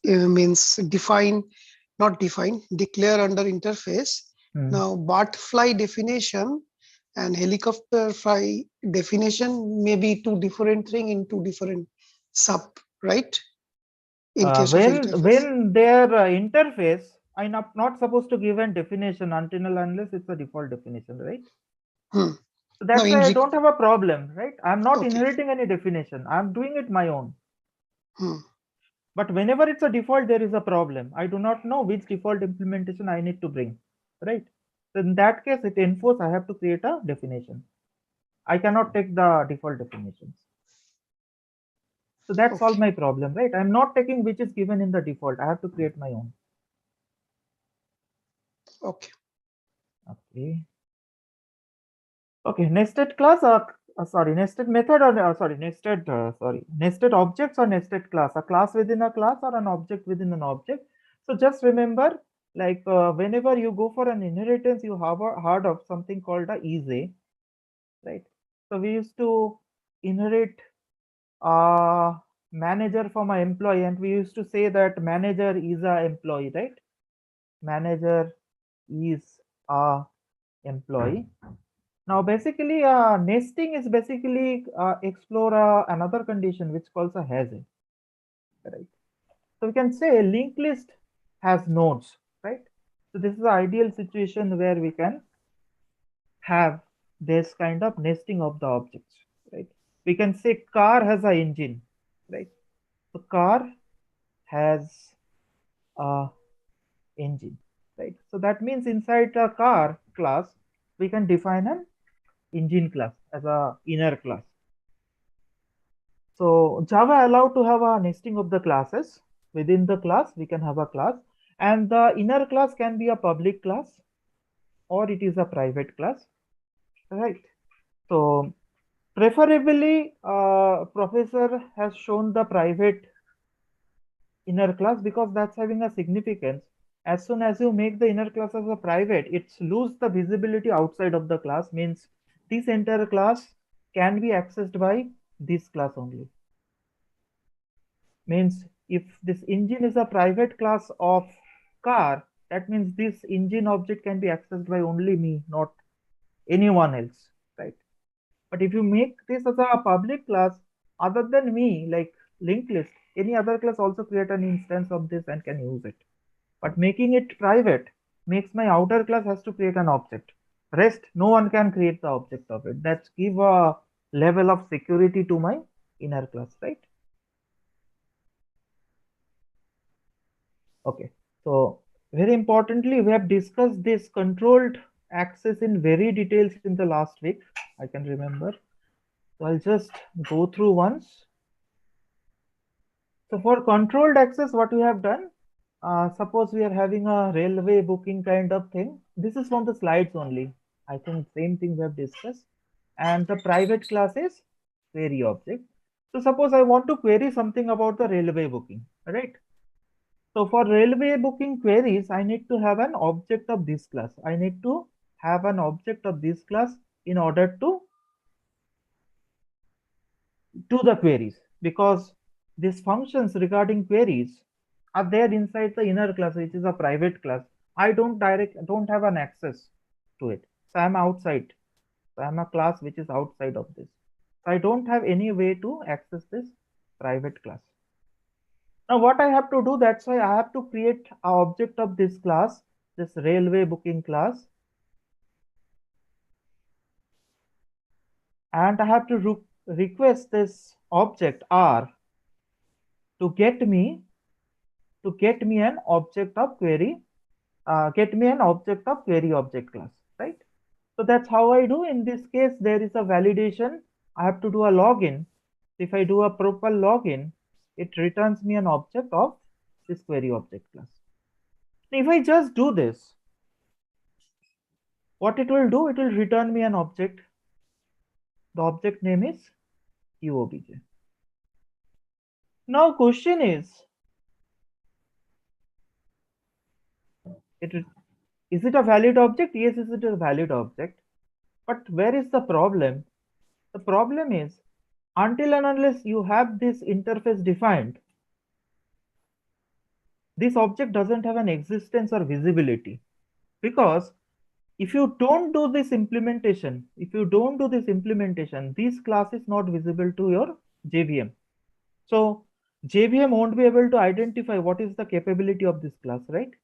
means declare under interface. Now butterfly definition and helicopter fly definition may be two different thing in two different sub, right? In case of interface. When their interface, I'm not supposed to give a definition until unless it's a default definition, right? So that's why I don't have a problem, right? I'm not inheriting any definition. I'm doing it my own. But whenever it's a default, there is a problem. I do not know which default implementation I need to bring, right? So in that case, it enforces I have to create a definition. I cannot take the default definitions. So that solves my problem, right? I'm not taking which is given in the default. I have to create my own. Okay. Nested class or nested method or nested objects or nested class, a class within a class or an object within an object. So just remember, like whenever you go for an inheritance, you have heard of something called a easy, right? So we used to inherit a manager from an employee, and we used to say that manager is a employee, right? Manager is a employee. Now, basically, nesting is basically explore another condition which calls a has a, right? So we can say a linked list has nodes, right? So this is the ideal situation where we can have this kind of nesting of the objects, right? We can say car has an engine, right? So car has a engine, right? So that means inside the car class, we can define an engine class as a inner class. So Java allowed to have a nesting of the classes. Within the class, we can have a class, and the inner class can be a public class or it is a private class, right? So preferably, professor has shown the private inner class because that's having a significance. As soon as you make the inner class as a private, it's lose the visibility outside of the class, means this entire class can be accessed by this class only. Means if this engine is a private class of car, that means this engine object can be accessed by only me, not anyone else, right? But if you make this as a public class, other than me, like linked list, any other class also create an instance of this and can use it. But making it private makes my outer class has to create an object. Rest, no one can create the object of it. That's give a level of security to my inner class, right? Okay, so very importantly, we have discussed this controlled access in very details in the last week. I can remember. So I'll just go through once. So for controlled access, what we have done, suppose we are having a railway booking kind of thing. This is from the slides only. I think same thing we have discussed. And the private class is query object. So suppose I want to query something about the railway booking, right? So for railway booking queries, I need to have an object of this class. I need to have an object of this class in order to do the queries, because these functions regarding queries are there inside the inner class, which is a private class. I don't have an access to it. So I'm outside. So I'm a class which is outside of this. So I don't have any way to access this private class. Now what I have to do, that's why I have to create an object of this class, this railway booking class. And I have to request this object R to get me an object of query, object class, right? So that's how I do. In this case, there is a validation. I have to do a login. If I do a proper login, it returns me an object of this query object class. If I just do this, what it will do, it will return me an object. The object name is QOBJ. Now question is it a valid object? Yes, is it a valid object? But where is the problem? The problem is, until and unless you have this interface defined, this object doesn't have an existence or visibility. Because if you don't do this implementation, this class is not visible to your JVM. So JVM won't be able to identify what is the capability of this class, right?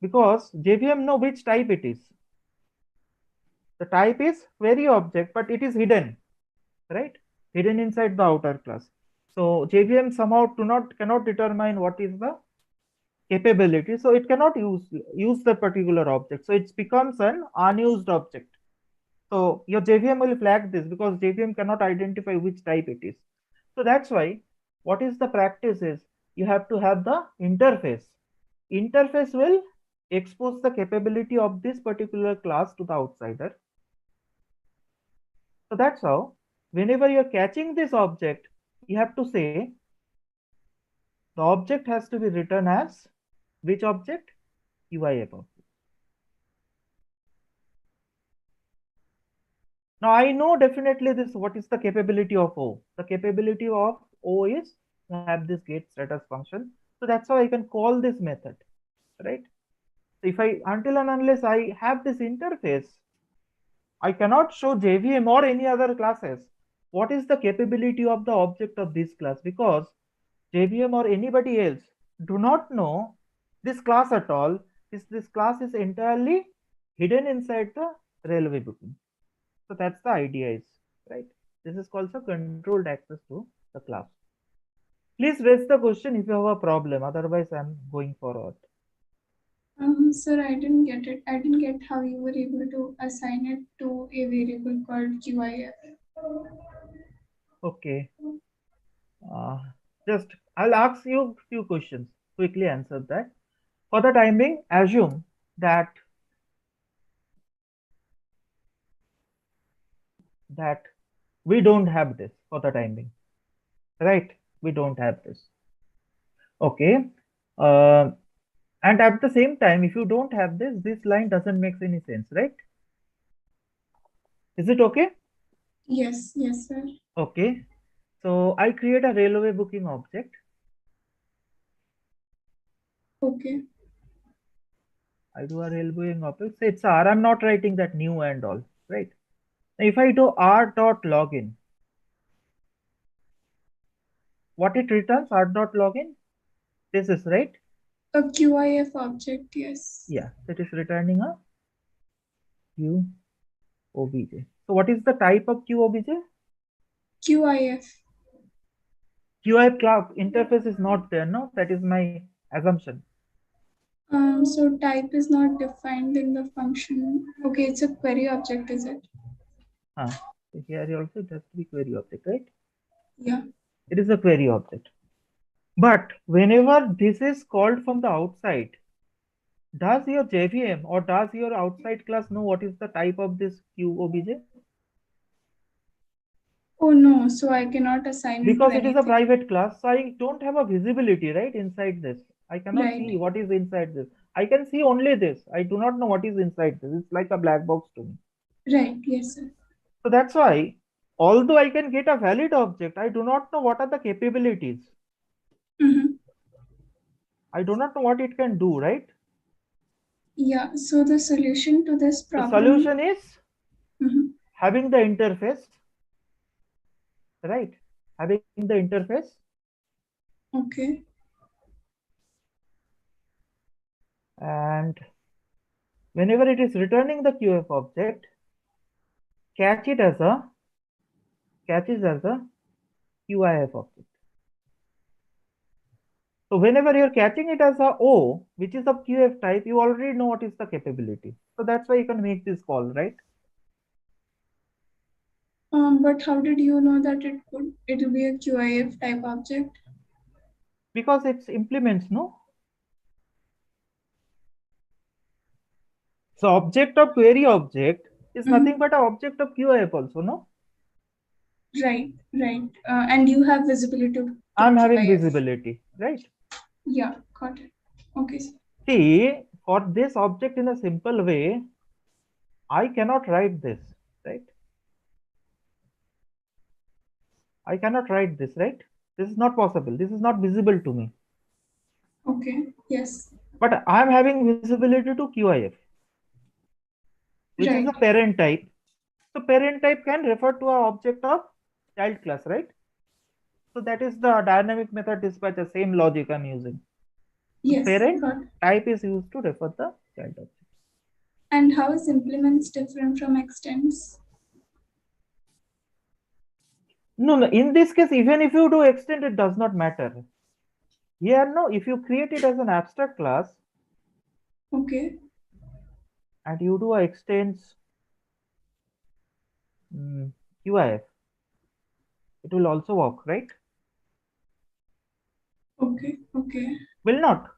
Because JVM know which type it is. The type is query object, but it is hidden, right? Hidden inside the outer class. So JVM somehow cannot determine what is the capability. So it cannot use the particular object. So it becomes an unused object. So your JVM will flag this because JVM cannot identify which type it is. So that's why what is the practice is you have to have the interface. Interface will expose the capability of this particular class to the outsider. So that's how whenever you're catching this object, you have to say the object has to be written as which object? UIF object. Now I know definitely this, what is the capability of O? The capability of O is to have this get status function. So that's how I can call this method, right? So if until and unless I have this interface, I cannot show JVM or any other classes what is the capability of the object of this class, because JVM or anybody else do not know this class at all. This class is entirely hidden inside the railway booking. So that's the idea is, right? This is called a controlled access to the class. Please raise the question if you have a problem. Otherwise, I'm going forward. Sir, I didn't get it. I didn't get how you were able to assign it to a variable called QIF. Okay. Just I'll ask you a few questions. Quickly answer that. For the time being, assume that we don't have this for the time being, right? We don't have this. Okay. And at the same time, if you don't have this line doesn't make any sense, right? Is it okay? Yes, sir. Okay. So I create a railway booking object. Okay. I do a railway booking object. Say it's R. I'm not writing that new and all, right? If I do r.login, what it returns, r.login, this is right? A QIF object, yes. Yeah, it is returning a QOBJ. So what is the type of QOBJ? QIF. QIF class interface is not there, no? That is my assumption. So type is not defined in the function. Okay, it's a query object, is it? So here also it has to be query object, right? Yeah. It is a query object. But whenever this is called from the outside, does your JVM or does your outside class know what is the type of this QOBJ? Oh no, so I cannot assign because it is a private class, so I don't have a visibility, right, inside this. I cannot see what is inside this. I can see only this. I do not know what is inside this. It's like a black box to me. Right. Yes, sir. So that's why, although I can get a valid object, I do not know what are the capabilities. I do not know what it can do, right? Yeah. So the solution to this problem. The solution is having the interface, right? Having the interface. Okay. And whenever it is returning the QF object, catch it as a QIF object. So whenever you're catching it as a O, which is of QF type, you already know what is the capability. So that's why you can make this call, right? But how did you know that it will be a QIF type object? Because it's implements, no? So object of query object is nothing but an object of QIF also, no? Right, right. And you have visibility to I'm having QIF. visibility, right? Yeah, got it. Okay. See, for this object in a simple way, I cannot write this, right? I cannot write this, right? This is not possible. This is not visible to me. Okay, yes. But I'm having visibility to QIF, which is a parent type. So parent type can refer to an object of child class, right? So that is the dynamic method dispatcher, same logic I'm using. Yes. Parent type is used to refer the child object. And how is implements different from extends? No, in this case, even if you do extend, it does not matter. Here, no, if you create it as an abstract class, okay, and you do a extends QIF, it will also work, right? Okay, okay. Will not.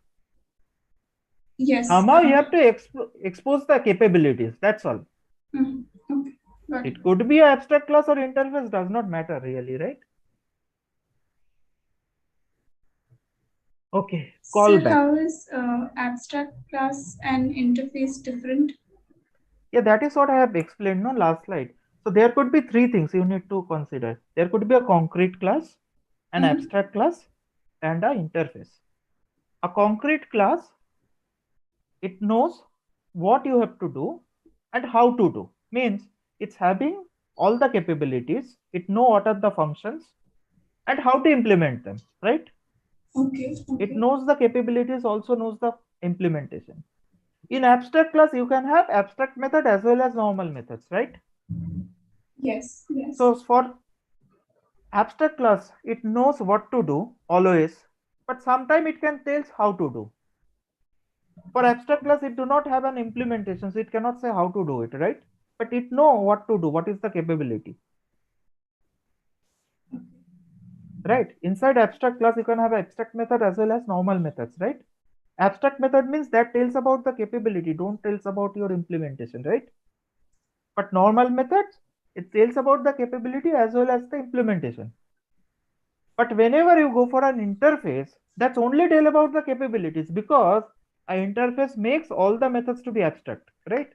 Yes. Somehow you have to expose the capabilities. That's all. Okay. It could be an abstract class or interface, does not matter really, right? Okay, callback. So how is abstract class and interface different? Yeah, that is what I have explained on last slide. So there could be three things you need to consider. There could be a concrete class, an abstract class, and an interface. A concrete class, it knows what you have to do and how to do. Means it's having all the capabilities, it know what are the functions and how to implement them, right? Okay. It knows the capabilities, also knows the implementation. In abstract class, you can have abstract method as well as normal methods, right? Yes, yes. So for abstract class, it knows what to do always, but sometimes it can tell how to do. For abstract class, it do not have an implementation, so it cannot say how to do it, right? But it know what to do, what is the capability. Right? Inside abstract class, you can have abstract method as well as normal methods, right? Abstract method means that tells about the capability, don't tells about your implementation, right? But normal methods, it tells about the capability as well as the implementation. But whenever you go for an interface, that's only tell about the capabilities, because an interface makes all the methods to be abstract, right?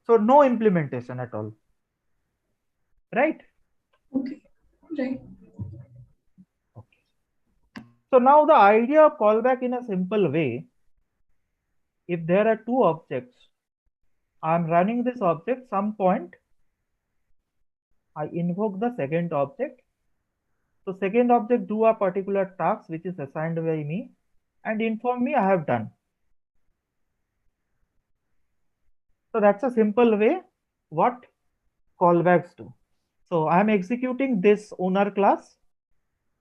So no implementation at all, right? Okay, right. Okay. So now the idea of callback in a simple way, if there are two objects, I'm running this object, some point, I invoke the second object. So second object do a particular task which is assigned by me and inform me I have done. So that's a simple way what callbacks do. So I'm executing this owner class.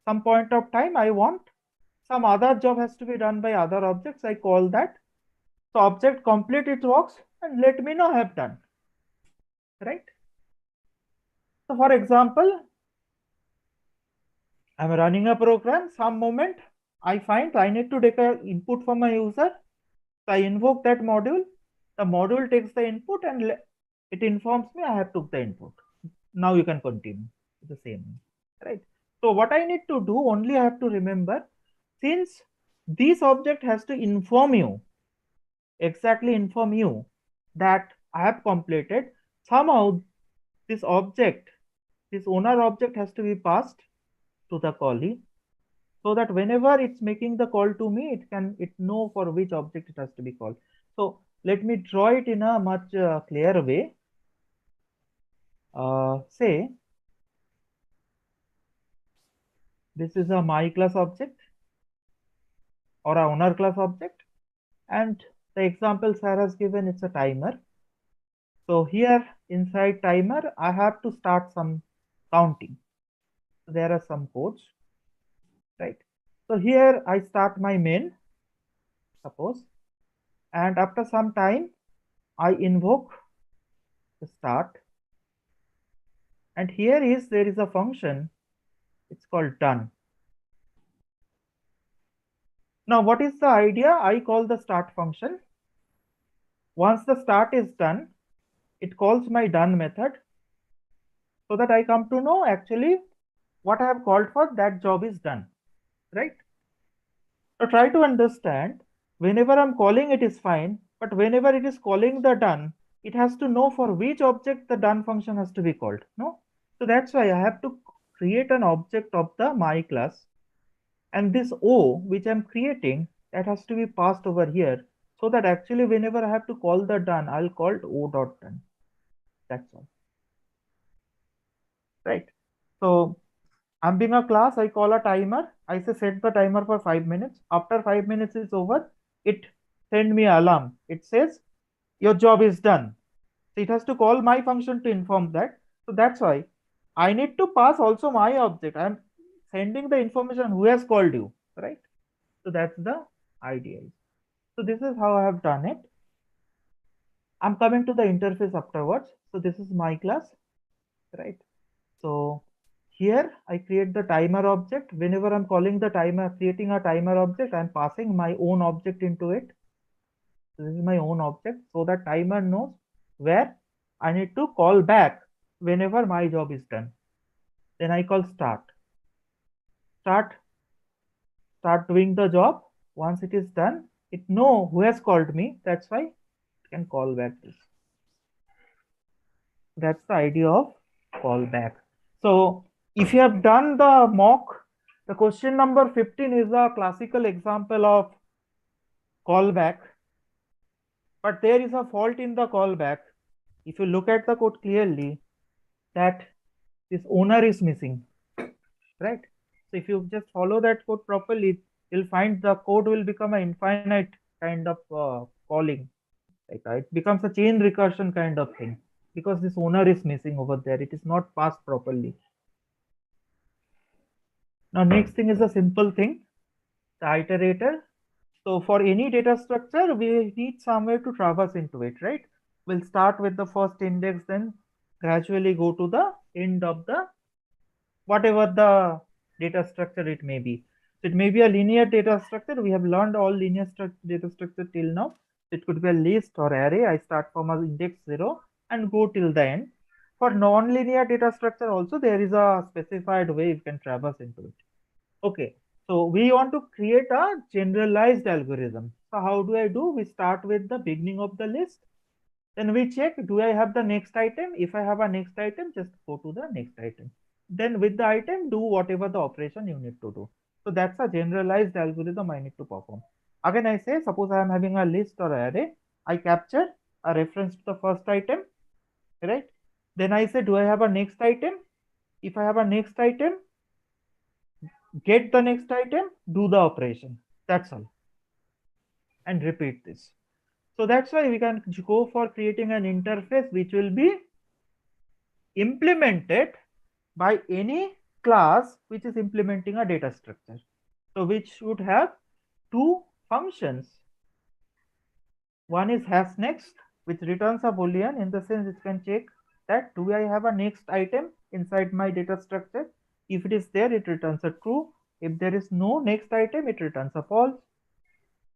Some point of time I want some other job has to be done by other objects. I call that. So object complete its works and let me know I have done. Right? So for example, I'm running a program. Some moment I find I need to take an input from my user. So I invoke that module. The module takes the input and it informs me I have took the input. Now you can continue the same, right? So what I need to do, only I have to remember, since this object has to inform you exactly inform you that I have completed. Somehow this object, this owner object has to be passed to the callee, so that whenever it's making the call to me, it know for which object it has to be called. So let me draw it in a much clearer way. Say this is a my class object or a owner class object, and the example Sir has given, it's a timer. So here inside timer, I have to start some counting. There are some codes, right? So here I start my main, suppose, and after some time I invoke the start, and here there is a function, it's called done. Now what is the idea? I call the start function. Once the start is done, it calls my done method, so that I come to know actually what I have called for, that job is done, right? So try to understand, whenever I'm calling it is fine, but whenever it is calling the done, it has to know for which object the done function has to be called, no? So that's why I have to create an object of the my class, and this O which I'm creating, that has to be passed over here, so that actually whenever I have to call the done, I'll call it O dot done. That's all, right? So I'm being a class, I call a timer, I say set the timer for 5 minutes. After 5 minutes is over, it send me an alarm. It says your job is done. So it has to call my function to inform that. So that's why I need to pass also my object. I'm sending the information who has called you, right? So that's the idea. So this is how I have done it. I'm coming to the interface afterwards. So this is my class, right? So here I create the timer object. Whenever I'm calling the timer, creating a timer object, I'm passing my own object into it. So this is my own object, so that timer knows where I need to call back whenever my job is done. Then I call start. Start doing the job. Once it is done, it know who has called me. That's why it can call back this. That's the idea of callback. So if you have done the mock, the question number 15 is a classical example of callback, but there is a fault in the callback. If you look at the code clearly, that this owner is missing, right? So if you just follow that code properly, you'll find the code will become an infinite kind of calling. Like it becomes a chain recursion kind of thing, because this owner is missing over there. It is not passed properly. Now next thing is a simple thing, the iterator. So for any data structure, we need somewhere to traverse into it, right? We'll start with the first index, then gradually go to the end of the whatever the data structure it may be. So it may be a linear data structure. We have learned all linear data structure till now. It could be a list or array. I start from a index 0 and go till the end. For non-linear data structure also, there is a specified way you can traverse into it. Okay, so we want to create a generalized algorithm. So how do I do? We start with the beginning of the list. Then we check, do I have the next item? If I have a next item, just go to the next item. Then with the item, do whatever the operation you need to do. So that's a generalized algorithm I need to perform. Again, I say, suppose I am having a list or array. I capture a reference to the first item, right? Then I say, do I have a next item? If I have a next item, get the next item, do the operation. That's all. And repeat this. So that's why we can go for creating an interface which will be implemented by any class which is implementing a data structure. So which should have two functions. One is hash next, which returns a boolean, in the sense it can check that do I have a next item inside my data structure. If it is there, it returns a true. If there is no next item, it returns a false.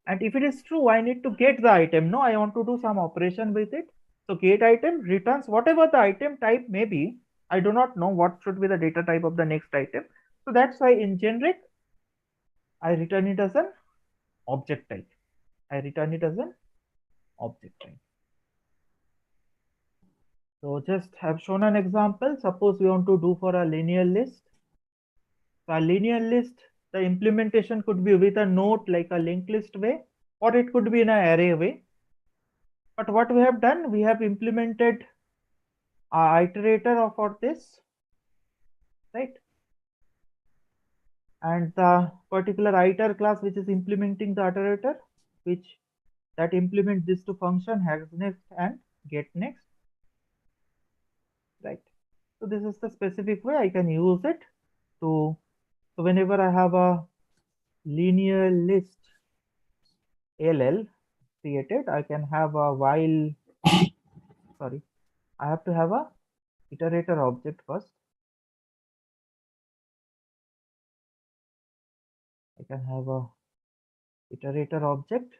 And if it is true, I need to get the item. No, I want to do some operation with it. So get item returns whatever the item type may be. I do not know what should be the data type of the next item. So that's why in generic, I return it as an object type. I return it as an object type. So just have shown an example. Suppose we want to do for a linear list. So a linear list, the implementation could be with a note like a linked list way, or it could be in an array way. But what we have done, we have implemented a iterator for this, right? And the particular iter class which is implementing the iterator, which that implements this to function has next and get next, right? So this is the specific way I can use it to, so whenever I have a linear list LL created, I can have a while, sorry, I have to have a iterator object first. I can have a iterator object.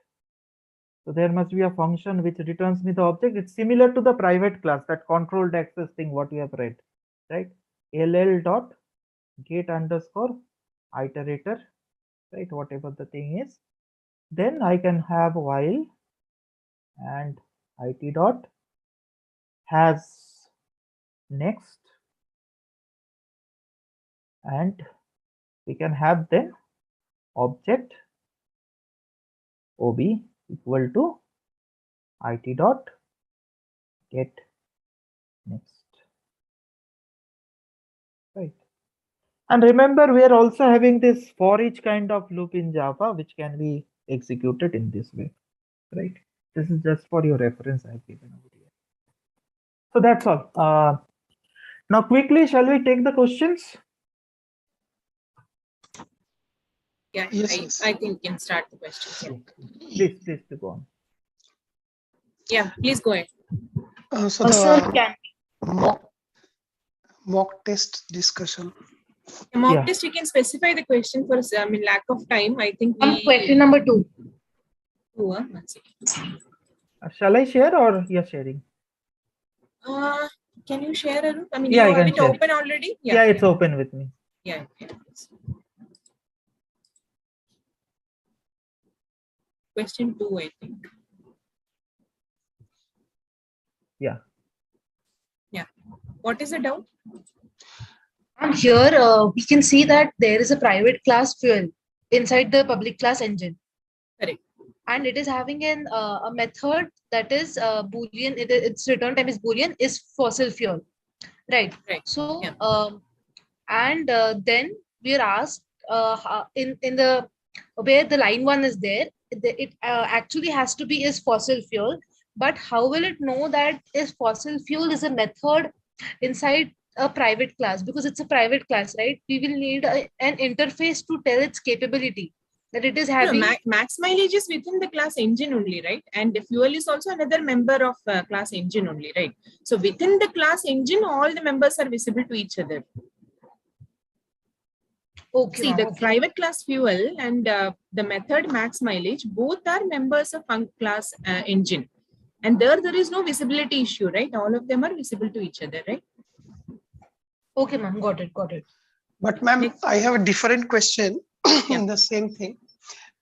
So there must be a function which returns me the object. It's similar to the private class, that controlled access thing what we have read, right? LL dot get underscore iterator, right? Whatever the thing is. Then I can have while and it dot has next, and we can have then object ob equal to it dot get next, right? And remember, we are also having this for each kind of loop in Java, which can be executed in this way, right? This is just for your reference I have given over here. So that's all. Now quickly, shall we take the questions? Yeah, yes, I think you can start the questions. Yeah. Please go on. Yeah, please go ahead. So the mock test discussion. The mock test, you can specify the question for, I mean, lack of time. I think we... question number 2. 2, 1 second. Shall I share or you're sharing? Can you share, Arun? I mean, yeah, you have it share. open already? Yeah, it's open with me. Yeah. Question 2, I think. Yeah. What is the doubt? And here we can see that there is a private class fuel inside the public class engine. Correct. And it is having a method that is Boolean, its return type is Boolean, is fossil fuel. Right. So, then we are asked in the where the line 1 is there, it actually has to be is fossil fuel. But how will it know that is fossil fuel is a method inside a private class? Because it's a private class, right? We will need an interface to tell its capability that it is having. No, max mileage is within the class engine only, right? And the fuel is also another member of class engine only, right? So within the class engine, all the members are visible to each other. Okay. See, the private class fuel and the method max mileage, both are members of class engine. And there is no visibility issue, right? All of them are visible to each other, right? Okay, ma'am. Got it. But ma'am, I have a different question in the same thing.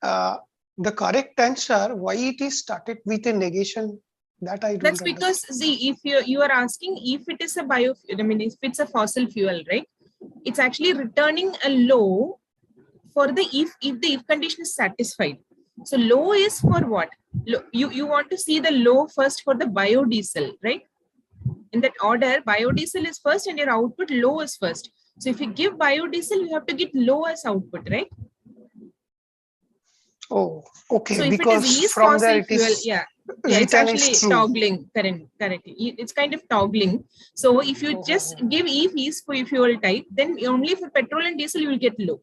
The correct answer, why it is started with a negation, that I don't That's because, see, if you are asking if it is a if it's a fossil fuel, right? It's actually returning a low for the if the if condition is satisfied. So low is for what? You want to see the low first for the biodiesel, right? In that order, biodiesel is first and your output low is first. So if you give biodiesel, you have to get low as output, right? Oh, okay. So because if it is from there it fuel, is it's actually toggling correctly. It's kind of toggling. So if you just give if for fuel type, then only for petrol and diesel you will get low.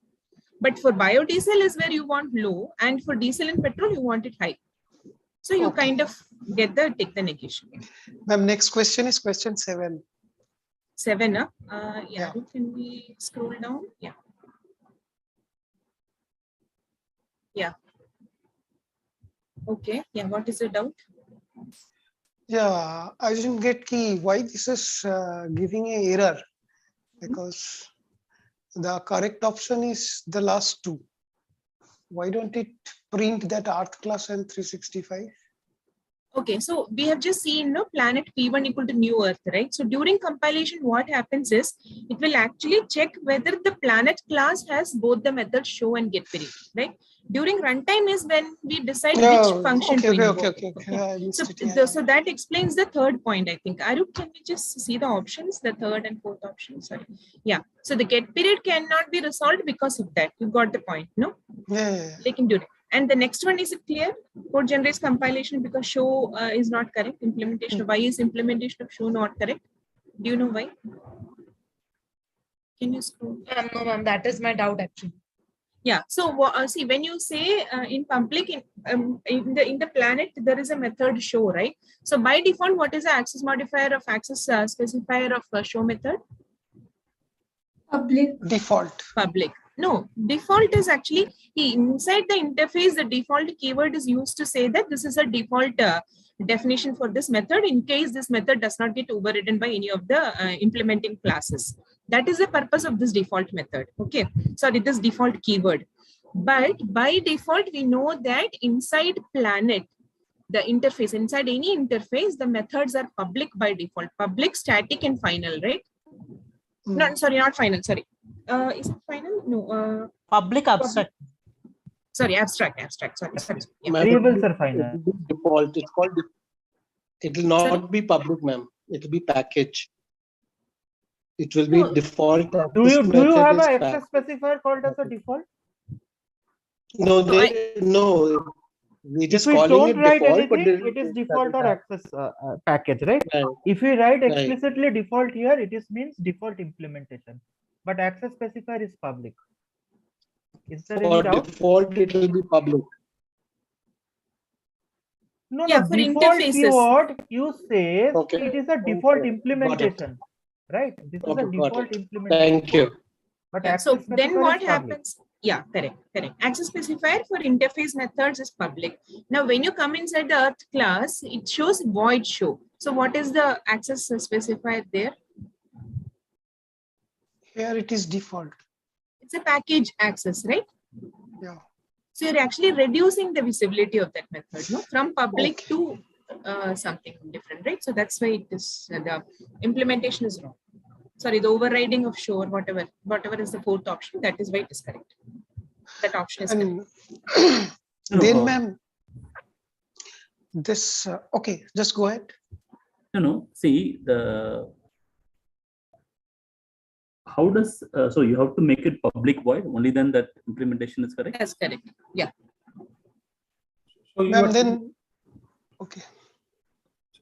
But for biodiesel is where you want low, and for diesel and petrol you want it high. So you kind of take the negation. Ma'am, next question is question 7. 7, yeah. Can we scroll down? Yeah. Okay. Yeah. What is the doubt? Yeah, I didn't get key why this is giving an error, because the correct option is the last 2. Why don't it print that Arth class and 365? Okay, so we have just seen planet P1 equal to new Earth, right? So during compilation, what happens is it will actually check whether the planet class has both the methods show and get period, right? During runtime is when we decide which function to invoke. So that explains the third point, I think. Arup, can we just see the options, the third and fourth option? Sorry. Yeah. So the get period cannot be resolved because of that. You got the point, no? Yeah. They can do it. And the next one, is it clear? Code generates compilation because show is not correct. Implementation. Why is implementation of show not correct? Do you know why? Can you scroll? No, ma'am. That is my doubt actually. Yeah. So see, when you say in public in the planet there is a method show, right? So by default, what is the access modifier of access specifier of show method? Public. Default. Public. No, default is actually inside the interface. The default keyword is used to say that this is a default definition for this method in case this method does not get overridden by any of the implementing classes. That is the purpose of this default method. Okay, sorry, this default keyword. But by default, we know that inside planet, the interface, inside any interface, the methods are public by default. Public, static, and final, right? No, sorry, not final. Sorry. Is it final? No. Public abstract. Sorry, abstract. Sorry. Yeah. Variables are final. Default. It's called. It will not be public, ma'am. It will be package. It will be default. Do you have an access specifier called as a default? No, no. We just if we calling don't it write default, anything, but it is default or access package, right? If we write explicitly default here, it is means default implementation. But access specifier is public. Is there any doubt? Default, it will be public. No, no. Default keyword you say it is a default implementation, right? This is a default implementation. Thank you. But so then what happens? Yeah, correct. Access specifier for interface methods is public. Now, when you come inside the Earth class, it shows void show. So what is the access specifier there? Here it is default. It's a package access, right? Yeah. So you're actually reducing the visibility of that method, no? From public to something different, right? So that's why it is the implementation is wrong. Sorry, the overriding of show or whatever is the fourth option, that is why it is correct. That option is correct. Then, ma'am, this, okay, just go ahead. No, see, how does, so you have to make it public void, only then that implementation is correct? That's correct, yeah. So ma'am, then, okay.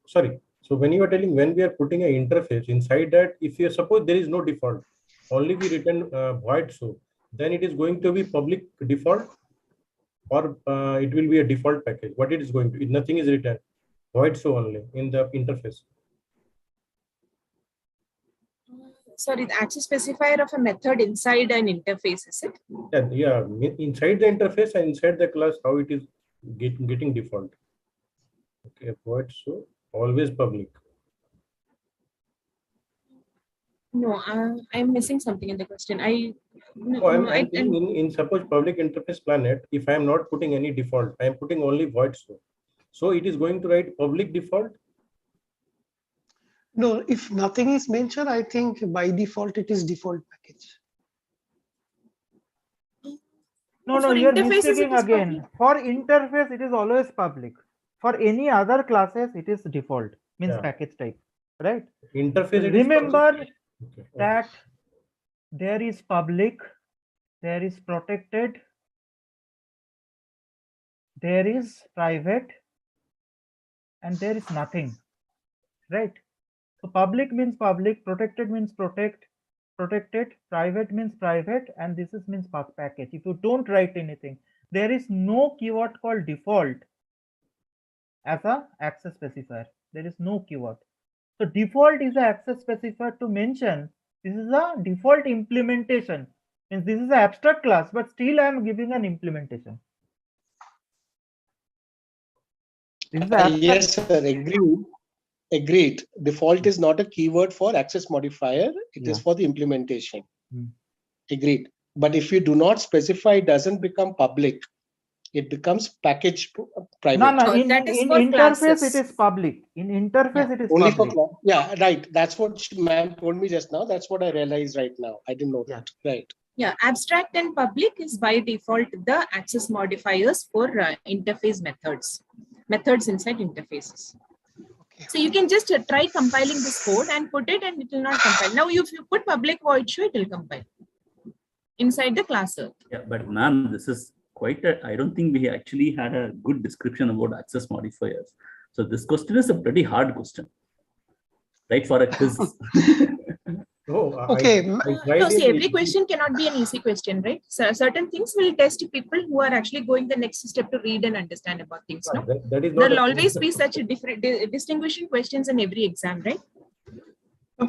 Sorry. So when you are telling, when we are putting an interface inside that, if you suppose there is no default, only we return void show, then it is going to be public default, or it will be a default package. What it is going to be? Nothing is written, void show only in the interface. Sorry, the access specifier of a method inside an interface, is it? Yeah, inside the interface and inside the class, how it is getting default. Okay, void show. Always public. No, I'm missing something in the question. In suppose public interface planet, if I am not putting any default, I am putting only void show. So it is going to write public default. No, if nothing is mentioned, I think by default it is default package. No, you are mistaking again. For interface, it is always public. For any other classes, it is default, means package type, right? Interface. Remember that there is public, there is protected, there is private, and there is nothing, right? So public means public, protected means protected, private means private, and this is means package. If you don't write anything, there is no keyword called default as a access specifier. There is no keyword. So default is an access specifier to mention this is a default implementation. Means this is an abstract class, but still I am giving an implementation. This is yes, sir. Agreed. Default is not a keyword for access modifier. It is for the implementation. Agreed. But if you do not specify, it doesn't become public. It becomes package private. No, in interface classes. it is public. In interface it is Only public. for right. That's what ma'am told me just now. That's what I realized right now. I didn't know that. Right. Yeah, abstract and public is by default the access modifiers for interface methods inside interfaces. Okay. So you can just try compiling this code and put it, and it will not compile. Now, if you put public void show, it will compile inside the class. Yeah, but ma'am, this is quite I don't think we actually had a good description about access modifiers. So this question is a pretty hard question, right, for a quiz. Okay. No, see, every question cannot be an easy question, right? So certain things will test people who are actually going the next step to read and understand about things. No? That is there will always be such a different distinguishing questions in every exam, right?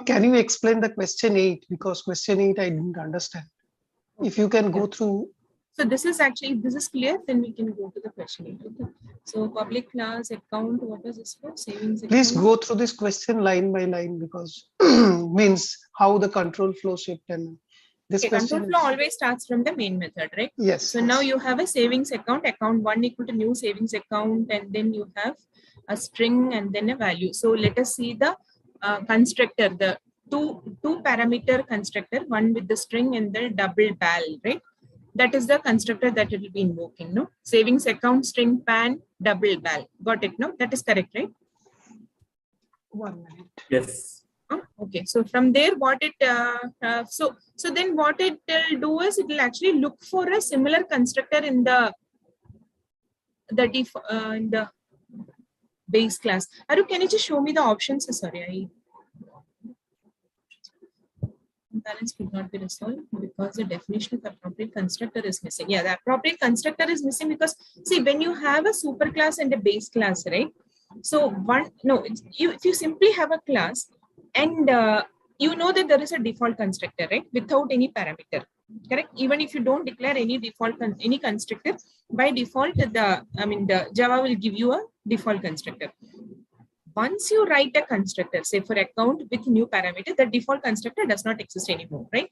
Can you explain the question 8? Because question 8 I didn't understand. If you can go through. So this is clear, then we can go to the question 8. Okay. So public class account, what was this for? Savings account. Please go through this question line by line, because means how the control flow shift and this question. Control flow always starts from the main method, right? Yes. So now you have a savings account 1 equal to new savings account, and then you have a string and then a value. So let us see the constructor, the two parameter constructor, one with the string and the double val, right? That is the constructor that it will be invoking, no? Savings account, string, pan, double val. Got it, no? That is correct, right? 1 minute. Yes. Okay, so from there, what it so then what it will do is it will actually look for a similar constructor in the base class. Aru, can you just show me the options? Sorry, balance could not be resolved because the definition of the appropriate constructor is missing. Yeah, the appropriate constructor is missing because, see, when you have a superclass and a base class, right? So if you simply have a class and you know that there is a default constructor, right? Without any parameter, correct? Even if you don't declare any default any constructor, by default, the Java will give you a default constructor. Once you write a constructor, say for account with new parameter, the default constructor does not exist anymore, right?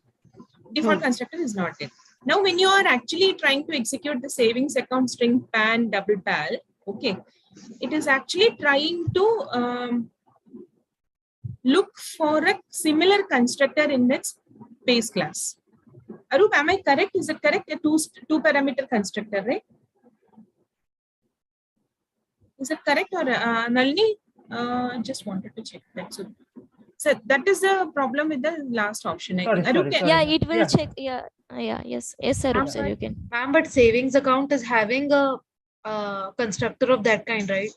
Default constructor is not there. Now, when you are actually trying to execute the savings account string pan double val, okay, it is actually trying to look for a similar constructor in its base class. Arup, am I correct? Is it correct? A two parameter constructor, right? Is it correct, or Nalini? Just wanted to check that. So that is the problem with the last option. I think. Yeah, it will check. Yes, sir. You can. Ma'am, but savings account is having a constructor of that kind, right?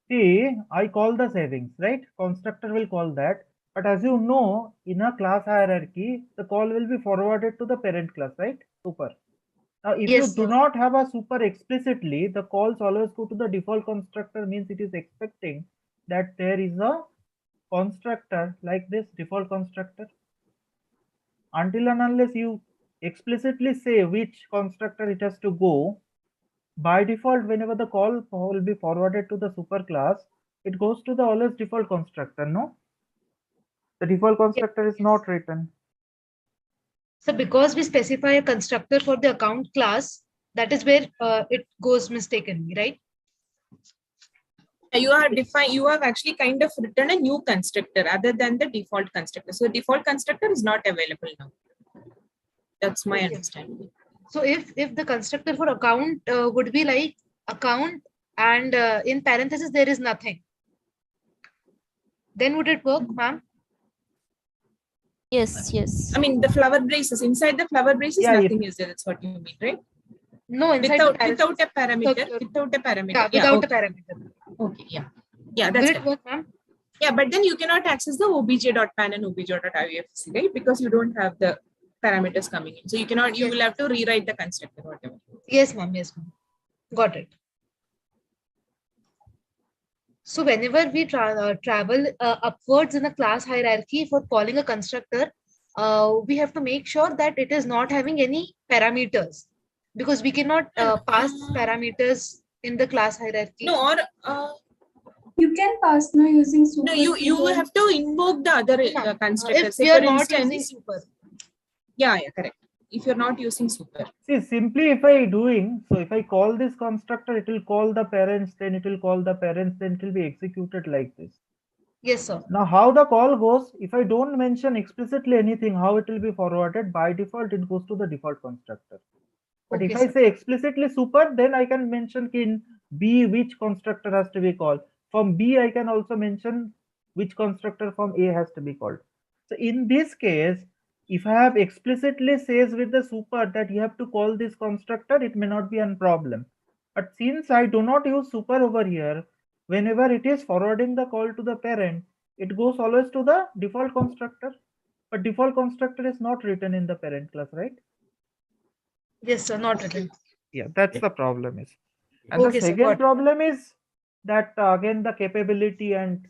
See, I call the savings, right? Constructor will call that. But as you know, in a class hierarchy, the call will be forwarded to the parent class, right? Super. Now, if you do not have a super explicitly, the calls always go to the default constructor, means it is expecting that there is a constructor like this default constructor. Until and unless you explicitly say which constructor it has to go, by default, whenever the call will be forwarded to the super class, it goes to the always default constructor, no? The default constructor is not written. So because we specify a constructor for the account class, that is where it goes mistakenly, right? You have actually kind of written a new constructor other than the default constructor. So the default constructor is not available now. That's my understanding. So if the constructor for account would be like account and in parentheses there is nothing, then would it work, ma'am? Yes. I mean, the flower braces, inside the flower braces, nothing is there. That's what you mean, right? No, without a parameter. Without a parameter. Yeah, without a parameter. Okay, yeah, that's it work, ma'am? Yeah, but then you cannot access the obj.pan and obj.ifc, right? Because you don't have the parameters coming in. So you cannot, you will have to rewrite the constructor, whatever. Yes, ma'am. Got it. So whenever we travel upwards in a class hierarchy for calling a constructor, we have to make sure that it is not having any parameters, because we cannot pass parameters in the class hierarchy. No, or you can pass now using super. No, you have to invoke the other constructor. If we are not using super. Yeah, correct. if you're not using super. See, simply if I call this constructor, it will call the parents, then it will call the parents, then it will be executed like this. Yes, sir. Now, how the call goes, if I don't mention explicitly anything, how it will be forwarded, by default, it goes to the default constructor. But Okay, if I sir. say explicitly super, then I can mention in B which constructor has to be called. From B, I can also mention which constructor from A has to be called. So in this case, if I have explicitly says with the super that you have to call this constructor, it may not be a problem. But since I do not use super over here, whenever it is forwarding the call to the parent, it goes always to the default constructor. But default constructor is not written in the parent class, right? Yes, sir. Not written. Yeah, that's the problem is. And Okay, the sir, second got it. problem is that again the capability and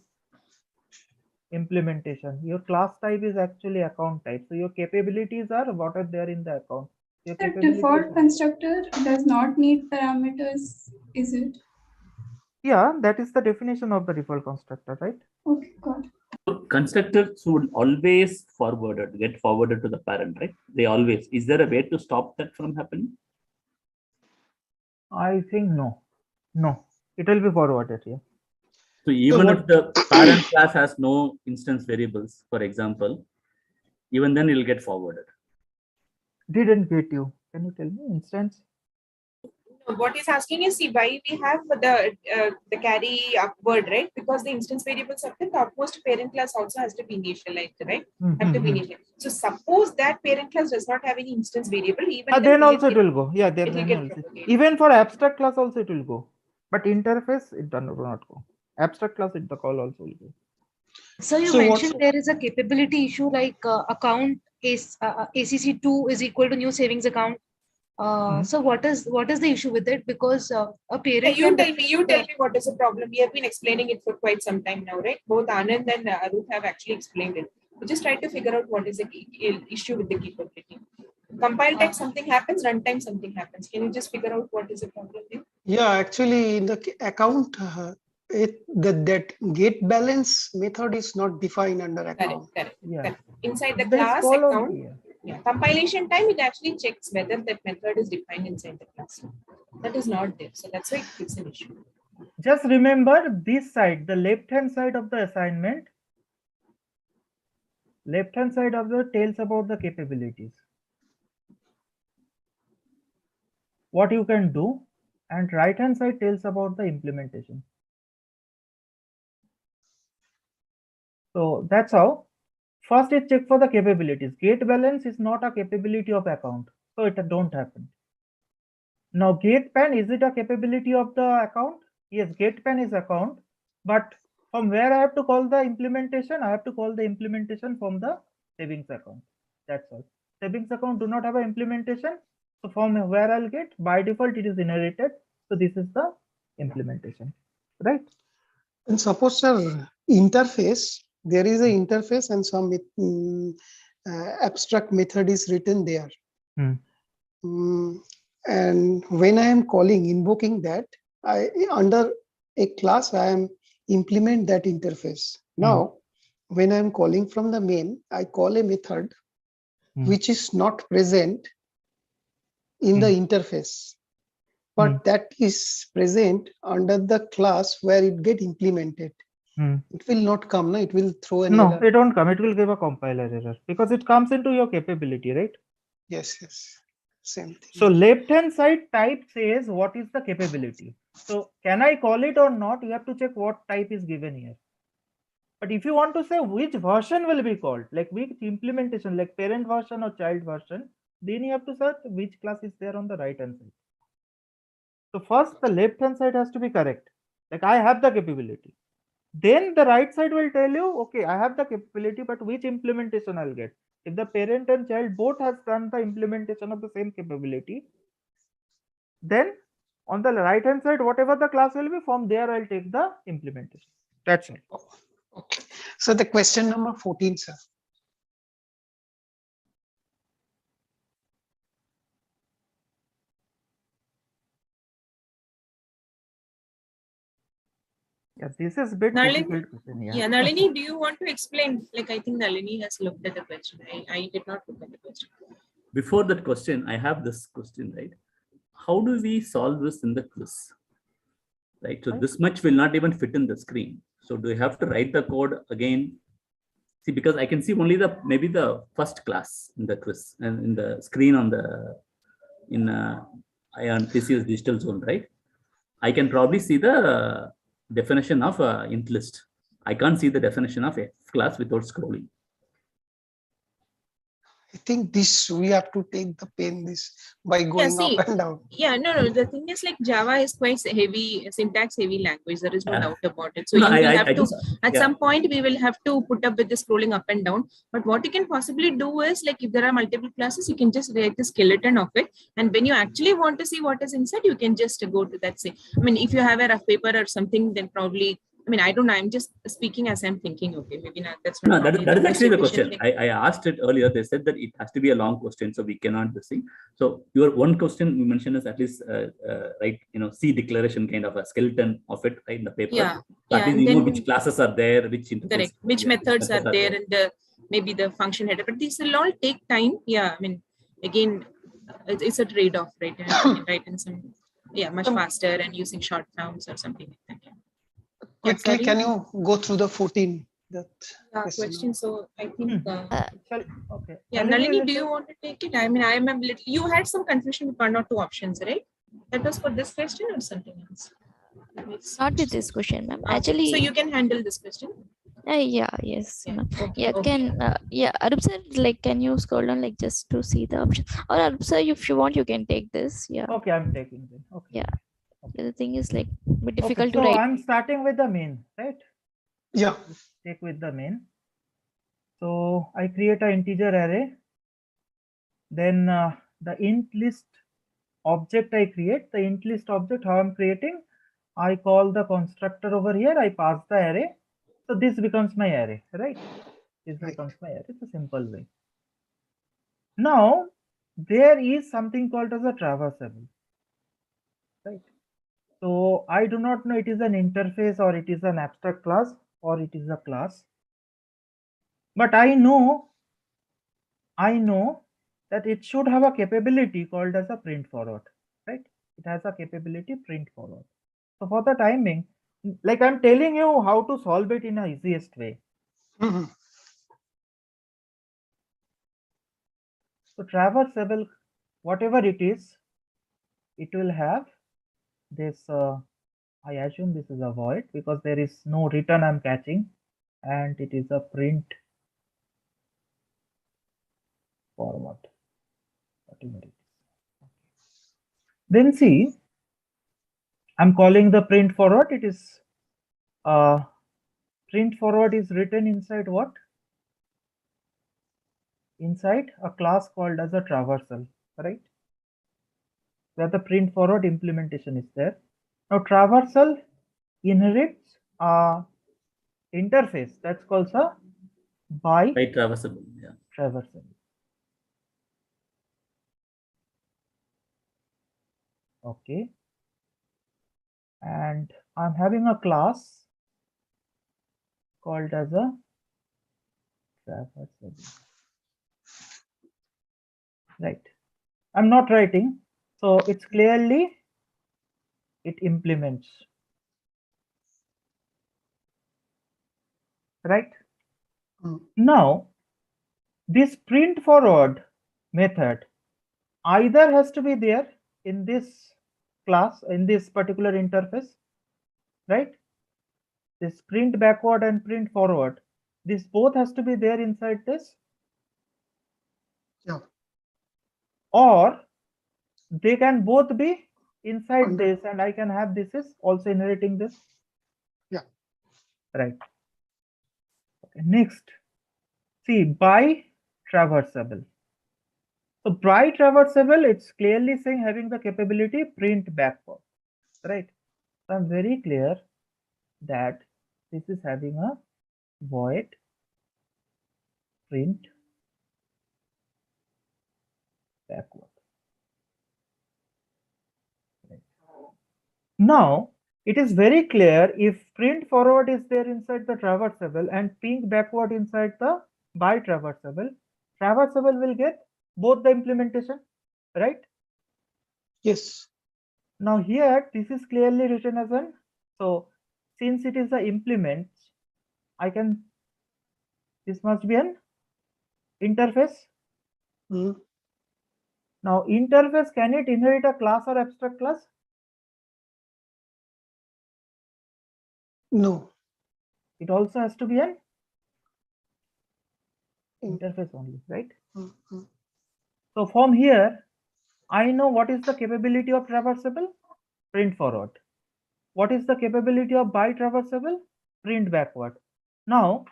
implementation. Your class type is actually account type. So your capabilities are what are there in the account. Your The capabilities default are, constructor does not need parameters, is it? yeah, that is the definition of the default constructor, right? Okay, got it. So constructors would always get forwarded to the parent, right? They always. Is there a way to stop that from happening? I think no. No, it will be forwarded here. So even if the parent class has no instance variables, for example, even then it will get forwarded. Didn't get you. Can you tell me instance? What he's asking is, see, why we have the carry upward, right? Because the instance variables of the topmost parent class also has to be initialized, right? Have to be initialized. So suppose that parent class does not have any instance variable, even Then also it will go. Yeah, then will get propagated. even for abstract class also it will go. But interface it does not go. Abstract class it the call also will go. So you mentioned there is a capability issue like account is ACC2 is equal to new savings account. So what is the issue with it? Because a parent. You tell me what is the problem. We have been explaining it for quite some time now, right? Both Anand and Arup have actually explained it. We just try to figure out what is the issue with the capability. Compile time something happens, runtime something happens. Can you just figure out what is the problem there? Yeah, actually in the account, that get balance method is not defined under account. Correct. Yeah. Inside the class account, compilation time, it actually checks whether that method is defined inside the class. That is not there. So that's why it's an issue. Just remember this side, the left-hand side of the assignment. Left-hand side of the tells about the capabilities. What you can do, and right-hand side tells about the implementation. So that's how. First is check for the capabilities. Get balance is not a capability of account, so it don't happen. Now get pan, is it a capability of the account? Yes, get pan is account, but from where I have to call the implementation? I have to call the implementation from the savings account. That's all. Savings account do not have an implementation, so from where I'll get, by default it is inherited. So this is the implementation, right? And suppose sir, interface, there is an interface and some abstract method is written there. And when I am invoking that, under a class, I am implement that interface. Now, when I am calling from the main, I call a method which is not present in the interface, but that is present under the class where it get implemented. It will not come, no? It will throw an error. No, it won't come. It will give a compiler error because it comes into your capability, right? Yes. Same thing. So left-hand side type says what is the capability. So can I call it or not? You have to check what type is given here. But if you want to say which version will be called, like which implementation, like parent version or child version, then you have to search which class is there on the right-hand side. So first the left-hand side has to be correct. Like I have the capability. Then the right side will tell you, okay, I have the capability, but which implementation I'll get. If the parent and child both has done the implementation of the same capability, then on the right hand side, whatever the class will be, from there I'll take the implementation. That's it. Okay. So the question number 14, sir. Yes, this is a bit difficult question. Yeah, Nalini, do you want to explain? Like, I think Nalini has looked at the question. I did not look at the question. before that question, I have this question, right? How do we solve this in the quiz? Right. So this much will not even fit in the screen. So do you have to write the code again? See, because I can see only maybe the first class in the quiz and in the screen on the on TCS digital zone, right? I can probably see the definition of int list. I can't see the definition of F class without scrolling. I think this we have to take the pain this by going up and down. Yeah, no. The thing is, like, Java is quite heavy, syntax heavy language. There is no doubt about it. So No, you will have I to, just, at some point, we will have to put up with the scrolling up and down. But what you can possibly do is, like, if there are multiple classes, you can just write the skeleton of it. And when you actually want to see what is inside, you can just go to that. Say, I mean, if you have a rough paper or something, then probably, I mean, I don't know. I'm just speaking as I'm thinking. Okay, maybe not. That's not. No, that is actually the question. I asked it earlier. They said that it has to be a long question, so we cannot do this. So your one question you mentioned is at least right, C declaration kind of a skeleton of it, right, in the paper. Yeah. So at least you know which classes are there, which correct, which methods are there, and maybe the function header. But these will all take time. Yeah, I mean, again, it's a trade-off, right? Right, in some much faster and using short forms or something like that. Quickly, can you go through the 14 question? So I think okay. Nalini, do you want to take it? I mean, I am a little, you had some confusion with 1 or 2 options, right? That was for this question or something else? Not with this question, ma'am. Actually, so you can handle this question. Yes. Arup sir, like, can you scroll down, like, just to see the option? Or Arup sir, if you want, you can take this. Yeah. Okay, I'm taking this. Okay. Yeah. The thing is, like, a bit difficult to so write. I'm starting with the main, right? Yeah. Take with the main. So I create an integer array. Then the int list object I create, the int list object, how I'm creating, I call the constructor over here, I pass the array. So this becomes my array, right? This becomes my array. It's a simple way. Now, there is something called as a traversable, right? So I do not know it is an interface or it is an abstract class or it is a class. But I know that it should have a capability called as a print forward, right? It has a capability print forward. So for the timing, like I'm telling you how to solve it in the easiest way. So traversable, whatever it is, it will have this, I assume this is a void because there is no return I'm catching, and it is a print forward, whatever it is. Then see, I'm calling the print forward. It is print forward is written inside what? Inside a class called as a traversal, right? Where the print forward implementation is there. Now traversal inherits a interface that's called a by traversable. Yeah. Traversal. Okay. And I'm having a class called as a traversal. Right. I'm not writing. So it's clearly it implements. Right. Now, this print forward method either has to be there in this class, in this particular interface, right? This print backward and print forward, this both has to be there inside this. Yeah. Or they can both be inside this, and I can have this is also inheriting this. Yeah. Right. Okay. Next, see, by traversable. So by traversable, it's clearly saying having the capability print backward, right? So I'm very clear that this is having a void print backward. Right. Now it is very clear if print forward is there inside the traversable and ping backward inside the by traversable, traversable will get both the implementation, right? Yes. Now here, this is clearly written as an, so since it is the implement, I can, this must be an interface. Now interface, can it inherit a class or abstract class? No. It also has to be an interface only, right? So from here, I know what is the capability of traversable, print forward. What is the capability of by traversable, print backward. Now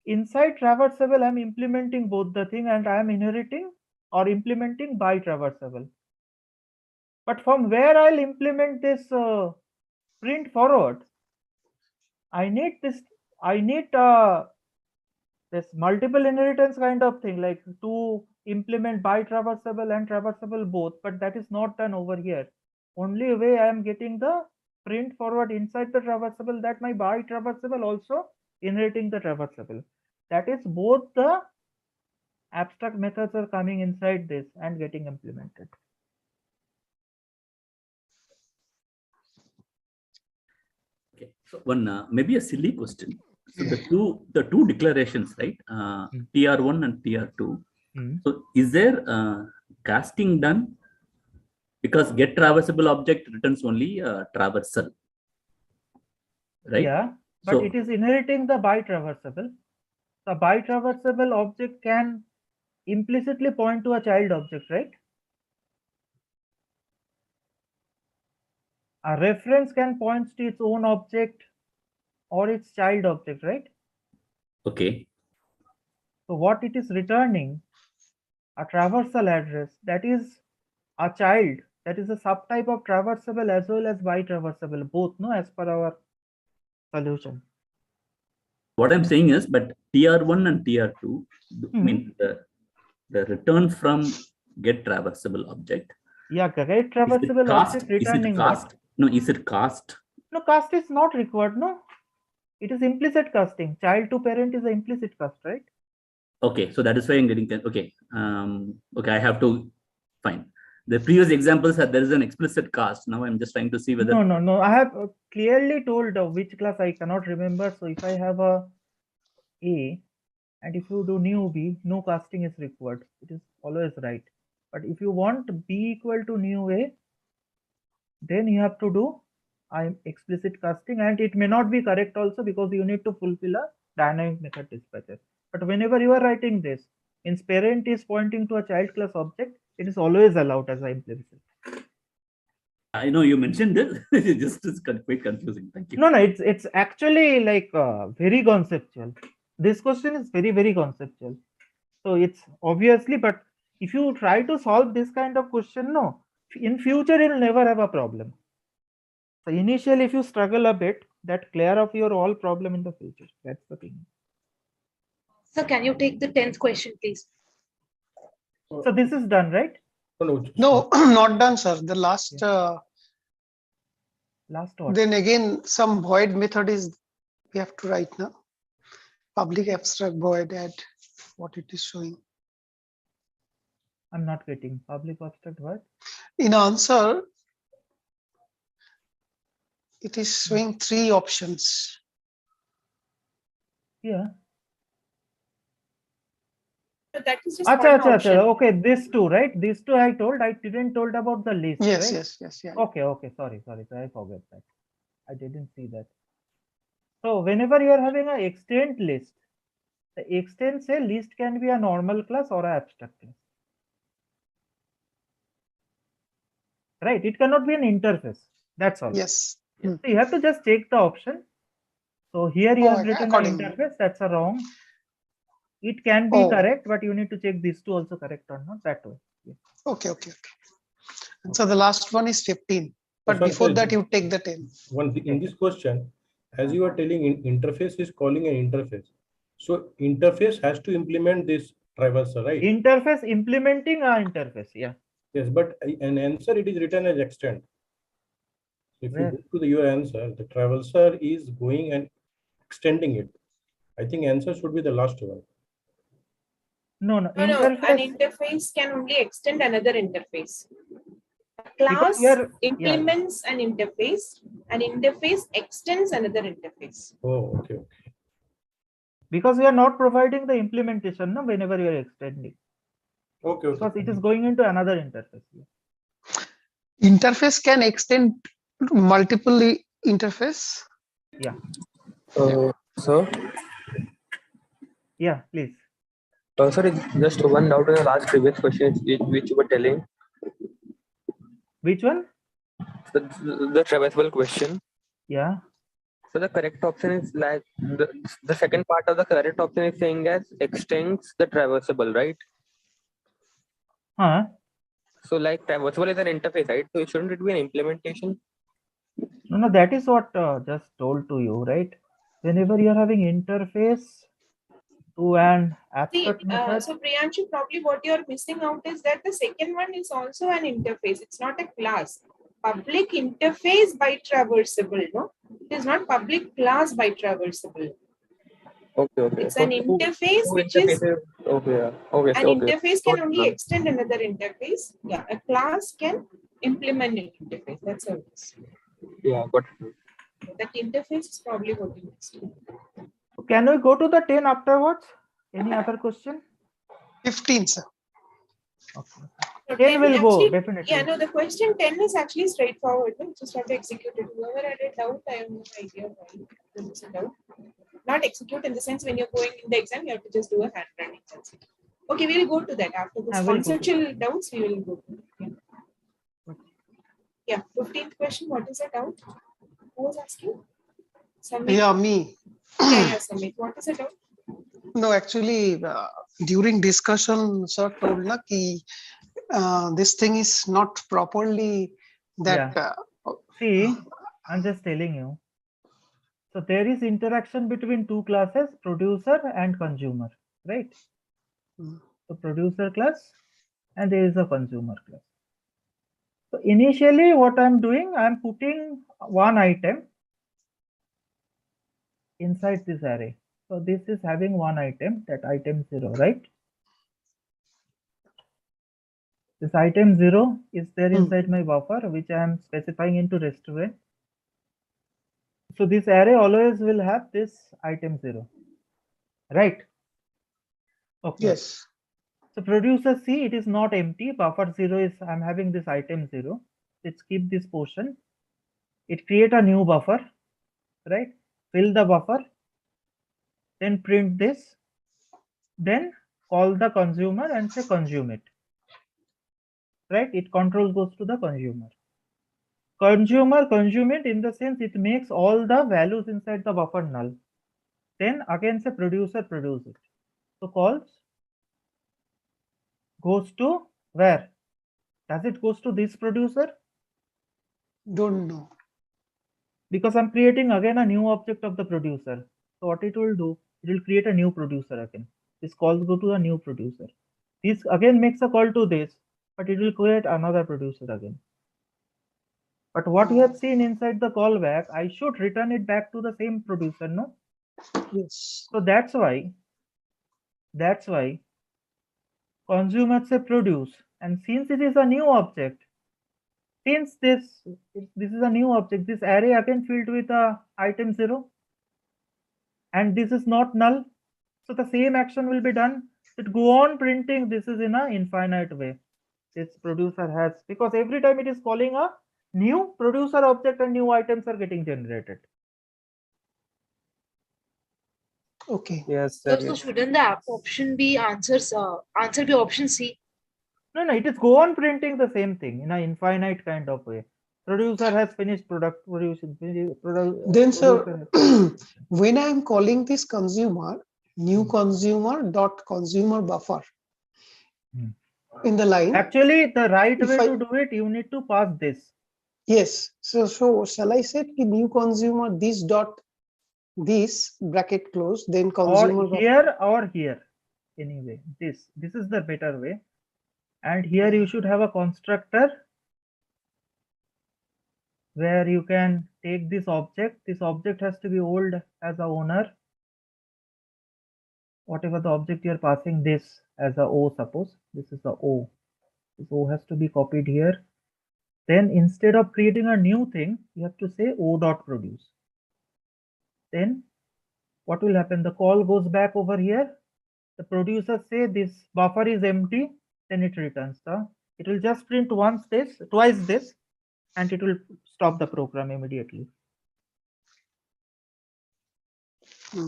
inside traversable, I'm implementing both the thing and I am inheriting or implementing by traversable. But from where I'll implement this print forward, I need this multiple inheritance kind of thing, like to implement by traversable and traversable both, but that is not done over here. Only way I am getting the print forward inside the traversable, that my by traversable also inheriting the traversable. That is both the abstract methods are coming inside this and getting implemented. Okay, so one maybe a silly question. So the two declarations, right? TR1 and TR2. So is there casting done? Because get traversable object returns only traversal, right? Yeah, but so it is inheriting the by traversable. The by traversable object can implicitly point to a child object, right? A reference can point to its own object or its child object, right? okay. So what it is returning, a traversal address, that is a child, that is a subtype of traversable as well as by traversable, both, no, as per our solution. What I'm saying is, but TR1 and TR2 mean the return from get traversable object. Yeah, get traversable object returning what? No, is it cast? No, cast is not required, no. It is implicit casting. Child to parent is an implicit cast, right? Okay, so that is why I'm getting okay. Okay, I have to fine. The previous examples had there is an explicit cast. Now I'm just trying to see whether no. I have clearly told which class I cannot remember. So if I have a A and if you do new B, no casting is required. It is always right. But if you want B equal to new A, then you have to do explicit casting, and it may not be correct also because you need to fulfill a dynamic method dispatcher. But whenever you are writing this, means parent is pointing to a child class object, it is always allowed as implicit. I know you mentioned it. It's quite confusing. Thank you. No, it's actually like very conceptual. This question is very conceptual. So it's obviously, but if you try to solve this kind of question, no, in future you'll never have a problem. So initially, if you struggle a bit, that clear up your all problem in the future. That's the thing. So can you take the 10th question, please? So this is done, right? No, not done, sir. The last. Last one. Then again, some void method is we have to write now. Public abstract void add what it is showing. I'm not getting public abstract void. In answer, it is showing 3 options. Yeah. That is just Acha. Okay, these two, right? These two I told. I didn't told about the list. Yes, right? yes. Yeah. Okay. Sorry. I forgot that. I didn't see that. So whenever you are having an extent list, the extent say list can be a normal class or an abstract class. Right? It cannot be an interface. That's all. Yes. So you have to just check the option. So here you have written an interface. That's a wrong. It can be correct, but you need to check these two also correct or not. That way. Yeah. Okay. And so the last one is 15. But before that, you take the 10. In this question, as you are telling, interface is calling an interface. So interface has to implement this traversal, right? Interface implementing an interface, yeah. Yes, but an answer it is written as extend. If you go to your answer, the traversal is going and extending it. I think answer should be the last one. No, No, an interface. interface can only extend another interface. A class implements an interface extends another interface. Oh, okay. Because we are not providing the implementation, no, whenever you are extending. Okay. Because it is going into another interface. Interface can extend multiple interface. Yeah. Sir? Yeah, please. Sorry, just one doubt in the last previous question which you were telling. Which one? The traversable question. Yeah. So the correct option is like the second part of the correct option is saying as extends the traversable, right? Huh? So like traversable is an interface, right? So shouldn't it be an implementation? No, that is what just told to you, right? Whenever you are having interface to an abstract method. So Priyanshu, probably what you're missing out is that the second one is also an interface. It's not a class. Public interface by traversable, no? It is not public class by traversable. Okay. It's so an interface which is okay. an interface can only extend another interface. Yeah, a class can implement an interface. That's all it is. Yeah, got it. That interface is probably what you missed. Can we go to the 10 afterwards? Any other question? 15, sir. Okay. So 10 will actually, go, definitely. Yeah, no, the question 10 is actually straightforward. You just have to execute it. Whoever had a doubt, I have no idea why there is a doubt. Not execute in the sense when you're going in the exam, you have to just do a handwriting. That's it. Okay, we will go to that. After this conceptual doubts, we will go to that. Yeah, 15th question. What is the doubt? Who was asking? Samit? Yeah, me. Yeah, Samit. What is the doubt? No, actually, during discussion, sir told na ki, this thing is not properly that. Yeah. See, I'm just telling you. So there is interaction between two classes, producer and consumer, right? So producer class and there is a consumer class. So initially what I'm doing, I'm putting one item inside this array. So this is having one item, that item 0, right? This item 0 is there inside my buffer, which I am specifying into rest2. So this array always will have this item 0, right? Okay. Yes. So producer C, it is not empty. Buffer 0 is, I'm having this item 0. Let's keep this portion. It create a new buffer, right? Fill the buffer, then print this, then call the consumer and say consume it, right? It control goes to the consumer. Consumer consume it in the sense it makes all the values inside the buffer null. Then again say producer produce it. So calls goes to where? Does it goes to this producer? Don't know. Because I'm creating again a new object of the producer. So what it will do, it will create a new producer again. This calls go to a new producer. This again makes a call to this, but it will create another producer again. But what you have seen inside the callback, I should return it back to the same producer, no? Yes. So that's why consumer say produce, and since it is a new object, since this is a new object, this array again filled with a item 0, and this is not null. So the same action will be done. It go on printing this is in an infinite way. This producer has, because every time it is calling a new producer object and new items are getting generated. Okay. Yes, sir. So shouldn't the option be answer be option C? No, it is go on printing the same thing in an infinite kind of way. Producer has finished product producing. Then, sir, when I am calling this consumer, new consumer dot consumer buffer in the line. Actually, the right way to do it, you need to pass this. Yes. So shall I say new consumer this dot this bracket close, then consumer or here or here. Anyway, this is the better way. And here you should have a constructor where you can take this object. This object has to be old as a owner. whatever the object you are passing this as a O, suppose this is the O. This O has to be copied here. Then instead of creating a new thing, you have to say O dot produce. Then what will happen? The call goes back over here. The producer say this buffer is empty. Then it returns it will just print twice this, and it will stop the program immediately.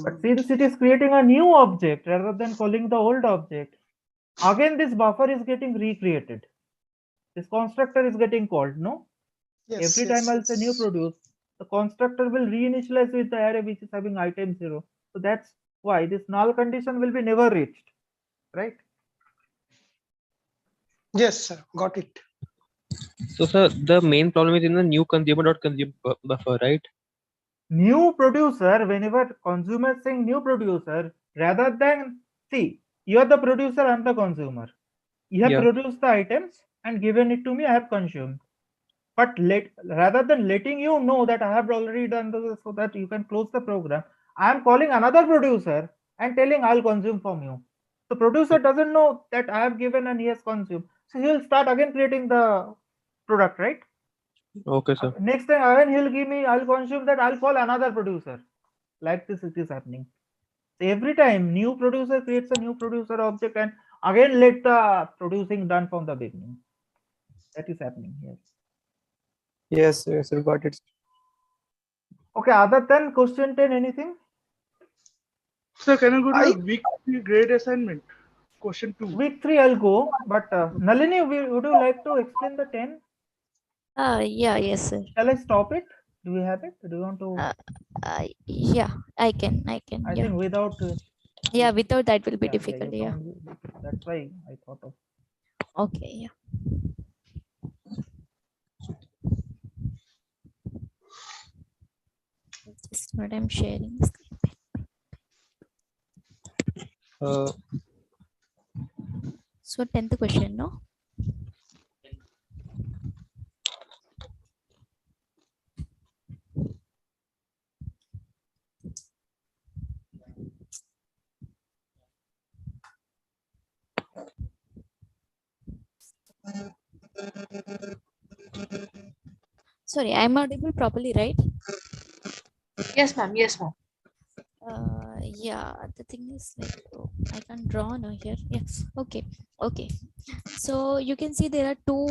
But since it is creating a new object rather than calling the old object, again this buffer is getting recreated. This constructor is getting called, no? Yes, Every time yes, I'll say new produce, the constructor will reinitialize with the array which is having item 0. So that's why this null condition will be never reached, right? Yes, sir. Got it. So, sir, the main problem is in the new consumer.consume buffer, right? New producer, whenever consumer is saying new producer, rather than, see, you are the producer, I'm the consumer. You have produced the items and given it to me, I have consumed. But rather than letting you know that I have already done this so that you can close the program, I am calling another producer and telling I'll consume from you. The producer doesn't know that I have given and he has consumed. So he'll start again creating the product, right? Okay, sir. Next time again he'll give me, I'll consume that, I'll call another producer. Like this, it is happening. Every time new producer creates a new producer object and again let the producing done from the beginning. That is happening here. Yes, yes, I got it. Okay, other than question 10, anything? Sir, can you go to the week 3 grade assignment? Question 2. Week 3 I'll go, but Nalini, would you like to explain the 10? Yeah, yes, sir. Shall I stop it? Do we have it? Do you want to? Yeah, I can. I think without. Yeah, without that will be difficult. Yeah. That's why I thought of. Okay. Yeah. Just what I'm sharing. So 10th question, no? Sorry, I'm audible properly, right? Yes, ma'am. Yes, ma'am. Yeah, the thing is like, oh, I can draw now here. Yes. Okay. Okay. So you can see there are two,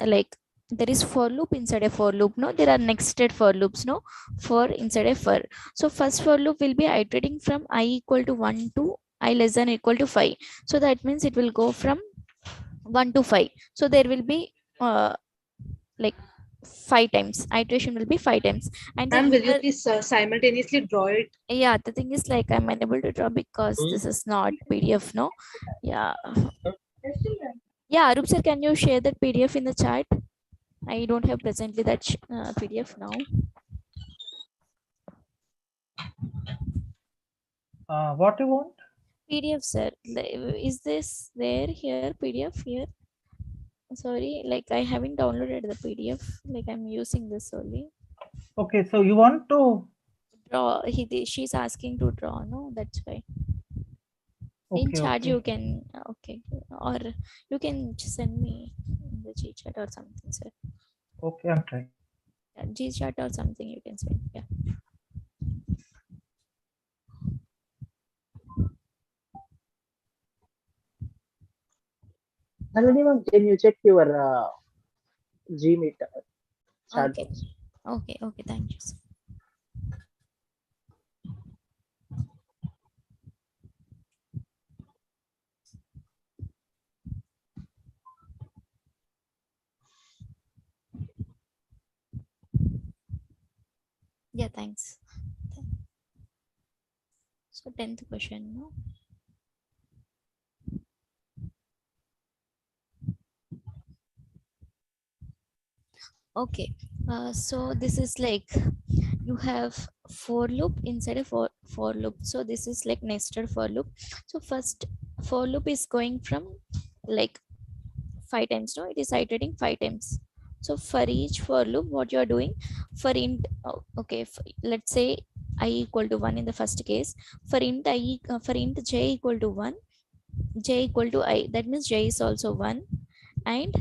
like there is for loop inside a for loop. No, there are nested for loops. No, for inside a for. So first for loop will be iterating from I equal to 1 to I less than or equal to 5. So that means it will go from 1 to 5. So there will be like 5 times. Iteration will be 5 times. And then will you please simultaneously draw it? Yeah, the thing is like I'm unable to draw because this is not PDF, no? Yeah. Yeah, Arup sir, can you share that PDF in the chat? I don't have presently that PDF now. What you want? PDF, sir. Is this there here? PDF here? Sorry, like I haven't downloaded the PDF. Like I'm using this only. Okay, so you want to draw? She's asking to draw. No, that's why. In Okay, chat okay. you can okay, or you can send me in the G chat or something, sir. Okay, I'm trying. Yeah, G chat or something you can send. Yeah. Nalini, can you check your Gmeet chat Okay. box? Okay. Okay. Thank you, sir. Yeah, thanks. So 10th question, no? Okay, so this is like you have for loop inside a for loop. So this is like nested for loop. So first for loop is going from like 5 times. No, it is iterating 5 times. So for each for loop, what you are doing for int, okay, let's say I equal to 1 in the first case. For int j equal to 1, j equal to I, that means j is also 1. And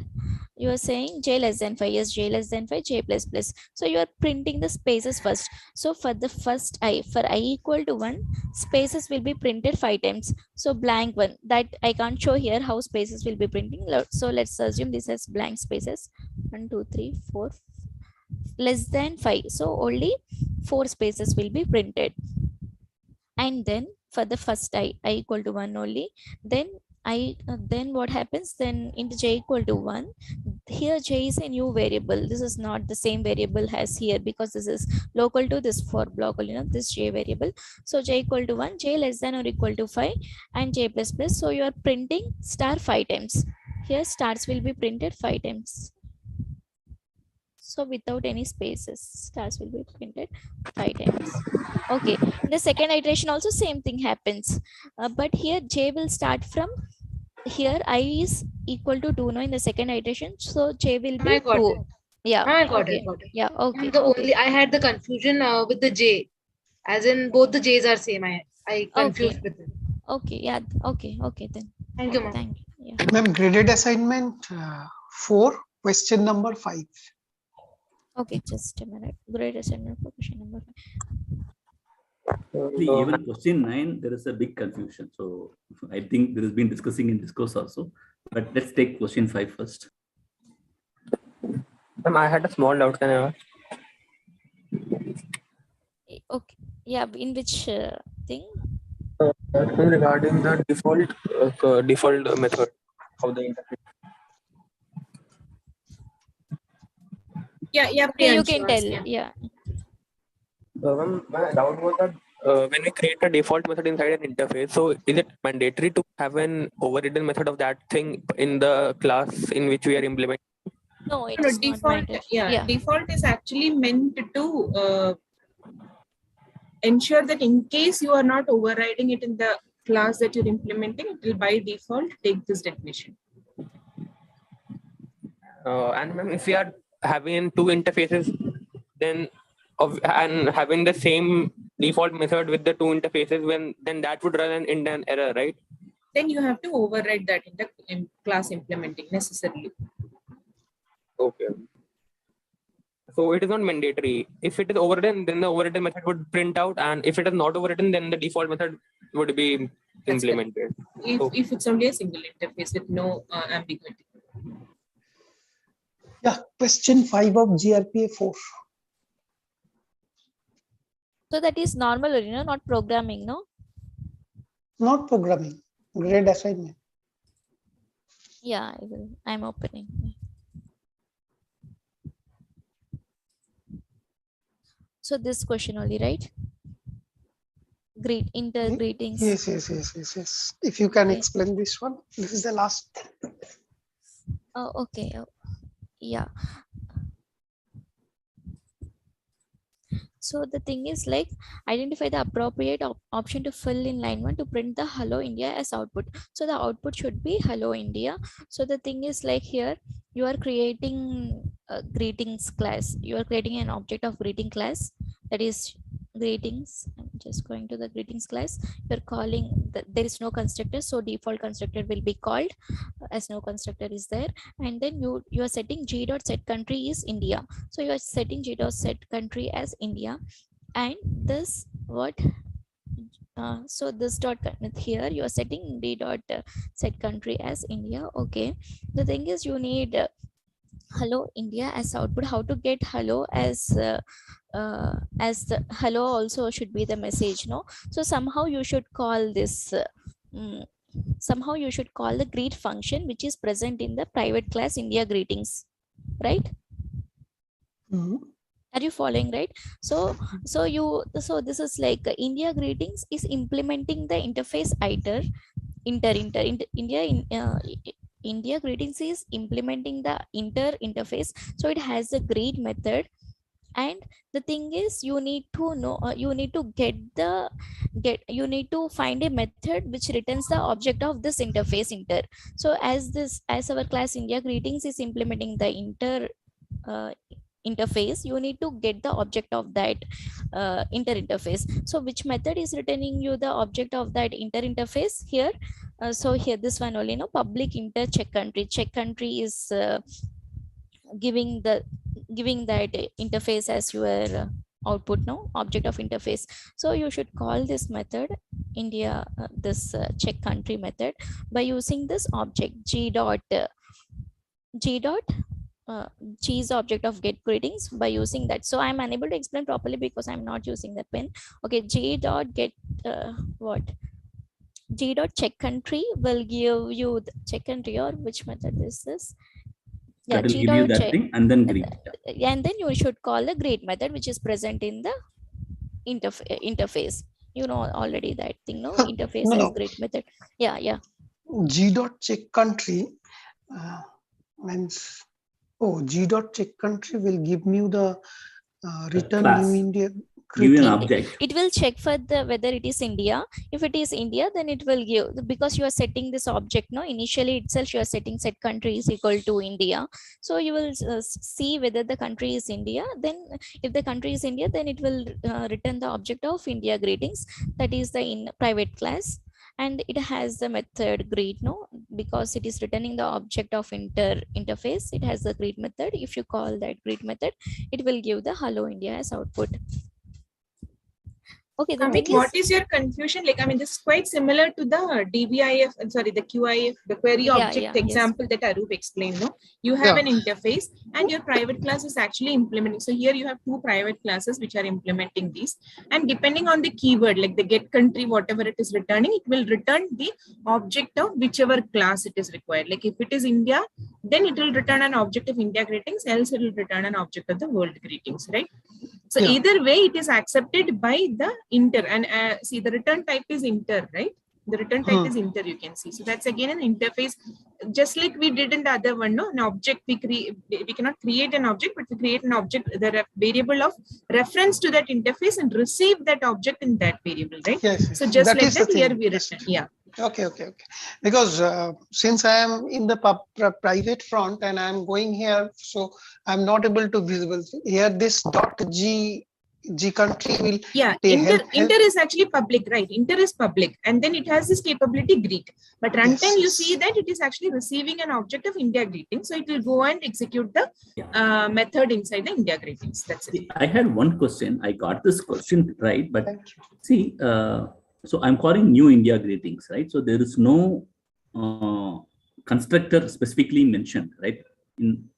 you are saying j less than 5. Yes, j less than 5, j plus plus. So you are printing the spaces first. So for the first I, for I equal to 1, spaces will be printed 5 times. So blank 1, that I can't show here how spaces will be printing. So let's assume this as blank spaces. 1 2 3 4 less than 5. So only 4 spaces will be printed. And then for the first I equal to 1 only, then then what happens, then int j equal to 1. Here j is a new variable. This is not the same variable as here, because this is local to this for block, this j variable. So j equal to 1, j less than or equal to 5, and j plus plus. So you are printing star 5 times. Here stars will be printed 5 times. So without any spaces, stars will be printed 5 times. Okay, in the second iteration also same thing happens, but here j will start from here. I is equal to 2 now in the second iteration, so j will be 2. Yeah, I got okay. it, got it. Yeah, okay, The okay. only I had the confusion with the j, as in both the j's are same. I confused with it. Okay, yeah, okay then. Thank you, ma'am. Thank you. Yeah. Ma'am, graded assignment 4, question number 5. Okay, just a minute. Grade assignment for question number 5. See, even question 9, there is a big confusion. So I think there has been discussing in discourse also. But let's take question 5 first. Ma'am, I had a small doubt. Can I ask? Okay, yeah, in which thing? Regarding the default method of the interface. Yeah, Okay, you can tell. Yeah. My doubt was that when we create a default method inside an interface, so is it mandatory to have an overridden method of that thing in the class in which we are implementing? No, it No, is not default. mandatory. Yeah, default is actually meant to ensure that in case you are not overriding it in the class that you're implementing, it will by default take this definition. And if we are having two interfaces, then and having the same default method with the two interfaces, then that would run in an error, right? Then you have to override that in the class implementing necessarily. Okay. So it is not mandatory. If it is overridden, then the overridden method would print out, and if it is not overridden, then the default method would be implemented. If it's only a single interface with no ambiguity. Yeah, question 5 of GRPA 4. So that is normal, not programming, no? Not programming, grade assignment. Yeah, I will. I'm opening. So this question only, right? Greetings. Yes. If you can explain this one, this is the last. Oh, okay. Yeah. So the thing is like, identify the appropriate option to fill in line 1 to print the hello India as output. So the output should be hello India. So the thing is like, here you are creating a greetings class. You are creating an object of greeting class, that is greetings. I'm just going to the greetings class. You're calling there is no constructor, so default constructor will be called as no constructor is there. And then you are setting g.set country is India. So you are setting g.set country as India, and this what so this dot here you are setting d.set country as India. Okay, the thing is you need hello India as output. How to get hello as the hello also should be the message, no? So somehow you should call this somehow you should call the greet function which is present in the private class India greetings, right? Are you following, right? So this is like India greetings is implementing the interface India greetings is implementing the interface. So it has a greet method, and the thing is you need to know you need to find a method which returns the object of this interface So as our class India greetings is implementing the interface, you need to get the object of that inter interface. So which method is returning you the object of that inter interface here? So here this one only, no, public inter check country. Check country is giving that interface as your output, no, object of interface. So you should call this method India, this check country method, by using this object g dot g is the object of get greetings, by using that. So I'm unable to explain properly because I'm not using the pen. Okay, g dot get what g dot check country will give you the check country, or which method is this? Yeah, that will g give you dot that check, thing and then greet. and then you should call the greet method, which is present in the interface. You know already that thing, no? Interface No, as no. greet method. Yeah. G dot check country means, oh, G dot check country will give me the return class. New India Give you an greeting. object. It will check for the whether it is India. If it is India, then it will give, because you are setting this object, no, initially itself you are setting set country is equal to India. So you will see whether the country is India. Then if the country is India, then it will return the object of India greetings, that is the in private class. And it has the method greet, no, because it is returning the object of interface. It has the greet method. If you call that greet method, it will give the hello India as output. Okay, the thing what is your confusion? Like, I mean, this is quite similar to the DBIF, sorry, the QIF, the query object example that Arup explained. No, you have an interface and your private class is actually implementing. So here you have two private classes which are implementing these, and depending on the keyword, like the get country, whatever it is returning, it will return the object of whichever class it is required. Like if it is India, then it will return an object of India greetings, else it will return an object of the world greetings, right? So either way, it is accepted by the inter, and see the return type is inter, right? The return type is inter, you can see. So that's again an interface, just like we did in the other one, no? An object we cannot create an object, but we create an object, the variable of reference to that interface, and receive that object in that variable, right? Yes. So just that like is that, the here thing. we return. Yeah. Okay. Because since I am in the private front and I am going here, so I'm not able to visible here. This dot g country will inter is actually public, right? Inter is public, and then it has this capability greet. But runtime, you see that it is actually receiving an object of India greeting, so it will go and execute the method inside the India greetings. That's it. I had one question. I got this question right, but see, so I'm calling new India greetings, right? So there is no constructor specifically mentioned, right? In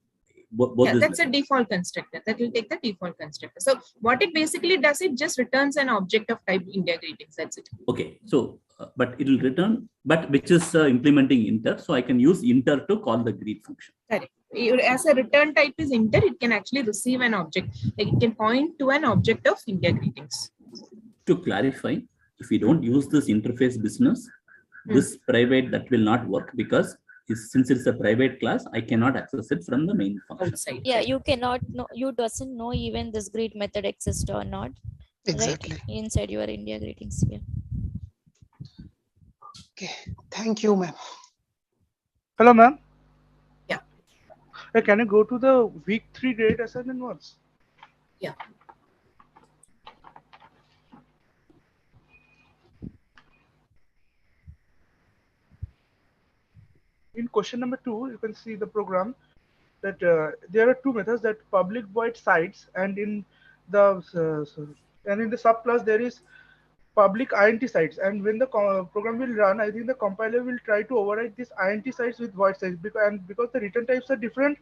both that's a default constructor. That will take the default constructor. So what it basically does, it just returns an object of type India greetings. That's it. Okay. So, but it will return, but which is implementing inter. So I can use inter to call the greet function. Correct. As a return type is inter, it can actually receive an object. Like it can point to an object of India greetings. To clarify, if we don't use this interface business, this private, that will not work, because since it's a private class, I cannot access it from the main function. Outside. Yeah, you cannot know, you doesn't know even this greet method exists or not. Exactly. Right? Inside your India greetings here. Okay, thank you, ma'am. Hello, ma'am. Yeah. Can you go to the week 3 grade assignment once? Yeah. In question number 2, you can see the program that there are two methods, that public void sites, and in the subclass there is public int sites. And when the program will run, I think the compiler will try to override these int sites with void sites, because the return types are different,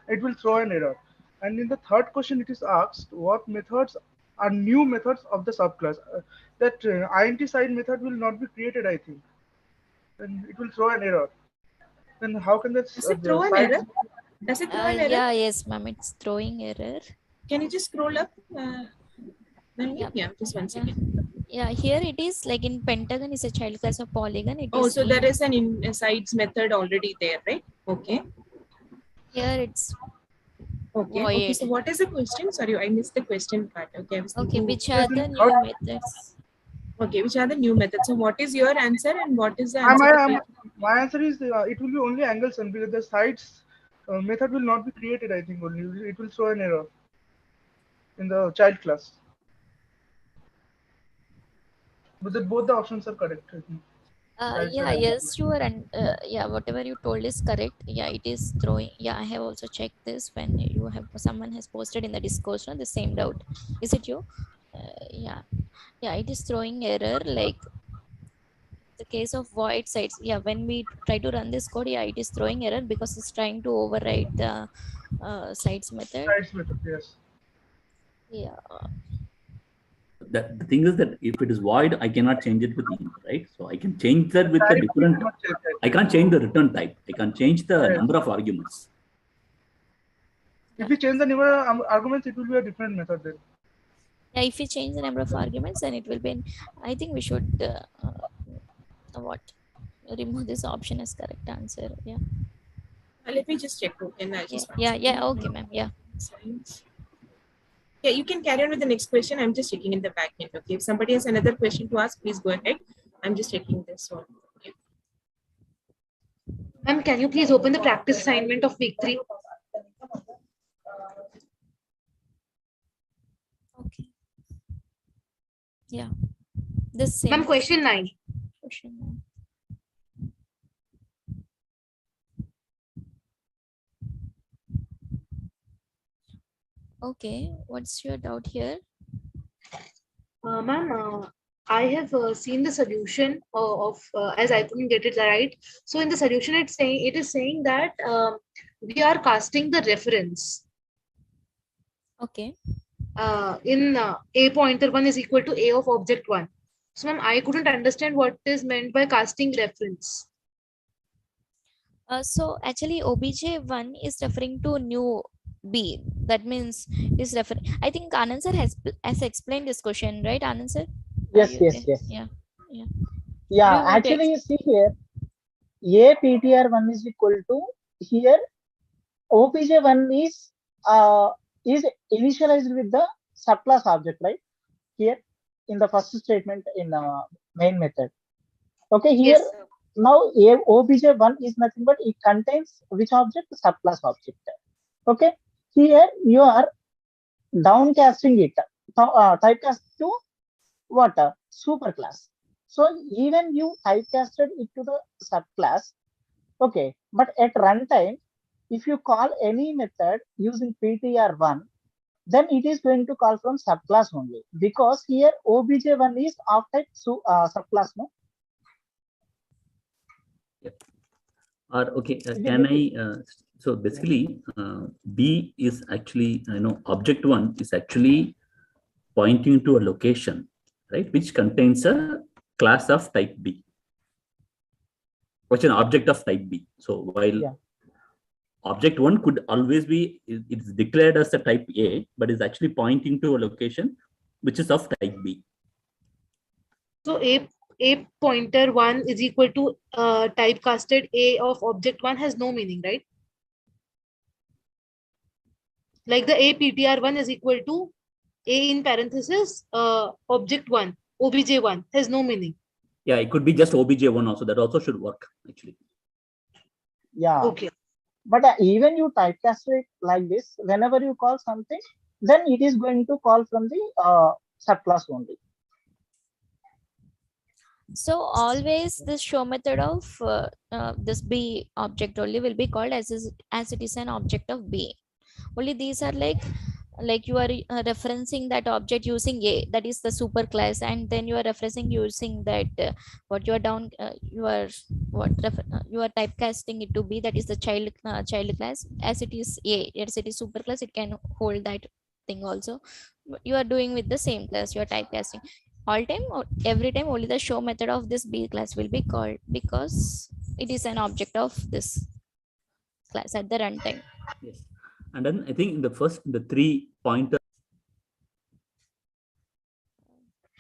it will throw an error. And in the third question, it is asked what methods are new methods of the subclass. That int site method will not be created, I think, and it will throw an error. Then how can that does it throw an error? Does it throw an error? Yeah, yes, ma'am, it's throwing error. Can you just scroll up? Yeah, just 1 second. Yeah, here it is like in Pentagon is a child class of Polygon. So there is an insides method already there, right? Okay. Here it's okay. So what is the question? Sorry, I missed the question part. Okay. Which are the new methods? Okay, which are the new methods? So what is your answer and what is the answer? My answer is it will be only angle sum, because the sites method will not be created, I think. Only it will throw an error. in the child class. But both the options are correct. I think. Yeah, yes, you are, and yeah, whatever you told is correct. Yeah, it is throwing. Yeah, I have also checked this when you have someone has posted in the discussion the same doubt. Is it you? Yeah, yeah, it is throwing error like the case of void sites. Yeah, when we try to run this code, yeah, it is throwing error because it's trying to override the sites method. Sites method, yes. Yeah. The thing is that if it is void, I cannot change it with int, right? So I can change that with a different. I can't change the return type. I can change the number of arguments. If you change the number of arguments, it will be a different method then. Yeah, if you change the number of arguments, then it will be. I think we should what remove this option as correct answer. Yeah. Let me just check. Okay, Yeah. Okay, ma'am. Yeah. Yeah, you can carry on with the next question. I'm just checking in the back end. Okay, if somebody has another question to ask, please go ahead. I'm just checking this one. Okay. Ma'am, can you please open the practice assignment of week 3? Okay. Yeah. This same. Ma'am, question 9. Question 9. Okay, what's your doubt here? Ma'am, I have seen the solution of as I couldn't get it right. So in the solution, it is saying that we are casting the reference. Okay. In a pointer 1 is equal to a of object 1. So ma'am, I couldn't understand what is meant by casting reference. So actually obj1 is referring to new B. That means is referring. I think Anand sir has explained this question, right, Anand sir? Yes. Yeah. Yeah, actually you see here, a ptr1 is equal to here obj1 is initialized with the subclass object, right? Here in the first statement in main method. Okay, here now obj1 is nothing but it contains which object? Subclass object. Okay, here you are downcasting it, typecast to what? Superclass. So even you typecasted it to the subclass. Okay, but at runtime, if you call any method using ptr1, then it is going to call from subclass only, because here obj1 is of type subclass, no? Or okay, can I? So basically, B is actually object 1 is actually pointing to a location, right, which contains a class of type B, which is an object of type B. So while object 1 could always be, it's declared as a type A, but is actually pointing to a location which is of type B. So a pointer 1 is equal to typecasted a of object 1 has no meaning, right? Like the a ptr1 is equal to a in parenthesis object 1 obj1 has no meaning. Yeah, it could be just obj1 also. That also should work actually. Yeah. Okay. But even you typecast it like this, whenever you call something, then it is going to call from the subclass only. So always this show method of this B object only will be called as it is an object of B. Only these are like you are referencing that object using A, that is the super class, and then you are referencing using that what you are down you are typecasting it to B, that is the child class. As it is A, as it is super class, it can hold that thing also. You are doing with the same class, you are typecasting all time or every time. Only the show method of this B class will be called because it is an object of this class at the runtime. Yes. And then I think in the 3 pointer.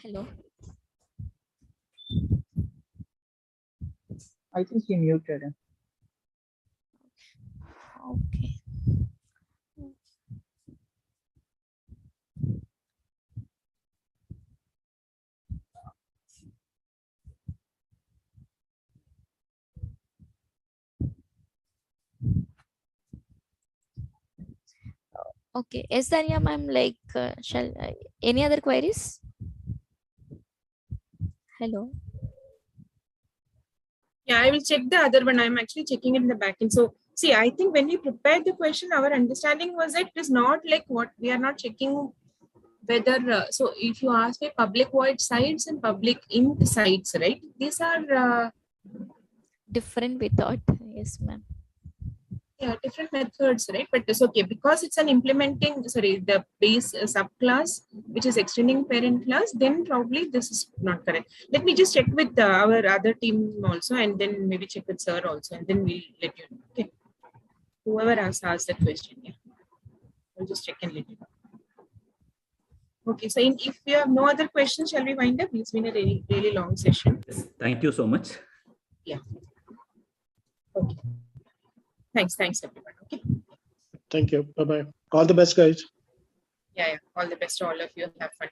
Hello. I think he muted him. Okay. Okay. Yes, Dania ma'am, like, any other queries? Hello. Yeah, I will check the other one. I'm actually checking it in the backend. So see, I think when we prepared the question, our understanding was that it is not like what we are not checking whether, so if you ask me public void sites and public int sites, right? These are different we thought. Yes, ma'am. Yeah, different methods, right? But it's okay because it's an implementing, sorry, the base subclass, which is extending parent class, then probably this is not correct. Let me just check with our other team also, and then maybe check with sir also, and then we'll let you know. Okay. Whoever asked the question, yeah. I'll just check and let you know. Okay, so if you have no other questions, shall we wind up? It's been a really, really long session. Yes, thank you so much. Yeah. Okay. Thanks everyone. Okay. Thank you. Bye-bye. All the best, guys. Yeah. All the best to all of you. Have fun.